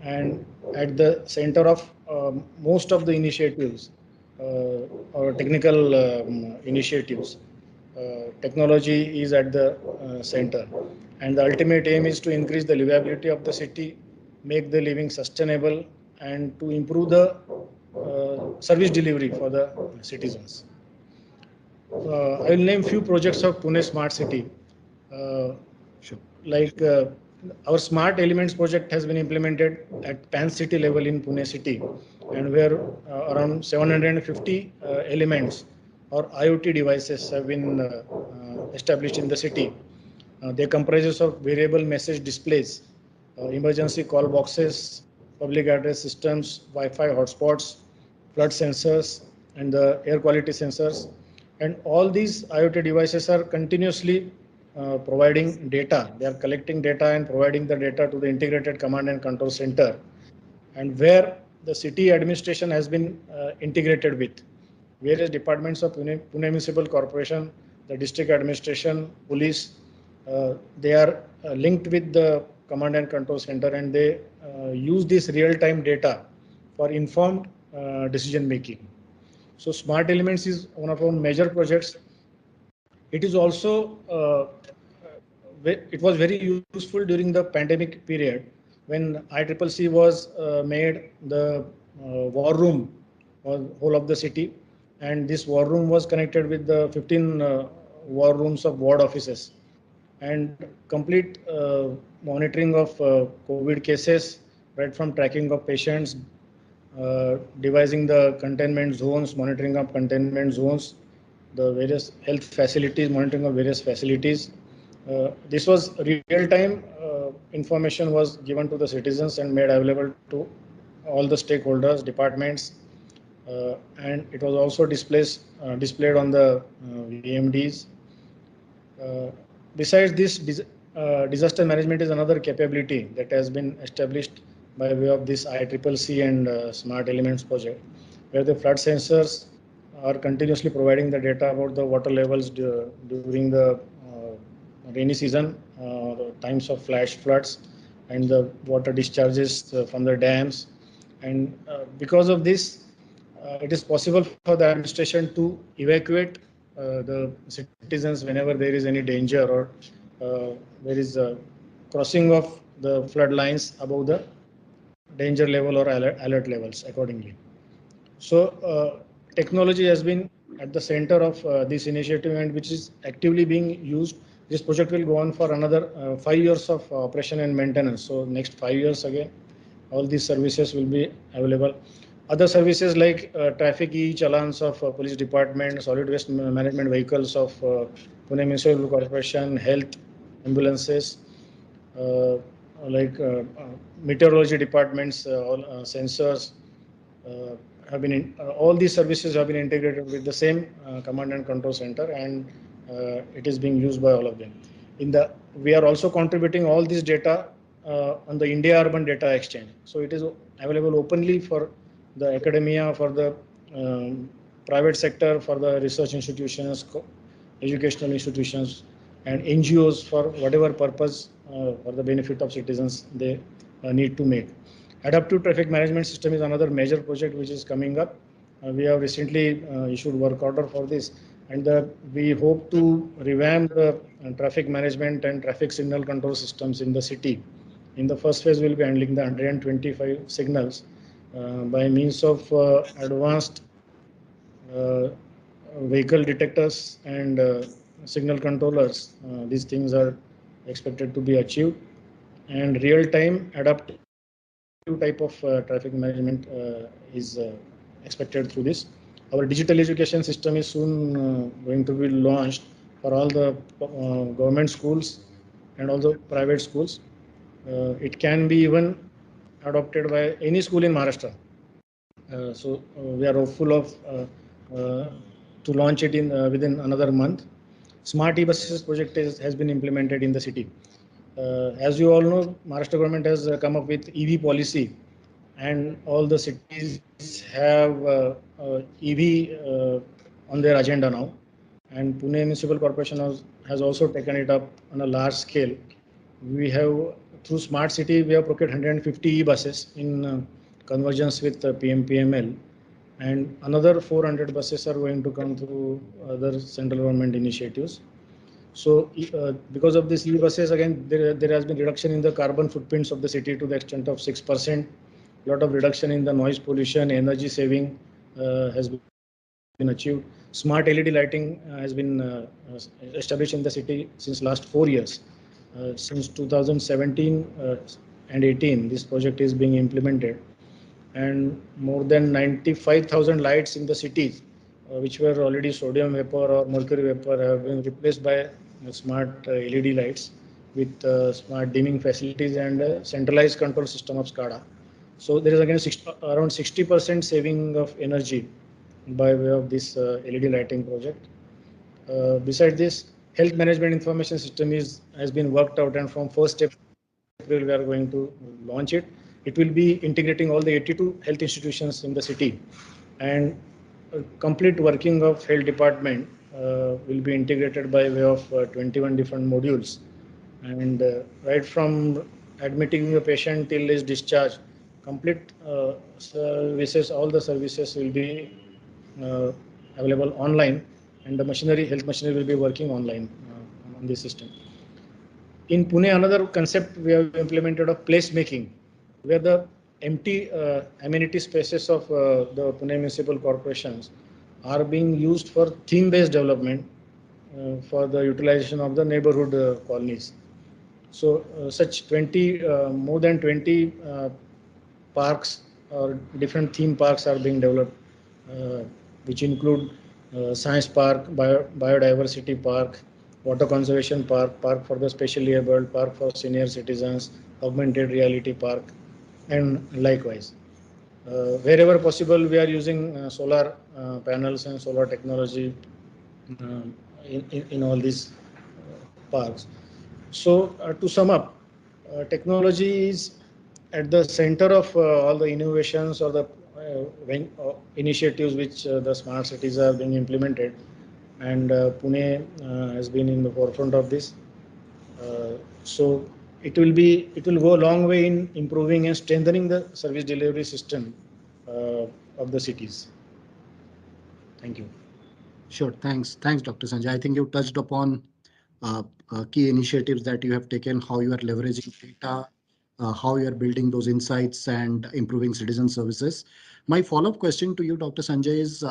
And at the center of most of the initiatives or technical initiatives, technology is at the center. And the ultimate aim is to increase the livability of the city, make the living sustainable, and to improve the service delivery for the citizens. I will name few projects of Pune Smart City. Like our Smart Elements project has been implemented at Pan City level in Pune City, and where around 750 elements or IoT devices have been established in the city. They comprises of variable message displays, emergency call boxes, public address systems, Wi-Fi hotspots, flood sensors, and the air quality sensors. And all these IoT devices are continuously providing data. They are collecting data and providing the data to the integrated command and control center, and where the city administration has been integrated with various departments of Pune Municipal Corporation, the district administration, police. They are linked with the command and control center, and they use this real-time data for informed decision making. So Smart Elements is one of our major projects. It is also it was very useful during the pandemic period when ICCC was made the war room for whole of the city, and this war room was connected with the 15 war rooms of ward offices, and complete monitoring of COVID cases, right from tracking of patients, devising the containment zones, monitoring of containment zones, the various health facilities, monitoring of various facilities. This was real-time information was given to the citizens and made available to all the stakeholders, departments, and it was also displayed on the VMDs. Uh, Besides this, disaster management is another capability that has been established by way of this ICCC and Smart Elements project, where the flood sensors are continuously providing the data about the water levels during the rainy season, times of flash floods, and the water discharges from the dams. And because of this, it is possible for the administration to evacuate the citizens whenever there is any danger or there is a crossing of the flood lines above the danger level or alert levels accordingly. So technology has been at the center of this initiative and which is actively being used. This project will go on for another 5 years of operation and maintenance. So next 5 years again, all these services will be available. Other services like traffic e-challans of police department, solid waste management vehicles of Pune Municipal Corporation, health ambulances, uh, like meteorology departments, all sensors, uh, have been all these services have been integrated with the same command and control center, and it is being used by all of them. We are also contributing all this data on the India Urban Data Exchange. So it is available openly for the academia, for the private sector, for the research institutions, educational institutions, and NGOs for whatever purpose for the benefit of citizens they need to make. Adaptive traffic management system is another major project which is coming up. We have recently issued work order for this, and we hope to revamp the traffic management and traffic signal control systems in the city. In the first phase, we'll be handling the 125 signals by means of advanced uh, vehicle detectors and signal controllers. These things are expected to be achieved, and real-time adaptive type of traffic management is expected through this. Our digital education system is soon going to be launched for all the government schools and all the private schools. It can be even adopted by any school in Maharashtra. So we are hopeful of uh, to launch it in within another month. Smart e-buses project has been implemented in the city. As you all know, Maharashtra government has come up with EV policy, and all the cities have EV on their agenda now. And Pune Municipal Corporation has also taken it up on a large scale. We have, through Smart City, we have procured 150 e-buses in convergence with PMPML, and another 400 buses are going to come through other central government initiatives. So because of these e-buses, again, there has been reduction in the carbon footprints of the city to the extent of 6%. A lot of reduction in the noise pollution, energy saving has been achieved. Smart LED lighting has been established in the city since last 4 years. Since 2017 and 18, this project is being implemented, and more than 95,000 lights in the cities, which were already sodium vapor or mercury vapor, have been replaced by smart LED lights with smart dimming facilities and a centralized control system of SCADA. So there is again around 60% saving of energy by way of this LED lighting project. Besides this, health management information system has been worked out, and from 1st April we are going to launch it. It will be integrating all the 82 health institutions in the city, and complete working of health department will be integrated by way of 21 different modules, and right from admitting a patient till his discharge, complete services, all the services will be uh, available online, and the health machinery will be working online on this system. In Pune, another concept we have implemented of placemaking, where the empty amenity spaces of the Pune municipal corporations are being used for theme-based development for the utilization of the neighborhood colonies. So such 20, more than 20 parks or different theme parks are being developed, which include science park, biodiversity park, water conservation park, park for the specially abled, park for senior citizens, augmented reality park, and likewise. Wherever possible, we are using solar panels and solar technology in all these parks. So to sum up, technology is at the center of all the innovations or the initiatives which the smart cities are being implemented, and Pune has been in the forefront of this. So it will go a long way in improving and strengthening the service delivery system of the cities. Thank you. Sure. Thanks, Dr. Sanjay. I think you touched upon key initiatives that you have taken, how you are leveraging data, how you are building those insights and improving citizen services. My follow-up question to you, Dr. Sanjay, is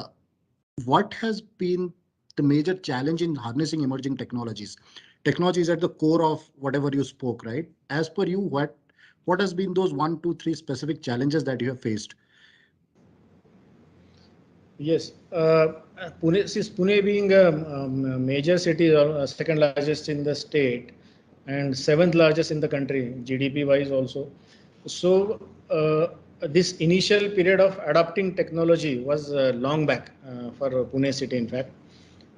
what has been the major challenge in harnessing emerging technologies? Technology is at the core of whatever you spoke, right? As per you, what has been those 1, 2, 3 specific challenges that you have faced? Yes, Pune, since Pune being a major city, second largest in the state, and seventh largest in the country, GDP wise also. So this initial period of adopting technology was long back for Pune city. In fact,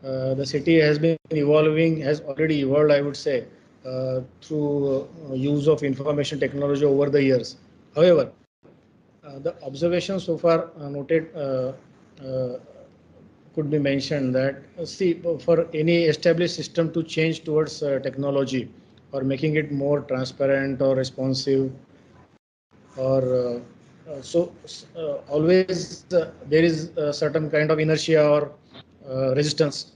the city has been evolving, has already evolved, I would say, through use of information technology over the years. However, the observations so far noted could be mentioned that see, for any established system to change towards technology or making it more transparent or responsive, or always there is a certain kind of inertia or resistance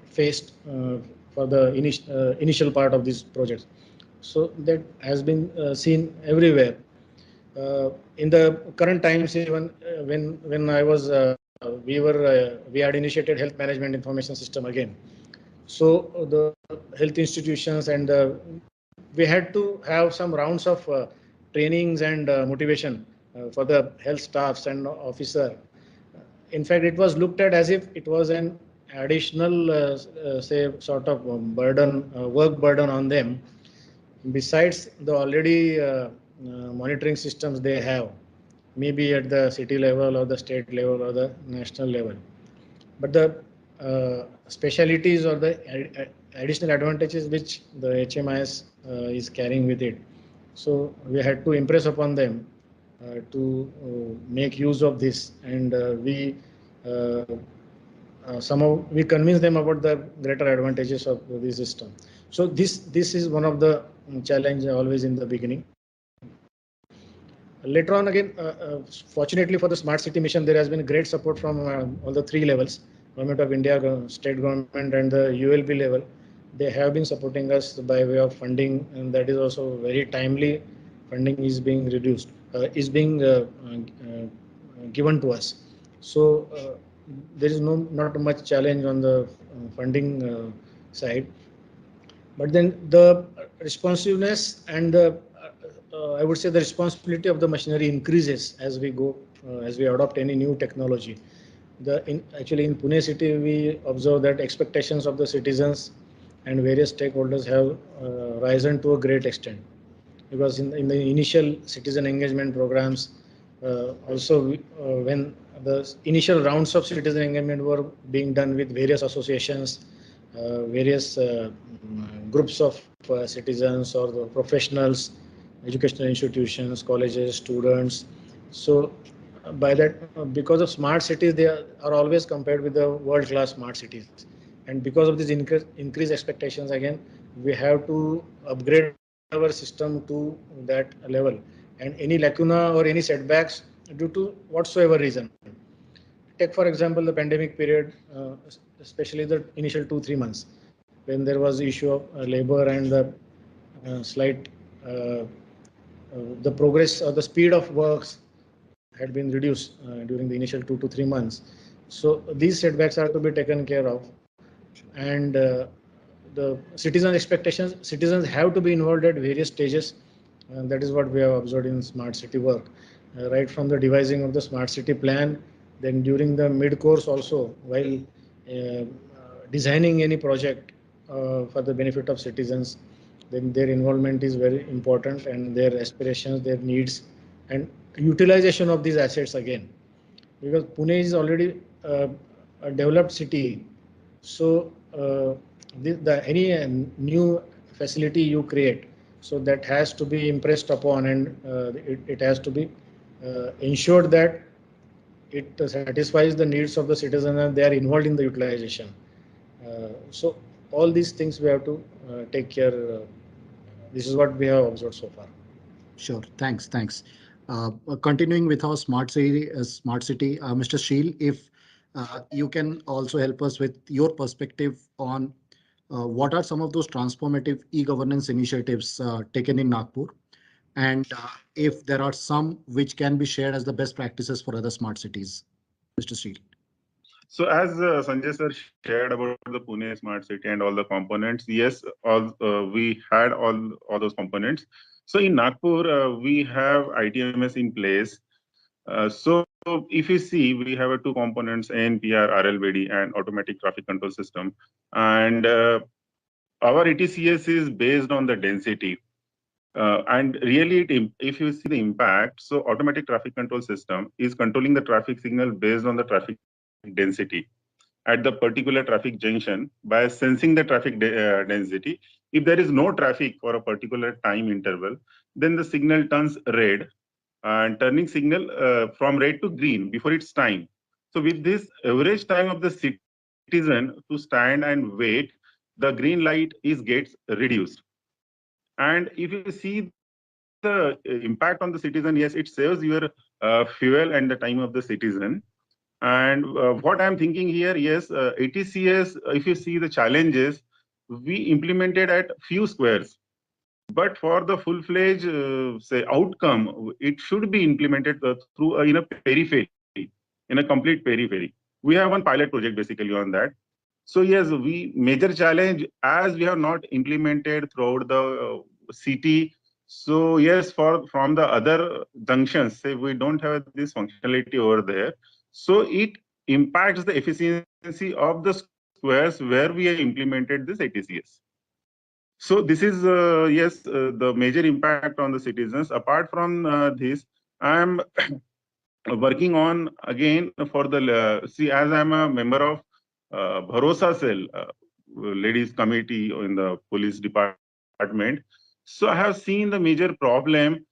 faced for the initial part of these projects. So that has been seen everywhere. In the current times, even when I was we had initiated health management information system again. So the health institutions and we had to have some rounds of trainings and motivation for the health staffs and officer. In fact, it was looked at as if it was an additional, say, sort of burden, work burden on them, besides the already monitoring systems they have, maybe at the city level or the state level or the national level. But the specialities or the additional advantages which the HMIS is carrying with it. So we had to impress upon them to make use of this, and somehow we convince them about the greater advantages of the system. So this is one of the challenge always in the beginning. Later on again, fortunately for the smart city mission, there has been great support from all the three levels: Government of India, state government, and the ULB level. They have been supporting us by way of funding, and that is also very timely. Funding is being reduced, is being given to us. So there is not much challenge on the funding side. But then the responsiveness and the I would say the responsibility of the machinery increases as we go, as we adopt any new technology. Actually in Pune city, we observe that expectations of the citizens and various stakeholders have risen to a great extent, because in the initial citizen engagement programs, also when the initial rounds of citizen engagement were being done with various associations, various groups of citizens or the professionals, educational institutions, colleges, students. So by that, because of smart cities, they are always compared with the world-class smart cities. And because of these increased expectations, again, we have to upgrade our system to that level. And any lacuna or any setbacks due to whatsoever reason. Take, for example, the pandemic period, especially the initial 2-3 months. when there was issue of labor and the slight the progress or the speed of works had been reduced during the initial 2 to 3 months. So these setbacks are to be taken care of, and the citizen expectations, citizens have to be involved at various stages, and that is what we have observed in smart city work, right from the devising of the smart city plan, then during the mid course also, while designing any project for the benefit of citizens, then their involvement is very important, and their aspirations, their needs, and utilization of these assets again, because Pune is already a developed city. So any new facility you create, so that has to be impressed upon, and it has to be ensured that it satisfies the needs of the citizen and they are involved in the utilization. So all these things we have to take care. This is what we have observed so far. Sure. Thanks. Continuing with our smart city, Mr. Sheel, if you can also help us with your perspective on what are some of those transformative e-governance initiatives taken in Nagpur, and if there are some which can be shared as the best practices for other smart cities, Mr. Sheel. So as Sanjay sir shared about the Pune smart city and all the components, yes, we had all those components. So in Nagpur, we have ITMS in place. So if you see, we have two components, ANPR, RLBD, and automatic traffic control system. And our ATCS is based on the density. And really, if you see the impact, so automatic traffic control system is controlling the traffic signal based on the traffic density at the particular traffic junction by sensing the traffic density. If there is no traffic for a particular time interval, then the signal turns red, and turning signal from red to green before its time. So with this average time of the citizen to stand and wait, the green light gets reduced. And if you see the impact on the citizen, yes, it saves your fuel and the time of the citizen. And what I'm thinking here, yes, ATCS, if you see the challenges, we implemented at few squares. But for the full-fledged, say, outcome, it should be implemented through in a periphery, in a complete periphery. We have one pilot project basically on that. So yes, we major challenge as we have not implemented throughout the city. So yes, from the other junctions, say we don't have this functionality over there. So it impacts the efficiency of the squares where we have implemented this ATCS. So this is yes, the major impact on the citizens. Apart from this, I am working on again for the see, as I'm a member of Bharosa Cell, ladies committee in the police department. So I have seen the major problem.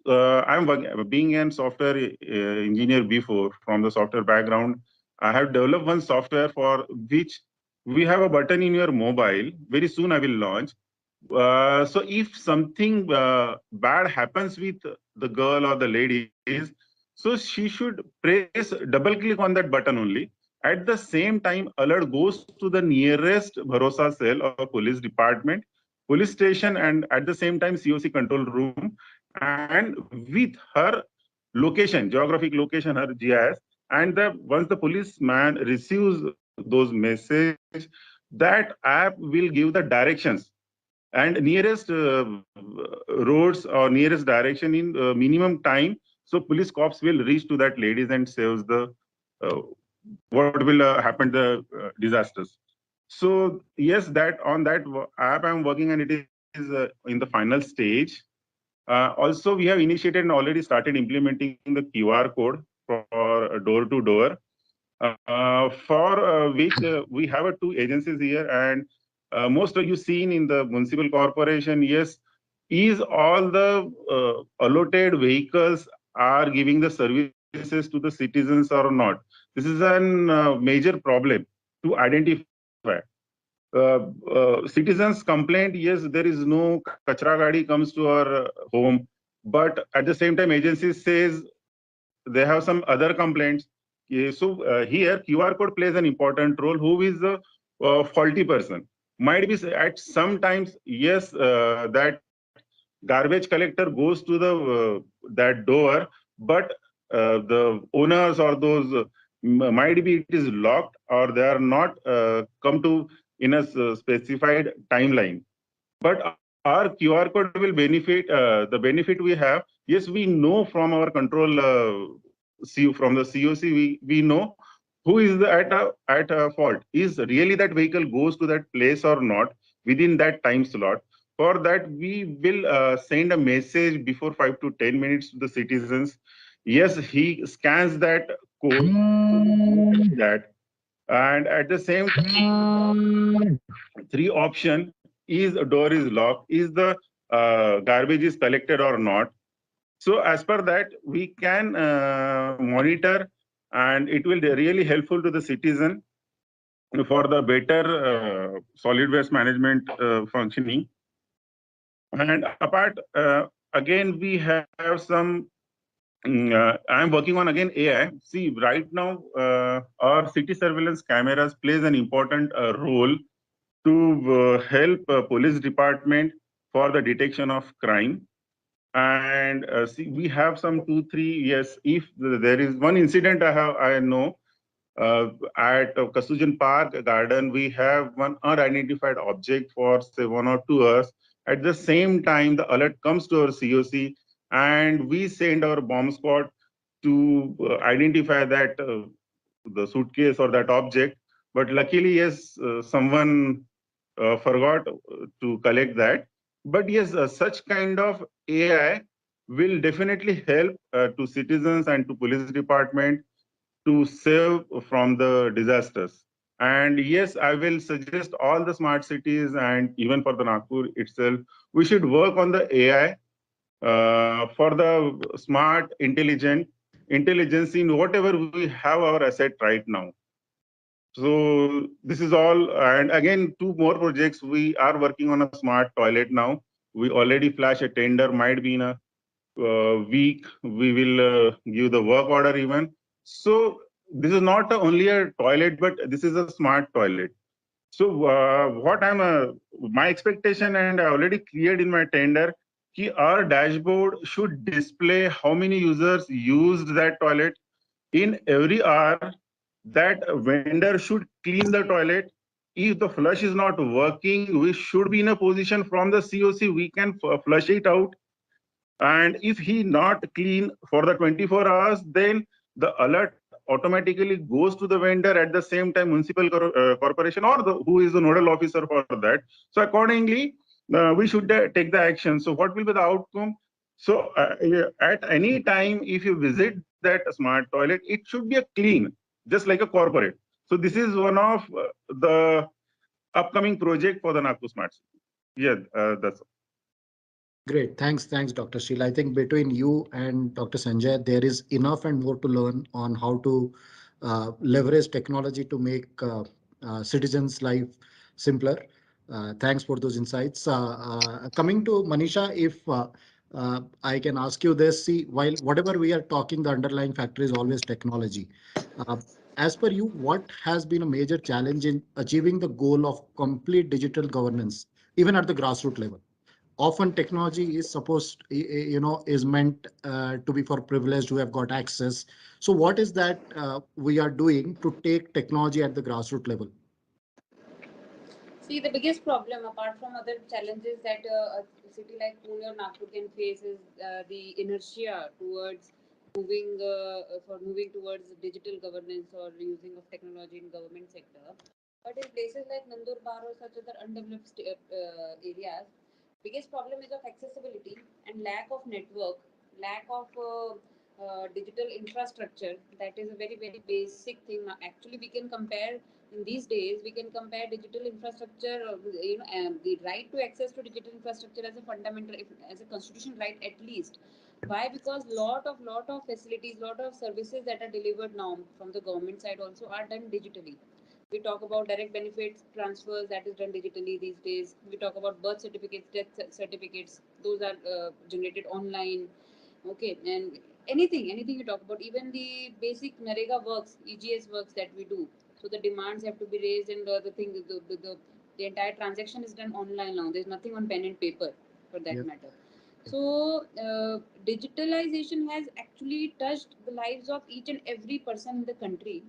Being a software engineer before, from the software background. I have developed one software for which we have a button in your mobile. Very soon I will launch. So if something bad happens with the girl or the ladies, so she should press double click on that button only. At the same time, alert goes to the nearest Bharosa cell or police department, police station, and at the same time COC control room, and with her location, geographic location, her GIS, and once the policeman receives those messages, that app will give the directions and nearest roads or nearest direction in minimum time. So police cops will reach to that ladies and saves the what will happen the disasters. So yes, that on that app I'm working, and it is in the final stage. Also, we have initiated and already started implementing the QR code for door to door, for which we have two agencies here, and most of you seen in the municipal corporation, yes, is all the allotted vehicles are giving the services to the citizens or not. This is an major problem to identify. Citizens complaint, yes, there is no kachra gadi comes to our home, but at the same time agencies says they have some other complaints. So here QR code plays an important role. Who is the faulty person? might be at sometimes, yes, that garbage collector goes to the that door, but the owners or those might be it is locked or they are not come to in a specified timeline. But our QR code will benefit, the benefit we have. Yes, we know from our control, from the COC, we know who is at a fault. Is really that vehicle goes to that place or not within that time slot? For that, we will send a message before 5 to 10 minutes to the citizens. Yes, he scans that code, that, and at the same time, three option is door is locked, is the garbage is collected or not. So as per that, we can monitor, and it will be really helpful to the citizen for the better solid waste management functioning. And apart, again, we have some. I'm working on again AI. See, right now, our city surveillance cameras plays an important role to help police department for the detection of crime. And see, we have some 2 3, yes, if there is one incident I know, at Kasujan Park Garden, we have one unidentified object for say 1 or 2 hours. At the same time, the alert comes to our COC, and we send our bomb squad to identify that the suitcase or that object. But luckily, yes, someone forgot to collect that. But yes, such kind of AI will definitely help to citizens and to police department to save from the disasters. And yes, I will suggest all the smart cities and even for the Nagpur itself, we should work on the AI for the smart, intelligence in whatever we have our asset right now. So this is all. And again, 2 more projects. We are working on a smart toilet now. We already flash a tender, might be in a week. We will give the work order even. So this is not only a toilet, but this is a smart toilet. So what my expectation, and I already cleared in my tender, our dashboard should display how many users used that toilet in every hour. That vendor should clean the toilet. If the flush is not working, we should be in a position from the COC, we can flush it out. And if he not clean for the 24 hours, then the alert automatically goes to the vendor, at the same time municipal corporation or who is the nodal officer for that. So accordingly, we should take the action. So what will be the outcome? So at any time, if you visit that smart toilet, it should be a clean, just like a corporate. So this is one of the upcoming project for the Nagpur Smart City. Yeah, that's all. Great. Thanks, Dr. Sheila. I think between you and Dr. Sanjay, there is enough and more to learn on how to leverage technology to make citizens' life simpler. Thanks for those insights. Coming to Manisha, if I can ask you this, see, while whatever we are talking, the underlying factor is always technology. Uh, as per you, what has been a major challenge in achieving the goal of complete digital governance, even at the grassroots level? Often technology is supposed, is meant to be for privileged who have got access. So what is that we are doing to take technology at the grassroots level? See, the biggest problem, apart from other challenges that a city like Pune or Nagpur can face, is the inertia towards moving towards digital governance or using of technology in government sector. But in places like Nandurbar or such other undeveloped areas, biggest problem is of accessibility and lack of network, lack of digital infrastructure. That is a very very basic thing. Actually, we can compare in these days. We can compare digital infrastructure, the right to access to digital infrastructure as a fundamental, as a constitution right at least. Why? Because lot of facilities, lot of services that are delivered now from the government side also are done digitally. We talk about direct benefits transfers, that is done digitally these days. We talk about birth certificates, death certificates, those are generated online. Okay, and anything you talk about, even the basic Narega works, EGS works that we do. So the demands have to be raised, and the thing, the The entire transaction is done online now. There's nothing on pen and paper for that Yep. matter. So digitalization has actually touched the lives of each and every person in the country.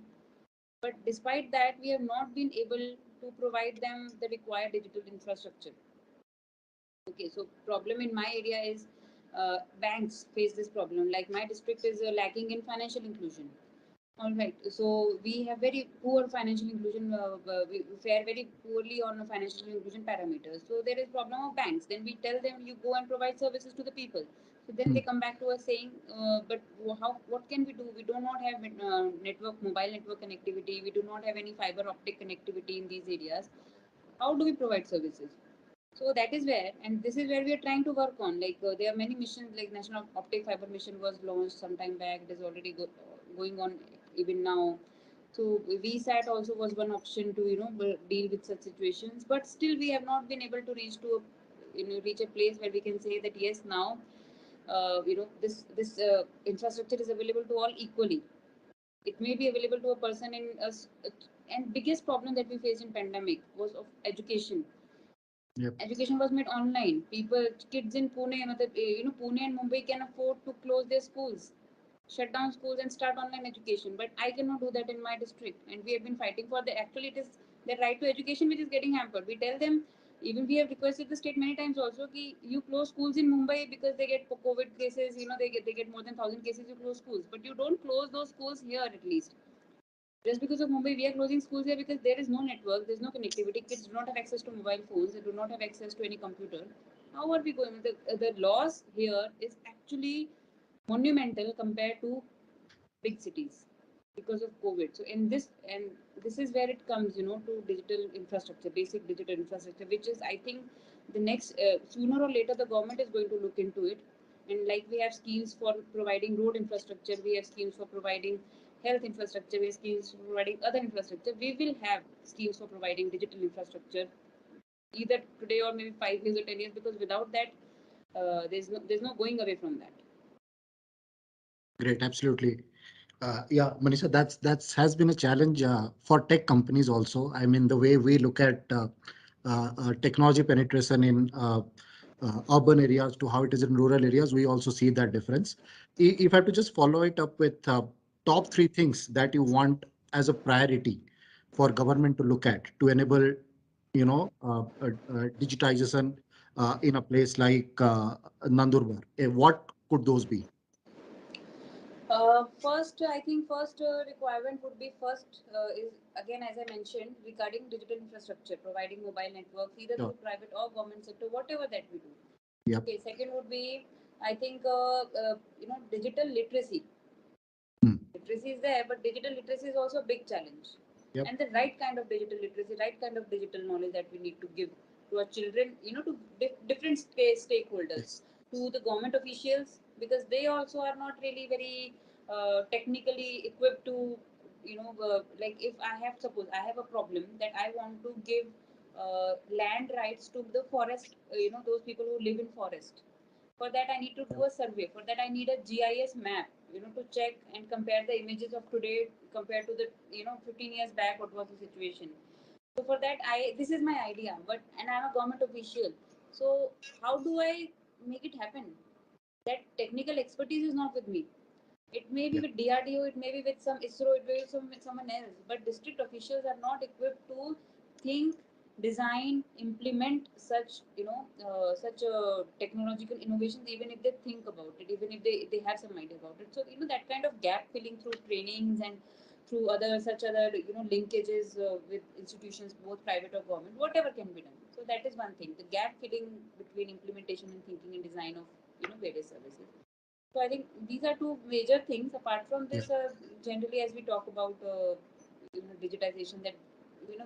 But despite that, we have not been able to provide them the required digital infrastructure. Okay, so problem in my area is banks face this problem. Like my district is lacking in financial inclusion. All right, so we have very poor financial inclusion. We fare very poorly on financial inclusion parameters. So there is problem of banks. Then we tell them you go and provide services to the people. So then they come back to us saying, but how? What can we do? We do not have mobile network connectivity. We do not have any fiber optic connectivity in these areas. How do we provide services? So that is where, and this is where we are trying to work on. Like there are many missions, like National Optic Fiber Mission was launched some time back. It is already going on even now. So VSAT also was one option to deal with such situations. But still, we have not been able to reach a place where we can say that yes, now this infrastructure is available to all equally. It may be available to a person and biggest problem that we faced in pandemic was of education. Yep. Education was made online. Kids in Pune, Pune and Mumbai can afford to close their schools, shut down schools and start online education. But I cannot do that in my district. And we have been fighting for actually it is their right to education which is getting hampered. We tell them, even we have requested the state many times also, ki you close schools in Mumbai because they get COVID cases, they get more than 1,000 cases, you close schools. But you don't close those schools here at least. Just because of Mumbai, we are closing schools here because there is no network, there's no connectivity. Kids do not have access to mobile phones, they do not have access to any computer. How are we going? The loss here is actually monumental compared to big cities because of COVID. So this is where it comes, to digital infrastructure, basic digital infrastructure, which is I think the next sooner or later the government is going to look into it. And like we have schemes for providing road infrastructure, we have schemes for providing health infrastructure, we have schemes for providing other infrastructure. We will have schemes for providing digital infrastructure either today or maybe 5 years or 10 years, because without that, there's no going away from that. Great, absolutely. Yeah, Manisha, that's has been a challenge for tech companies also. I mean, the way we look at technology penetration in urban areas to how it is in rural areas, we also see that difference. If I have to just follow it up with top three things that you want as a priority for government to look at to enable, digitization in a place like Nandurbar, what could those be? I think first requirement would be is again, as I mentioned, regarding digital infrastructure, providing mobile networks either Sure. through private or government sector, whatever that we do. Yep. Okay. Second would be, I think, digital literacy. Literacy is there, but digital literacy is also a big challenge. Yep. And the right kind of digital literacy, right kind of digital knowledge that we need to give to our children, to different stakeholders, to the government officials, because they also are not really very technically equipped to, like if suppose I have a problem that I want to give land rights to the forest, those people who live in forest. For that, I need to do a survey. For that, I need a GIS map, to check and compare the images of today compared to the, 15 years back, what was the situation. So for that, this is my idea, and I'm a government official. So how do I make it happen? That technical expertise is not with me. It may be with DRDO, it may be with some ISRO, it may be with someone else. But district officials are not equipped to think, design, implement such technological innovations, even if they think about it, even if they have some idea about it. So, that kind of gap filling through trainings and through other linkages with institutions, both private or government, whatever can be done. So that is one thing, the gap filling between implementation and thinking and design of, various services. So I think these are two major things. Apart from this, generally, as we talk about digitization, that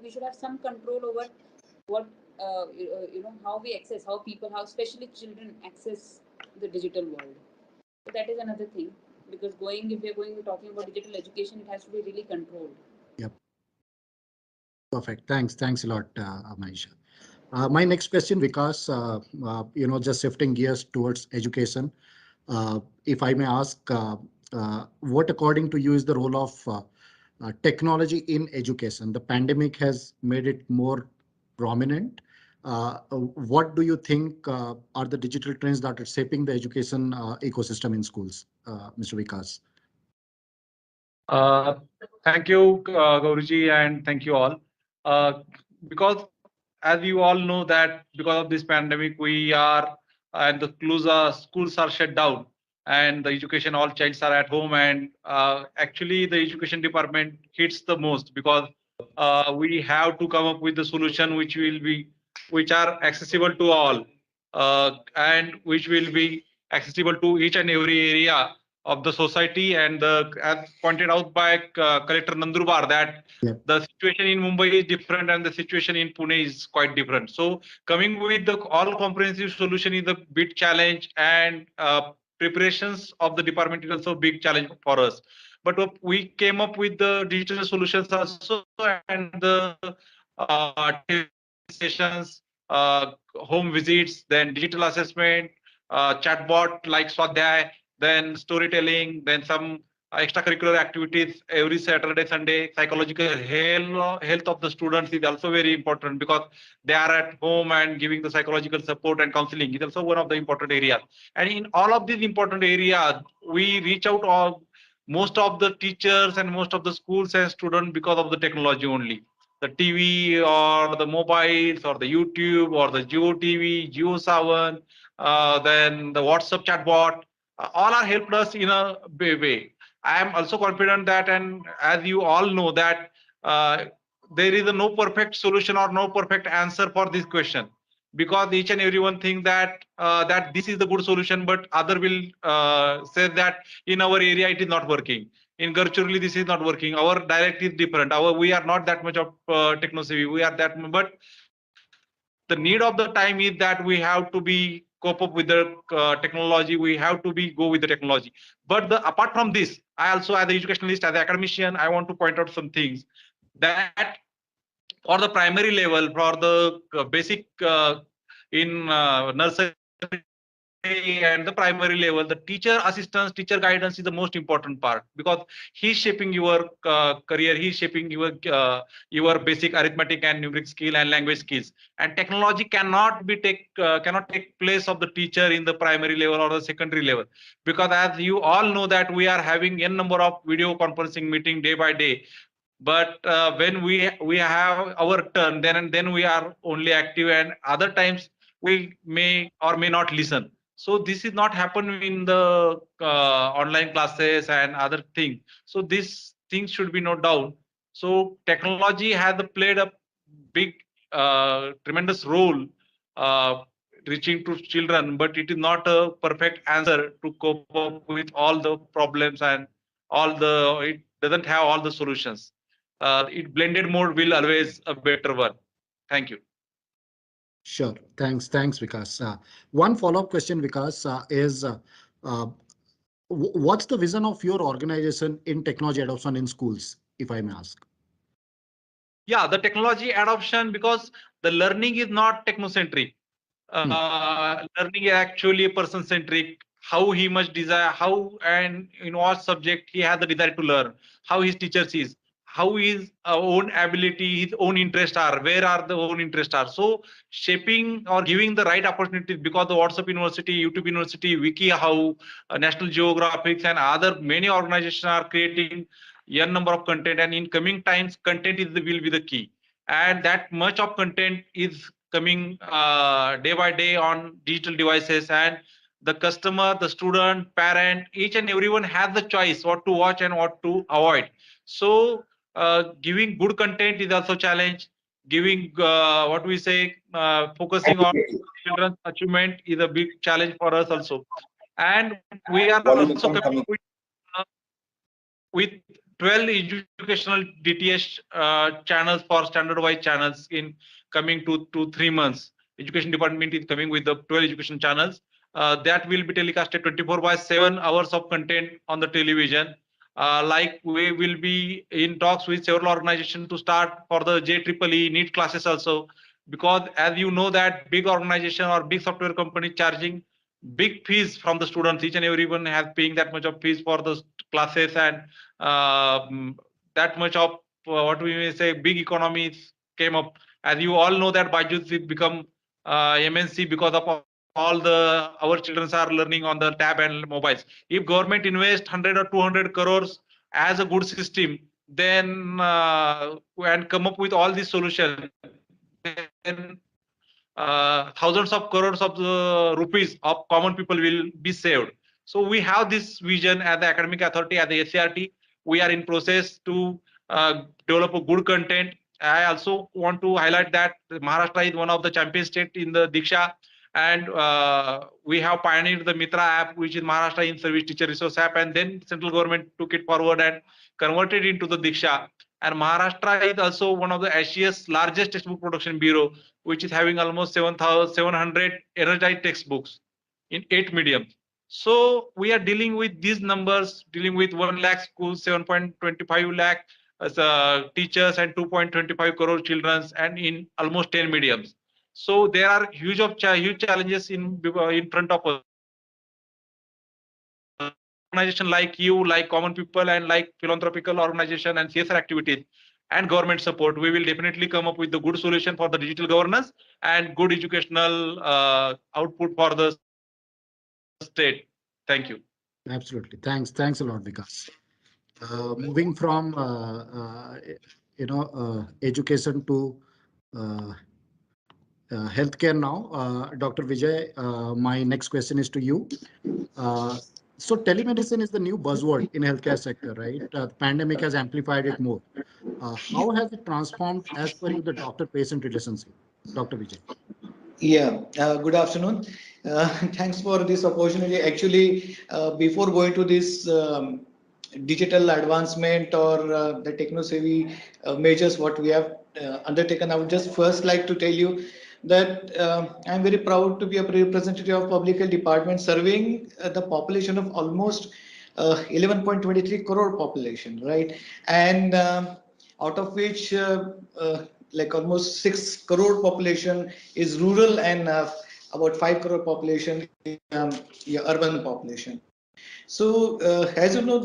we should have some control over what how we access, how people, how especially children access the digital world. So that is another thing, because if we are going talking about digital education, it has to be really controlled. Yep. Perfect. Thanks a lot, Manisha. My next question, Vikas, just shifting gears towards education. If I may ask, what according to you is the role of technology in education? The pandemic has made it more prominent. What do you think are the digital trends that are shaping the education ecosystem in schools, Mr. Vikas? Uh, Thank you, Gauriji, and thank you all. Because as you all know that because of this pandemic, we are and the schools are shut down, and the education all childs are at home, and actually the education department hits the most because we have to come up with the solution which are accessible to all, and which will be accessible to each and every area of the society. And as pointed out by Collector Nandurbar, that the situation in Mumbai is different and the situation in Pune is quite different. So coming with the all comprehensive solution is a big challenge, and preparations of the department is also a big challenge for us. But we came up with the digital solutions also, and the sessions, home visits, then digital assessment, chatbot like Swadhyay, then storytelling, then some extracurricular activities every Saturday, Sunday. Psychological health of the students is also very important because they are at home, and giving the psychological support and counseling is also one of the important areas. And in all of these important areas, we reach out all most of the teachers and most of the schools and students because of the technology only. The TV or the mobiles or the YouTube or the Geo TV, Geo Savan, then the WhatsApp chatbot, all are helped us in a big way. I am also confident that, and as you all know that there is a no perfect solution or no perfect answer for this question, because each and everyone think that that this is the good solution, but other will say that in our area it is not working. In Garchurli this is not working. Our dialect is different. We are not that much of techno savvy. We are that, but the need of the time is that we have to be cope up with the technology. We have to be go with the technology. But apart from this, I also as an educationalist, as an academician, I want to point out some things that for the primary level, for the basic in nursery and the primary level, the teacher assistance, teacher guidance is the most important part, because he's shaping your career, he's shaping your basic arithmetic and numeric skill and language skills. And technology cannot take place of the teacher in the primary level or the secondary level, because as you all know that we are having n number of video conferencing meeting day by day. But when we have our turn, then we are only active, and other times we may or may not listen. So this is not happen in the online classes and other things. So these things should be noted down. So technology has played a big tremendous role uh, reaching to children, but it is not a perfect answer to cope up with all the problems, and all the it doesn't have all the solutions. It blended mode will always a better one. Thank you. Sure. Thanks, Vikas. One follow-up question, Vikas, is uh, what's the vision of your organization in technology adoption in schools, if I may ask? Yeah, the technology adoption, because the learning is not technocentric. Learning is actually person centric. How he must desire, how and in what subject he has the desire to learn, how his teacher sees, how his own ability, his own interest are, where are the own interest are. So shaping or giving the right opportunities, because the WhatsApp University, YouTube University, WikiHow, National Geographic, and other many organizations are creating n number of content, and in coming times content will be the key, and that much of content is coming day by day on digital devices, and the customer, the student, parent, each and everyone has the choice what to watch and what to avoid. So giving good content is also challenge. Giving what we say, focusing on children's achievement is a big challenge for us also. And we are also coming uh, with 12 educational DTH channels for standard wise channels in coming 2 to 3 months. Education department is coming with the 12 education channels that will be telecasted 24/7 hours of content on the television. Like we will be in talks with several organizations to start for the JEEE NEET classes also, because as you know that big organization or big software company charging big fees from the students. Each and everyone has paying that much of fees for the classes, and that much of what we may say big economies came up. As you all know that Byju's become MNC because of all our children are learning on the tab and mobiles. If government invest 100 or 200 crores as a good system, then and come up with all these solutions, then thousands of crores of rupees of common people will be saved. So we have this vision as the academic authority, as the SCRT. We are in process to develop a good content. I also want to highlight that Maharashtra is one of the champion state in the Diksha, and we have pioneered the Mitra app, which is Maharashtra in Service Teacher Resource app, and then central government took it forward and converted into the Diksha. And Maharashtra is also one of the Asia's largest textbook production bureau, which is having almost 7,700 energized textbooks in 8 mediums. So we are dealing with these numbers, dealing with 1 lakh schools, 7.25 lakh teachers, and 2.25 crore children, and in almost 10 mediums. So there are huge challenges in front of us. Organization like you, like common people, and like philanthropical organization and CSR activities and government support, we will definitely come up with the good solution for the digital governance and good educational output for the state. Thank you. Absolutely. Thanks a lot, Vikas. Moving from education to uh, healthcare now, Dr. Vijay. My next question is to you. So telemedicine is the new buzzword in healthcare sector, right? The pandemic has amplified it more. How has it transformed, as per you, the doctor-patient relationship, Dr. Vijay? Yeah, good afternoon. Thanks for this opportunity. Actually, before going to this digital advancement or the techno-savvy measures what we have undertaken, I would just first like to tell you that I'm very proud to be a representative of public health department serving the population of almost 11.23 crore population, right? And out of which like almost 6 crore population is rural and about 5 crore population is urban population. So as you know,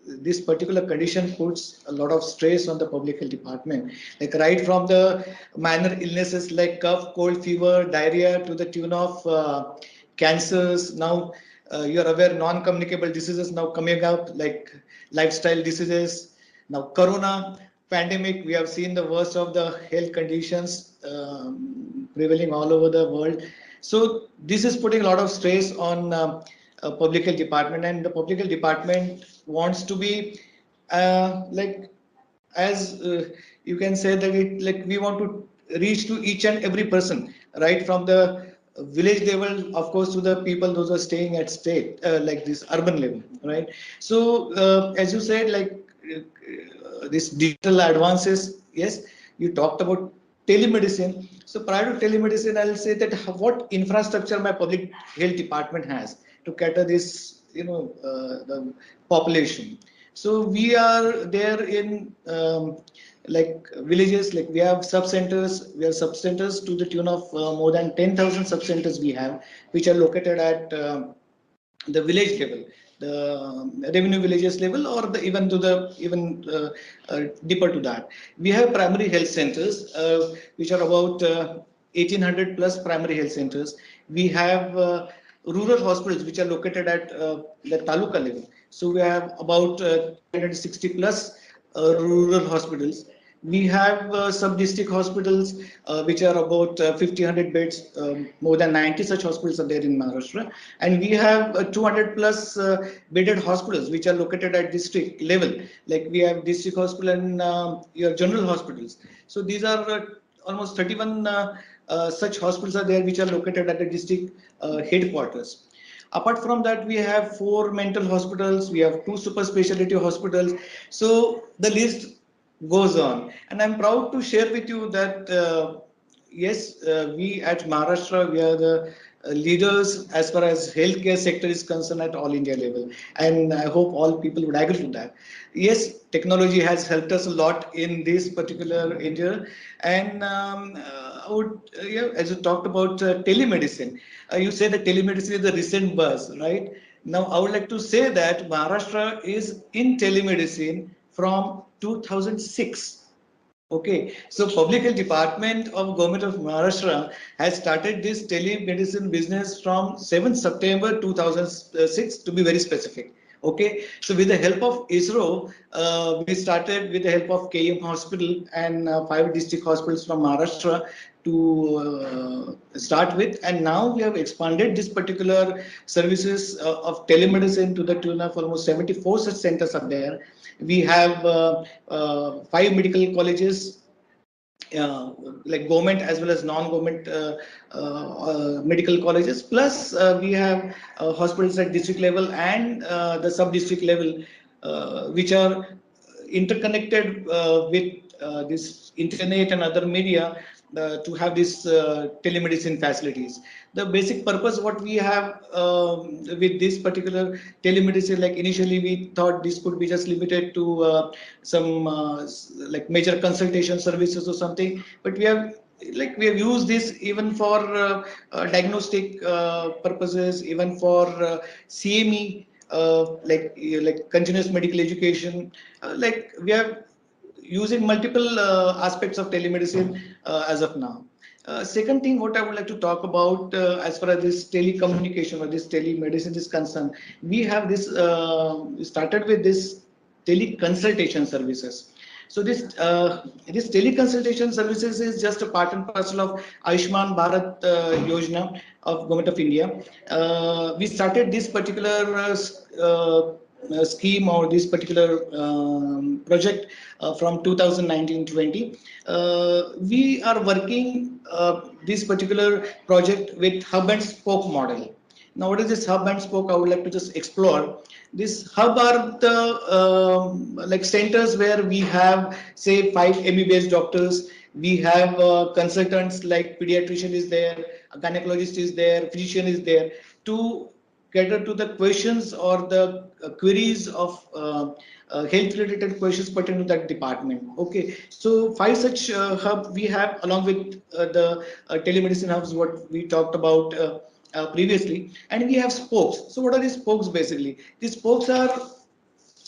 this particular condition puts a lot of stress on the public health department, like right from the minor illnesses like cough, cold, fever, diarrhea to the tune of cancers. Now you're aware non-communicable diseases now coming up like lifestyle diseases. Now corona pandemic, we have seen the worst of the health conditions prevailing all over the world. So this is putting a lot of stress on public health department, and the public health department wants to be like as you can say that it like we want to reach to each and every person, right from the village level, of course, to the people those who are staying at state like this urban level, right? So as you said, like this digital advances, yes, you talked about telemedicine. So prior to telemedicine, I'll say that what infrastructure my public health department has to cater this, the population. So we are there in like villages, like we have sub-centers, to the tune of more than 10,000 sub-centers we have, which are located at the village level, the revenue villages level, or the even to the deeper to that. We have primary health centers, which are about 1,800 plus primary health centers. We have rural hospitals which are located at the taluka level. So we have about 360 plus rural hospitals. We have sub-district hospitals, which are about 1,500 beds. More than 90 such hospitals are there in Maharashtra. And we have 200 plus bedded hospitals, which are located at district level. Like we have district hospital and your general hospitals. So these are almost 31 such hospitals are there, which are located at the district headquarters. Apart from that, we have 4 mental hospitals, we have 2 super specialty hospitals. So the list goes on. And I'm proud to share with you that, yes, we at Maharashtra, we are the leaders as far as healthcare sector is concerned at all India level. And I hope all people would agree to that. Yes, technology has helped us a lot in this particular area. And I would, as you talked about telemedicine, you say that telemedicine is the recent buzz, right? Now, I would like to say that Maharashtra is in telemedicine from 2006. Okay, so Public Health Department of Government of Maharashtra has started this telemedicine business from 7th September 2006 to be very specific. Okay, so with the help of ISRO, we started with the help of KM Hospital and 5 district hospitals from Maharashtra to start with, and now we have expanded this particular services of telemedicine to the tune of almost 74 such centers are there. We have 5 medical colleges, like government as well as non-government medical colleges. Plus, we have hospitals at district level and the sub-district level, which are interconnected with this internet and other media to have these telemedicine facilities. The basic purpose what we have with this particular telemedicine, like initially we thought this could be just limited to some like major consultation services or something, but we have used this even for diagnostic purposes, even for CME, like continuous medical education. Like we have using multiple aspects of telemedicine as of now. Second thing, what I would like to talk about as far as this telecommunication or this telemedicine is concerned, we have this started with this teleconsultation services. So this teleconsultation services is just a part and parcel of Ayushman Bharat Yojana of Government of India. We started this particular scheme or this particular project from 2019-20. We are working this particular project with hub and spoke model. Now, what is this hub and spoke? I would like to just explore. This hub are the like centers where we have, say, 5 MBBS doctors. We have consultants like pediatrician is there, a gynecologist is there, physician is there to cater to the questions or the queries of health related questions pertaining to that department. Okay, so 5 such hub we have, along with the telemedicine hubs what we talked about previously, and we have spokes. So what are these spokes basically? These spokes are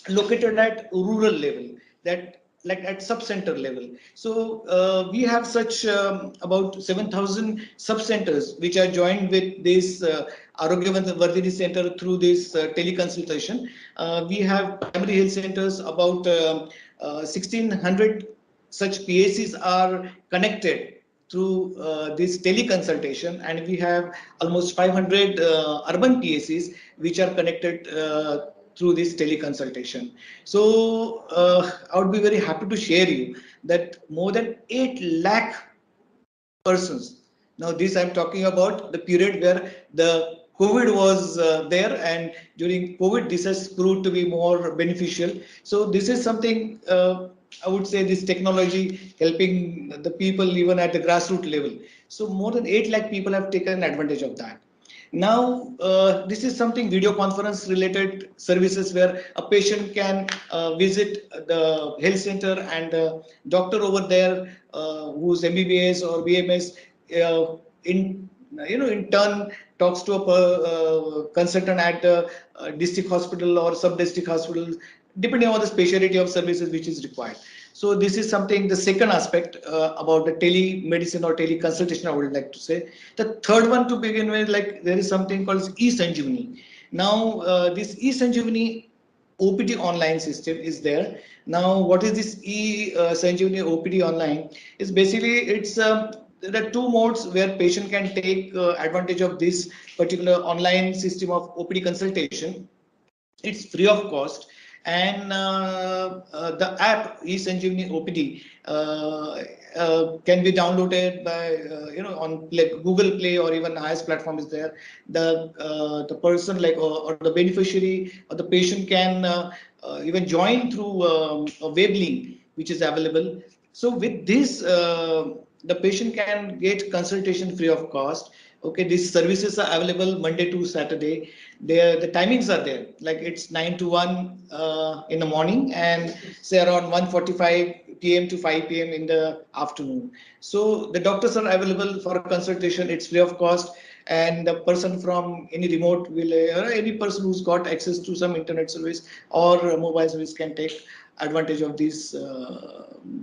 located at rural level, that like at sub-center level. So we have such about 7,000 sub-centers which are joined with this Arogya Vardhini Center through this teleconsultation. We have primary health centers, about 1,600 such PACs are connected through this teleconsultation, and we have almost 500 urban PACs which are connected through this teleconsultation. So I would be very happy to share you that more than 8 lakh persons. Now this I'm talking about the period where the COVID was there, and during COVID this has proved to be more beneficial. So this is something I would say, this technology helping the people even at the grassroots level. So more than 8 lakh people have taken advantage of that. Now, this is something video conference related services where a patient can visit the health center, and doctor over there who's MBBS or BMS in in turn talks to a consultant at the district hospital or sub district hospital, depending on the specialty of services which is required. So this is something, the second aspect about the telemedicine or teleconsultation, I would like to say. The third one to begin with, like there is something called e-Sanjeevani. Now this e-Sanjeevani OPD online system is there. Now what is this e-Sanjeevani OPD online? Is basically there are 2 modes where patient can take advantage of this particular online system of OPD consultation. It's free of cost, and the app eSanjeevani OPD can be downloaded by on Google Play, or even iOS platform is there. The person like or the beneficiary or the patient can even join through a web link which is available. So with this, the patient can get consultation free of cost. Okay, these services are available Monday to Saturday. The timings are there, like it's 9 to 1 in the morning, and say around 1:45 p.m. to 5 p.m. in the afternoon. So the doctors are available for consultation. It's free of cost, and the person from any remote will, or any person who's got access to some internet service or mobile service can take advantage of this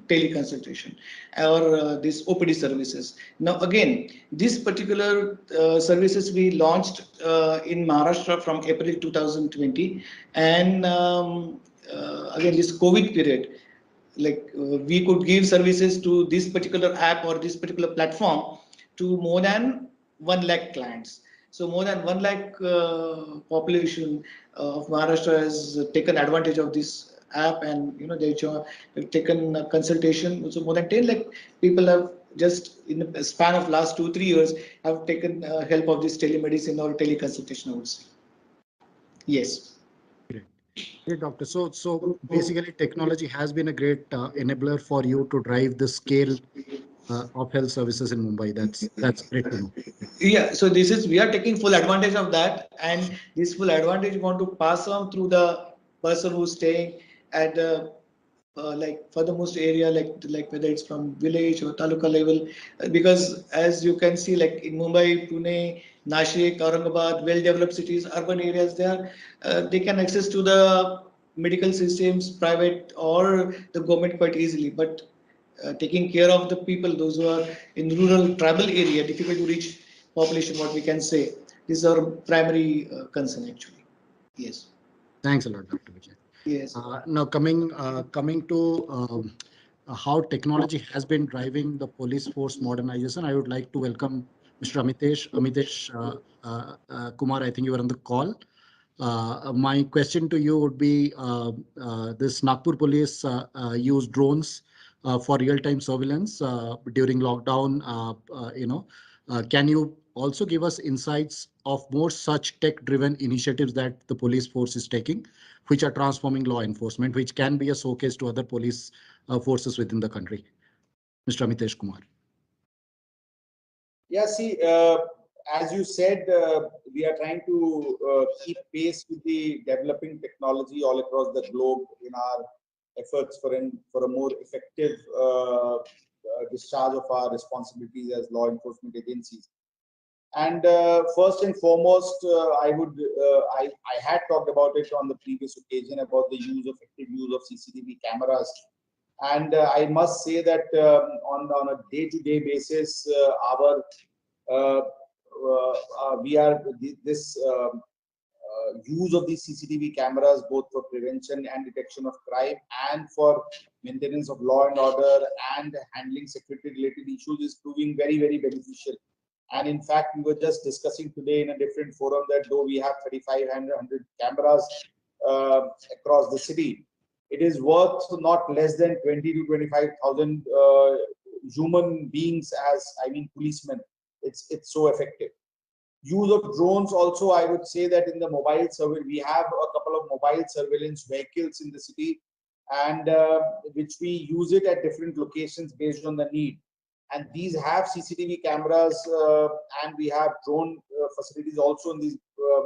teleconsultation or these OPD services. Now, again, these particular services we launched in Maharashtra from April 2020, and again, this COVID period, like we could give services to this particular app or this particular platform to more than 1 lakh clients. So more than 1 lakh population of Maharashtra has taken advantage of this app, and they've taken a consultation. So more than 10 lakh people have just in the span of last 2-3 years have taken help of this telemedicine or teleconsultation, I would say. Yes. Great. Great, doctor. So basically, technology has been a great enabler for you to drive the scale of health services in Mumbai. That's great to know. Yeah, so we are taking full advantage of that, and this full advantage we want to pass on through the person who's staying at the like furthermost area, like whether it's from village or taluka level, because as you can see, like in Mumbai, Pune, Nashik, Aurangabad, well-developed cities, urban areas, they can access to the medical systems, private or the government quite easily, but taking care of the people, those who are in rural tribal area, difficult to reach population, what we can say, this is our primary concern actually. Yes. Thanks a lot, Dr. Vijay. Yes. Now coming to how technology has been driving the police force modernization, I would like to welcome Mr. Amitesh Kumar. I think you were on the call. My question to you would be: this Nagpur police used drones for real-time surveillance during lockdown. Can you also give us insights of more such tech-driven initiatives that the police force is taking, which are transforming law enforcement, which can be a showcase to other police forces within the country? Mr. Amitesh Kumar. Yeah, see, as you said, we are trying to keep pace with the developing technology all across the globe in our efforts for a more effective discharge of our responsibilities as law enforcement agencies. And first and foremost, I had talked about it on the previous occasion about the effective use of CCTV cameras. And I must say that on a day-to-day basis, we are this use of these CCTV cameras both for prevention and detection of crime and for maintenance of law and order and handling security-related issues is proving very, very beneficial. And in fact, we were just discussing today in a different forum that though we have 3,500 cameras across the city, it is worth not less than 20 to 25,000 human beings policemen. It's so effective. Use of drones also, I would say that in the mobile surveillance, we have a couple of mobile surveillance vehicles in the city, and which we use it at different locations based on the need. And these have CCTV cameras, and we have drone facilities also in these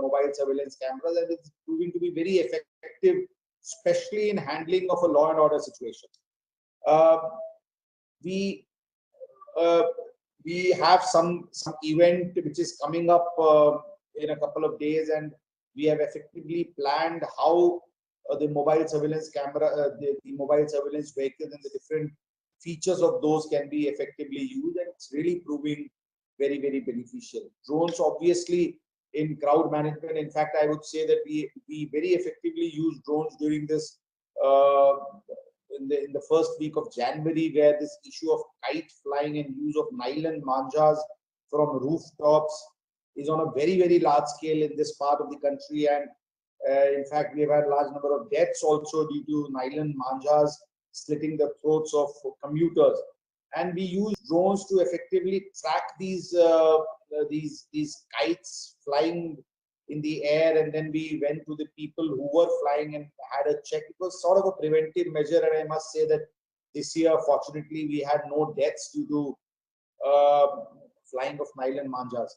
mobile surveillance cameras, and it's proving to be very effective, especially in handling of a law and order situation. We have some event which is coming up in a couple of days, and we have effectively planned how the mobile surveillance camera, the mobile surveillance vehicles and the different features of those can be effectively used, and it's really proving very, very beneficial. Drones, obviously, in crowd management. In fact, I would say that we very effectively use drones during this in the first week of January, where this issue of kite flying and use of nylon manjas from rooftops is on a very, very large scale in this part of the country. And in fact, we have had a large number of deaths also due to nylon manjas slitting the throats of commuters. And we use drones to effectively track these kites flying in the air, and then we went to the people who were flying and had a check. It was sort of a preventive measure, and I must say that this year, fortunately, we had no deaths due to flying of nylon manjas.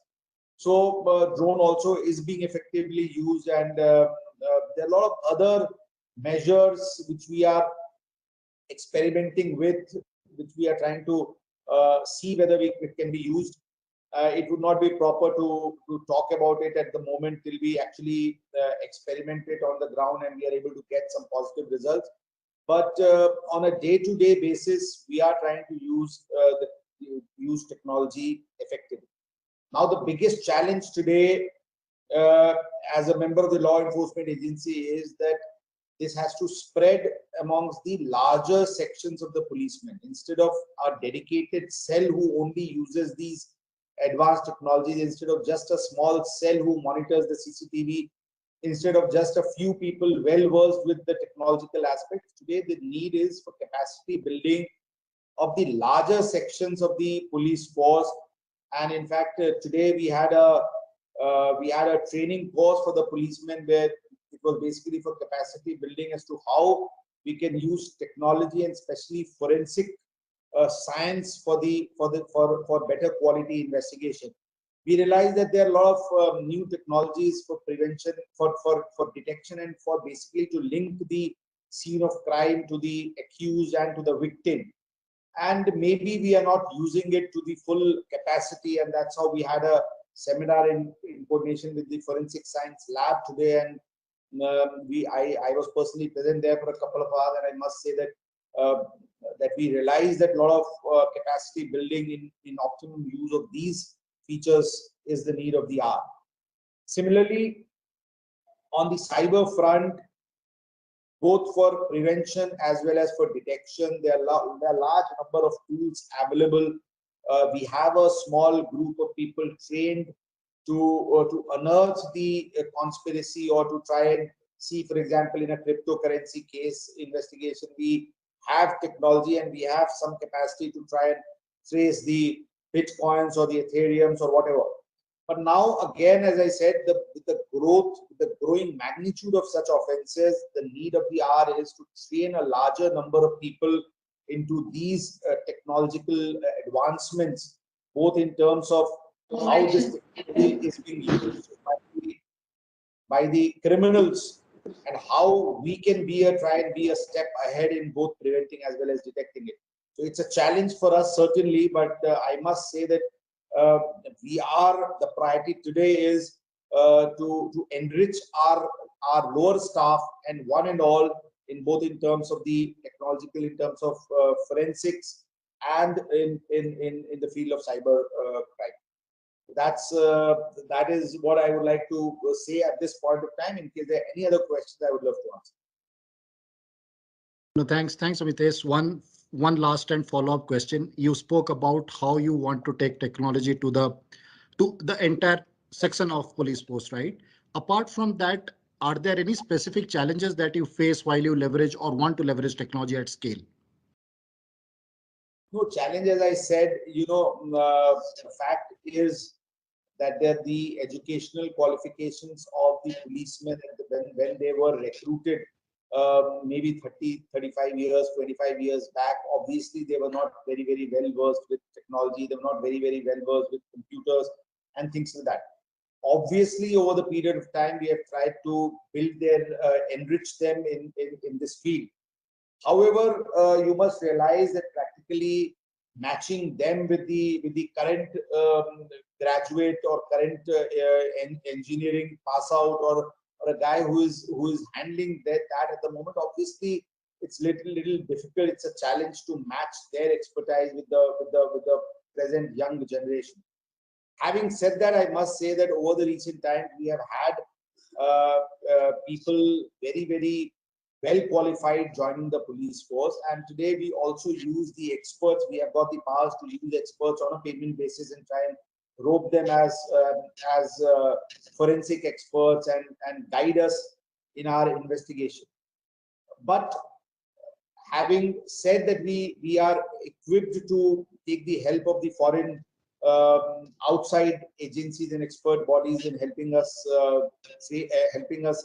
So drone also is being effectively used, and there are a lot of other measures which we are experimenting with, which we are trying to see whether it can be used. It would not be proper to talk about it at the moment till we actually experiment it on the ground and we are able to get some positive results. But on a day-to-day basis, we are trying to use technology effectively. Now, the biggest challenge today, as a member of the law enforcement agency, is that this has to spread amongst the larger sections of the policemen. Instead of a dedicated cell who only uses these advanced technologies, instead of just a small cell who monitors the CCTV, instead of just a few people well versed with the technological aspects, today the need is for capacity building of the larger sections of the police force. And in fact, today we had a training course for the policemen where it was basically for capacity building as to how we can use technology and especially forensic science for better quality investigation. We realized that there are a lot of new technologies for prevention, for detection, and for basically to link the scene of crime to the accused and to the victim. And maybe we are not using it to the full capacity, and that's how we had a seminar in coordination with the forensic science lab today, and I was personally present there for a couple of hours, and I must say that that we realized that a lot of capacity building in optimum use of these features is the need of the hour. Similarly, on the cyber front, both for prevention as well as for detection, there are a large number of tools available. We have a small group of people trained to unearth the conspiracy or to try and see, for example, in a cryptocurrency case investigation, we have technology and we have some capacity to try and trace the Bitcoins or the Ethereums or whatever. But now, again, as I said, the growing magnitude of such offenses, the need of the hour is to train a larger number of people into these technological advancements, both in terms of how this technology is being used by the criminals and how we can try and be a step ahead in both preventing as well as detecting it. So it's a challenge for us, certainly, but I must say that the priority today is to enrich our lower staff and one and all in both in terms of the technological, in terms of forensics, and in the field of cyber crime. That is what I would like to say at this point of time. In case there are any other questions, I would love to answer. No, thanks, Amitesh. One last and follow-up question. You spoke about how you want to take technology to the entire section of police force, right? Apart from that, are there any specific challenges that you face while you leverage or want to leverage technology at scale? No challenge, as I said, the fact is that the educational qualifications of the policemen when they were recruited maybe 30, 35 years, 25 years back, obviously they were not very, very well versed with technology. They were not very, very well versed with computers and things like that. Obviously, over the period of time, we have tried to enrich them in this field. However, you must realize that practically matching them with the current graduate or current engineering pass out or a guy who is handling that at the moment, obviously it's little difficult. It's a challenge to match their expertise with the present young generation. Having said that, I must say that over the recent times we have had people very, very well qualified joining the police force, and today we also use the experts. We have got the powers to use experts on a payment basis and try and rope them as forensic experts and guide us in our investigation. But having said that, we are equipped to take the help of the foreign outside agencies and expert bodies in helping us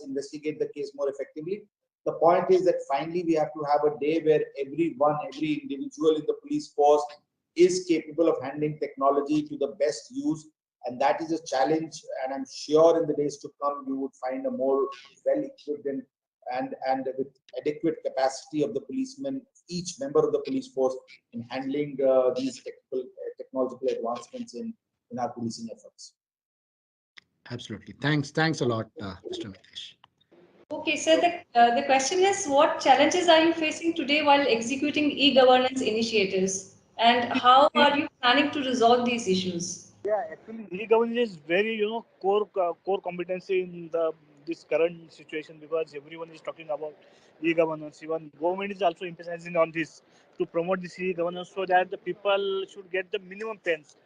investigate the case more effectively. The point is that finally we have to have a day where every individual in the police force is capable of handling technology to the best use, and that is a challenge. And I'm sure in the days to come you would find a more well-equipped and with adequate capacity of the policemen, each member of the police force, in handling these technological advancements in our policing efforts. Absolutely. Thanks a lot, Mr. Mitesh. Okay, so the question is, what challenges are you facing today while executing e-governance initiatives, and how are you planning to resolve these issues? Yeah, actually, e-governance is very core competency in the this current situation, because everyone is talking about e-governance. Even government is also emphasizing on this to promote this e-governance, so that the people should get the minimum pens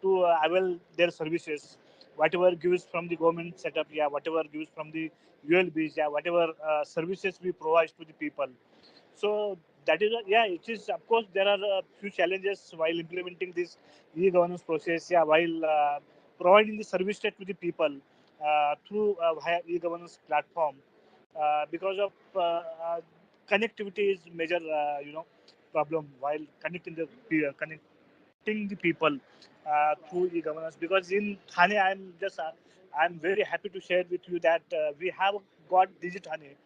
to avail their services, whatever gives from the government setup, yeah, whatever gives from the ULBs, yeah, whatever services we provide to the people. So that is, yeah, it is, of course, there are a few challenges while implementing this e-governance process, yeah, while providing the service to the people through via e-governance platform, because of connectivity is major, problem while connecting the people through e-governance. Because in Thane, I'm very happy to share with you that we have got Digithane,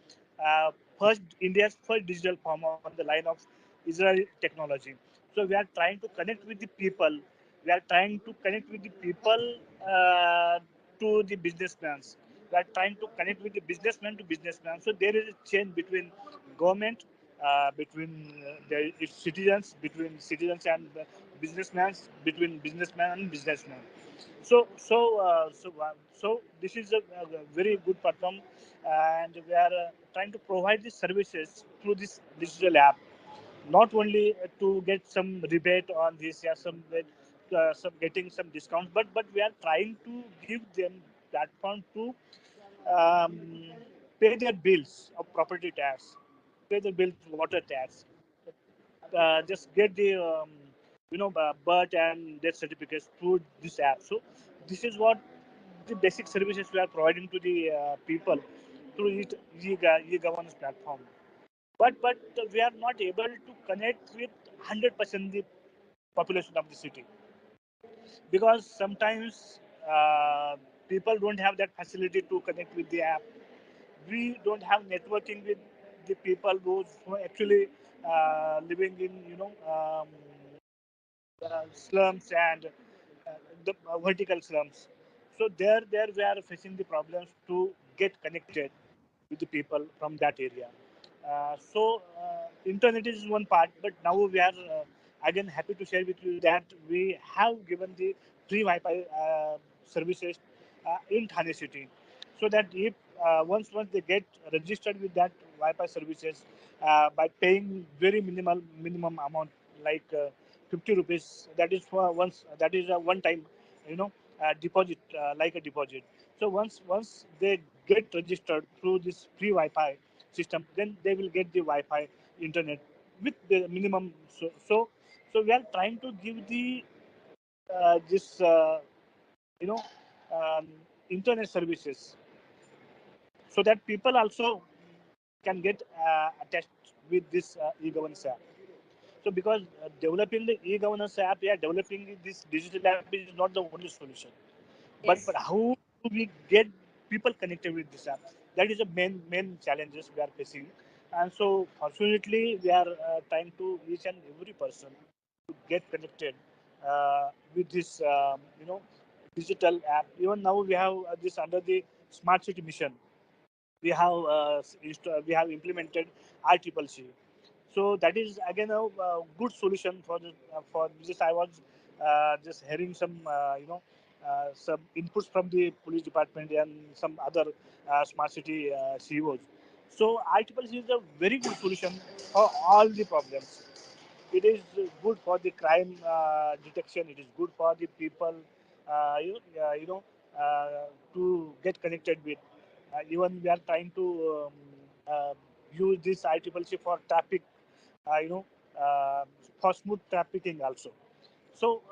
first India's first digital form on the line of Israel technology. So we are trying to connect with the people. We are trying to connect with the people to the businessmen. We are trying to connect with the businessman to businessman. So there is a chain between government, between its citizens, between citizens and businessmen, between businessman and businessman. So this is a very good platform, and we are trying to provide these services through this digital app. Not only to get some rebate on this, yeah, some getting some discounts, but we are trying to give them platform to um, pay their bills of property tax, pay their bills, water tax, just get the birth and death certificates through this app. So this is what the basic services we are providing to the people through e-governance platform. But we are not able to connect with 100% the population of the city, because sometimes people don't have that facility to connect with the app. We don't have networking with the people who are actually living in slums and the vertical slums. So there we are facing the problems to get connected with the people from that area. Internet is one part, but now we are again happy to share with you that we have given the free Wi-Fi services in Thane city, so that if once they get registered with that Wi-Fi services by paying very minimum amount, like 50 rupees, that is for once, that is a one time, deposit, like a deposit. So once they get registered through this free Wi-Fi system, then they will get the Wi-Fi internet with the minimum. So we are trying to give the this you know um, internet services, so that people also can get attached with this e-governance app. So because developing the e-governance app, yeah, developing this digital app is not the only solution. But how do we get people connected with this app? That is the main challenges we are facing. And so fortunately, we are trying to each and every person to get connected with this digital app. Even now we have this under the smart city mission. We have implemented ICCC. So that is again a good solution for this. I was just hearing some inputs from the police department and some other smart city CEOs. So ICCC is a very good solution for all the problems. It is good for the crime detection. It is good for the people, to get connected with. Even we are trying to use this ICCC for traffic, uh, you know, uh, for smooth trafficking also. So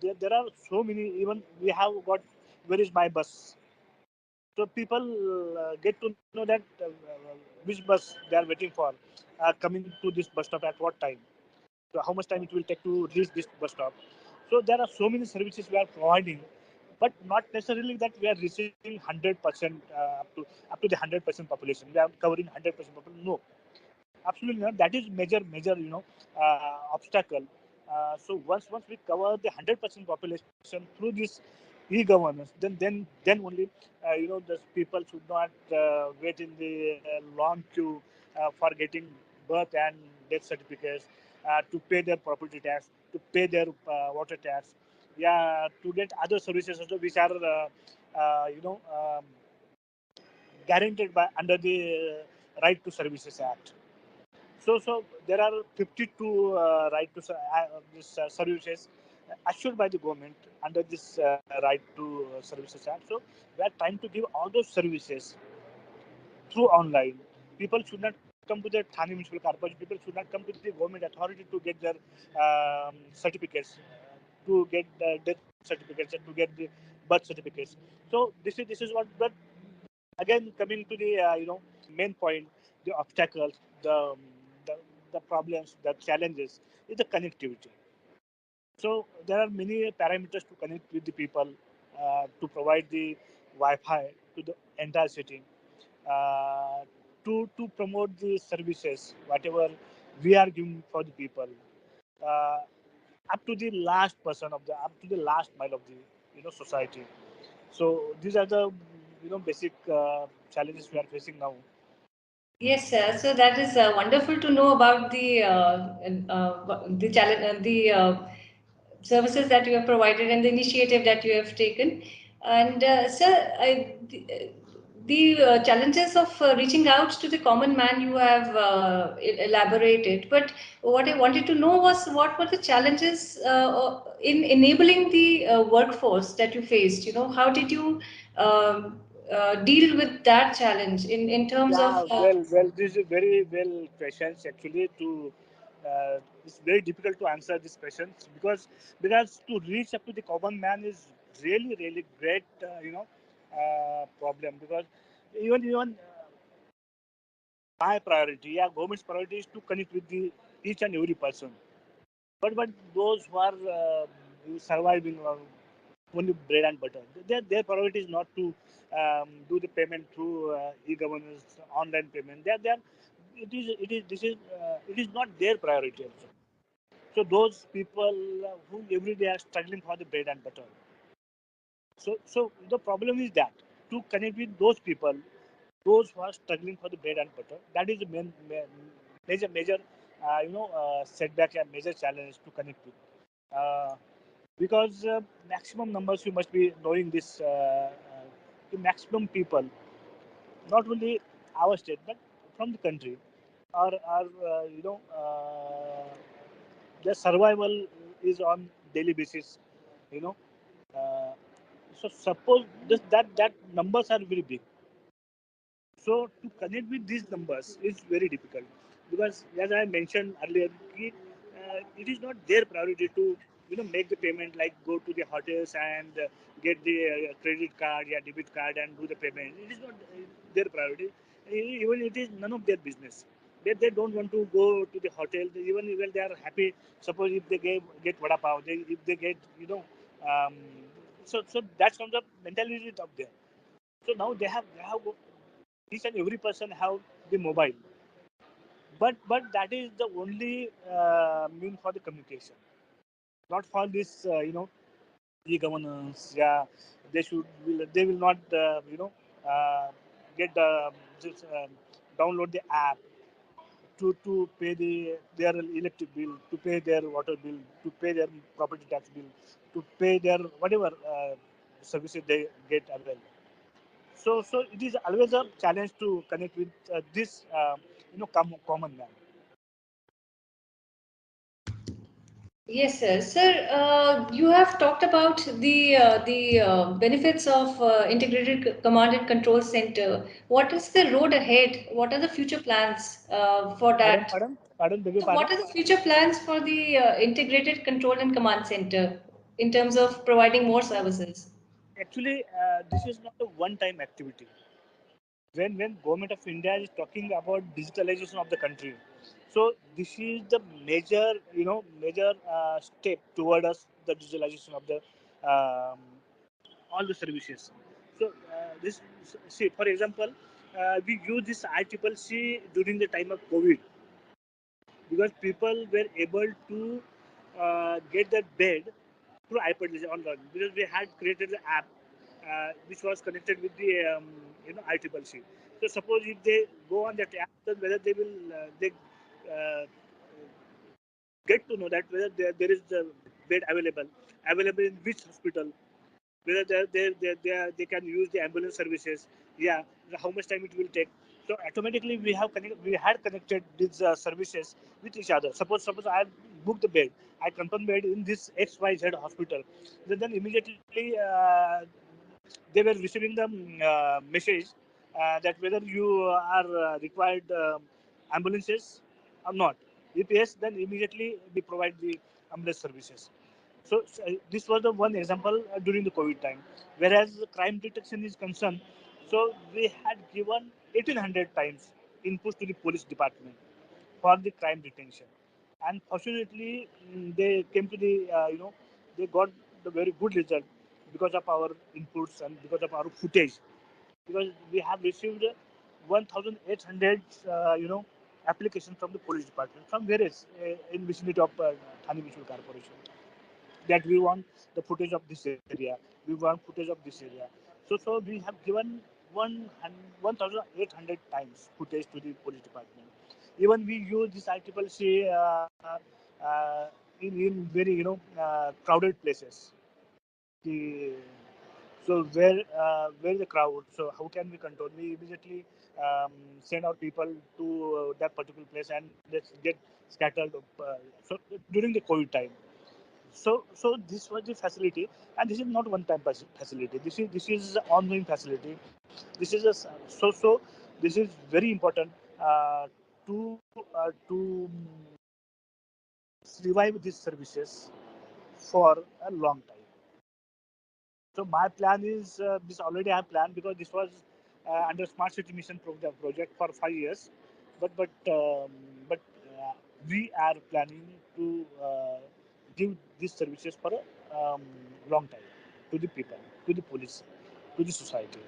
there are so many. Even we have got, where is my bus? So people get to know that which bus they are waiting for, coming to this bus stop at what time. So how much time it will take to reach this bus stop. So there are so many services we are providing, but not necessarily that we are reaching 100% up to the 100% population. We are covering 100% population. No, absolutely not. That is major obstacle. So once we cover the 100% population through this e-governance, then only the people should not wait in the long queue for getting birth and death certificates, to pay their property tax, to pay their water tax, yeah, to get other services also which are guaranteed by under the Right to Services Act. So there are 52 right to this services assured by the government under this Right to Services Act. So we are trying to give all those services through online. People should not come to the Thane Municipal Corporation. People should not come to the government authority to get their certificates, to get the death certificates, and to get the birth certificates. So this is what. But again, coming to the main point, the obstacles, the the problems, the challenges is the connectivity. So there are many parameters to connect with the people, to provide the Wi-Fi to the entire city, uh, to promote the services, whatever we are giving for the people, uh, up to the last person of the up to the last mile of the society. So these are the basic challenges we are facing now. Yes, sir. So that is wonderful to know about the challenge, services that you have provided and the initiative that you have taken. And sir, the challenges of reaching out to the common man you have elaborated. But what I wanted to know was what were the challenges in enabling the workforce that you faced? How did you deal with that challenge in terms of Yeah, well, this is very well questions actually. It's very difficult to answer these questions because to reach up to the common man is really great, problem, because even my priority, yeah, government's priority is to connect with the each and every person. But those who are surviving only bread and butter, their priority is not to do the payment through e-governance, online payment. It is not their priority also. So those people who every day are struggling for the bread and butter. So the problem is that to connect with those people, those who are struggling for the bread and butter, that is the major setback and major challenge to connect with. Because maximum numbers, you must be knowing this, the maximum people, not only our state but from the country, are their survival is on daily basis. You know, uh, so suppose that numbers are very big. So to connect with these numbers is very difficult because, as I mentioned earlier, it is not their priority to make the payment, like go to the hotels and get the credit card, yeah, debit card, and do the payment. It is not their priority. Even it is none of their business. They don't want to go to the hotel. Even they are happy. Suppose if they get vada pav, if they get um, so that's from the mentality of there. So now they have each and every person have the mobile, but that is the only mean for the communication, not for this e-governance. Yeah, they will not uh, get just download the app to pay their electric bill, to pay their water bill, to pay their property tax bill, to pay their whatever services they get available. So it is always a challenge to connect with this common man. Yes, sir. Sir, you have talked about the benefits of integrated command and control center. What is the road ahead? What are the future plans for Pardon, that? pardon, pardon, beg your So, what pardon. are the future plans for the integrated control and command center in terms of providing more services? Actually, this is not a one-time activity. When government of India is talking about digitalization of the country, so this is the major step toward us the digitalization of the um, all the services. So this see, for example, we use this ICCC during the time of COVID because people were able to get their bed through iPad online, because we had created the app which was connected with the ICCC. So suppose if they go on that app, then whether they will uh, get to know that whether there is a bed available in which hospital, whether they can use the ambulance services, yeah, how much time it will take. So automatically we had connected these services with each other. Suppose I booked the bed, I confirm bed in this XYZ hospital, then immediately they were receiving the message that whether you are required ambulances or not. If yes, then immediately we provide the ambulance services. So this was the one example during the COVID time. Whereas crime detection is concerned, so we had given 1800 times input to the police department for the crime detection, and fortunately they came to the they got the very good result because of our inputs and because of our footage. Because we have received 1,800 applications from the police department from various in vicinity of Thane Municipal Corporation, that we want the footage of this area, we want footage of this area. So we have given 1,800 times footage to the police department. Even we use this ICCC in very crowded places. The, so where the crowd? So how can we control? We immediately send our people to that particular place and let's get scattered. So during the COVID time. So this was the facility, and this is not one-time facility. This is ongoing facility. This is this is very important to revive these services for a long time. So my plan is this already I have planned, because this was under Smart City Mission project for 5 years, but we are planning to give these services for a long time to the people, to the police, to the society.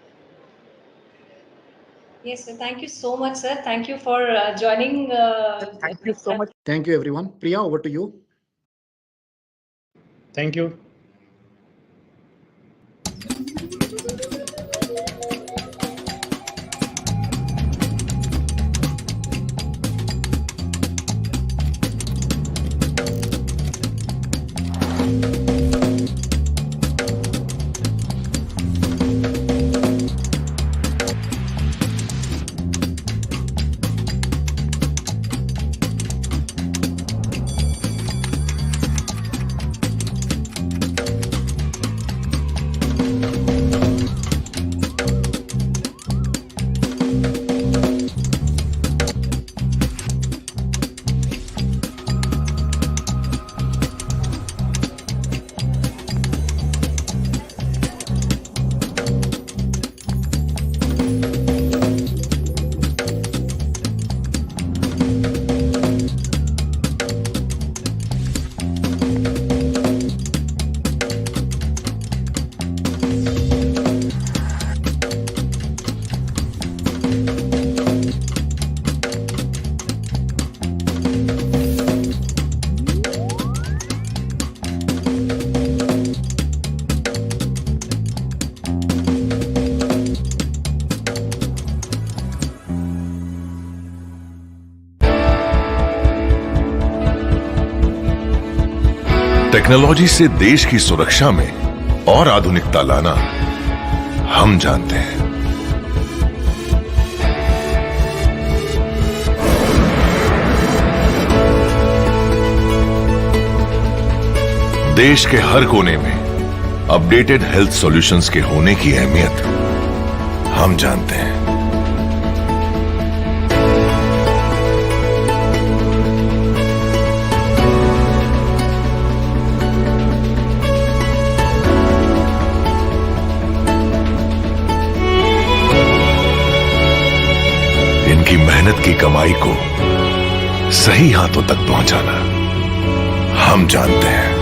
Yes, sir. Thank you so much, sir. Thank you for joining. Thank you so much. Thank you, everyone. Priya, over to you. Thank you. Technology से देश की सुरक्षा में और आधुनिकता लाना हम जानते हैं। देश के हर कोने में अपडेटेड हेल्थ सॉल्यूशंस के होने की अहमियत हम जानते हैं। इनकी मेहनत की कमाई को सही हाथों तक पहुंचाना हम जानते हैं।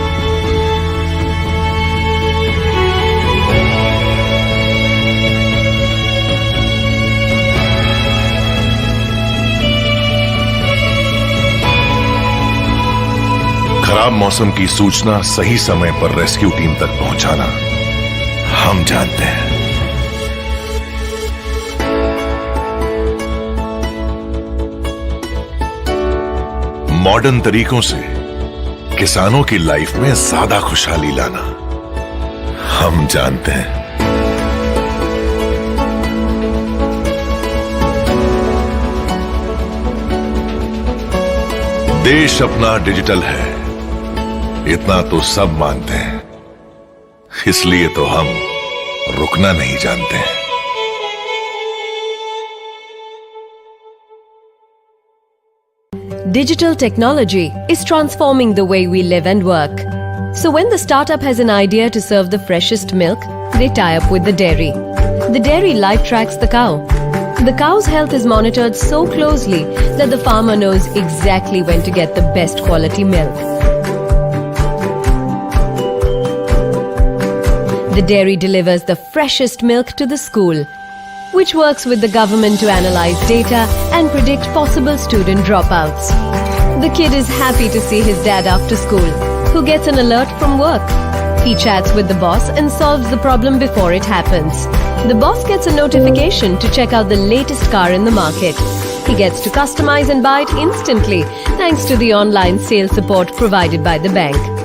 खराब मौसम की सूचना सही समय पर रेस्क्यू टीम तक पहुंचाना हम जानते हैं। मॉडर्न तरीकों से किसानों की लाइफ में ज्यादा खुशहाली लाना हम जानते हैं। देश अपना डिजिटल है, इतना तो सब मानते हैं, इसलिए तो हम रुकना नहीं जानते हैं। Digital technology is transforming the way we live and work. So when the startup has an idea to serve the freshest milk, they tie up with the dairy. The dairy live tracks the cow. The cow's health is monitored so closely that the farmer knows exactly when to get the best quality milk. The dairy delivers the freshest milk to the school, which works with the government to analyze data and predict possible student dropouts. The kid is happy to see his dad after school, who gets an alert from work. He chats with the boss and solves the problem before it happens. The boss gets a notification to check out the latest car in the market. He gets to customize and buy it instantly thanks to the online sales support provided by the bank.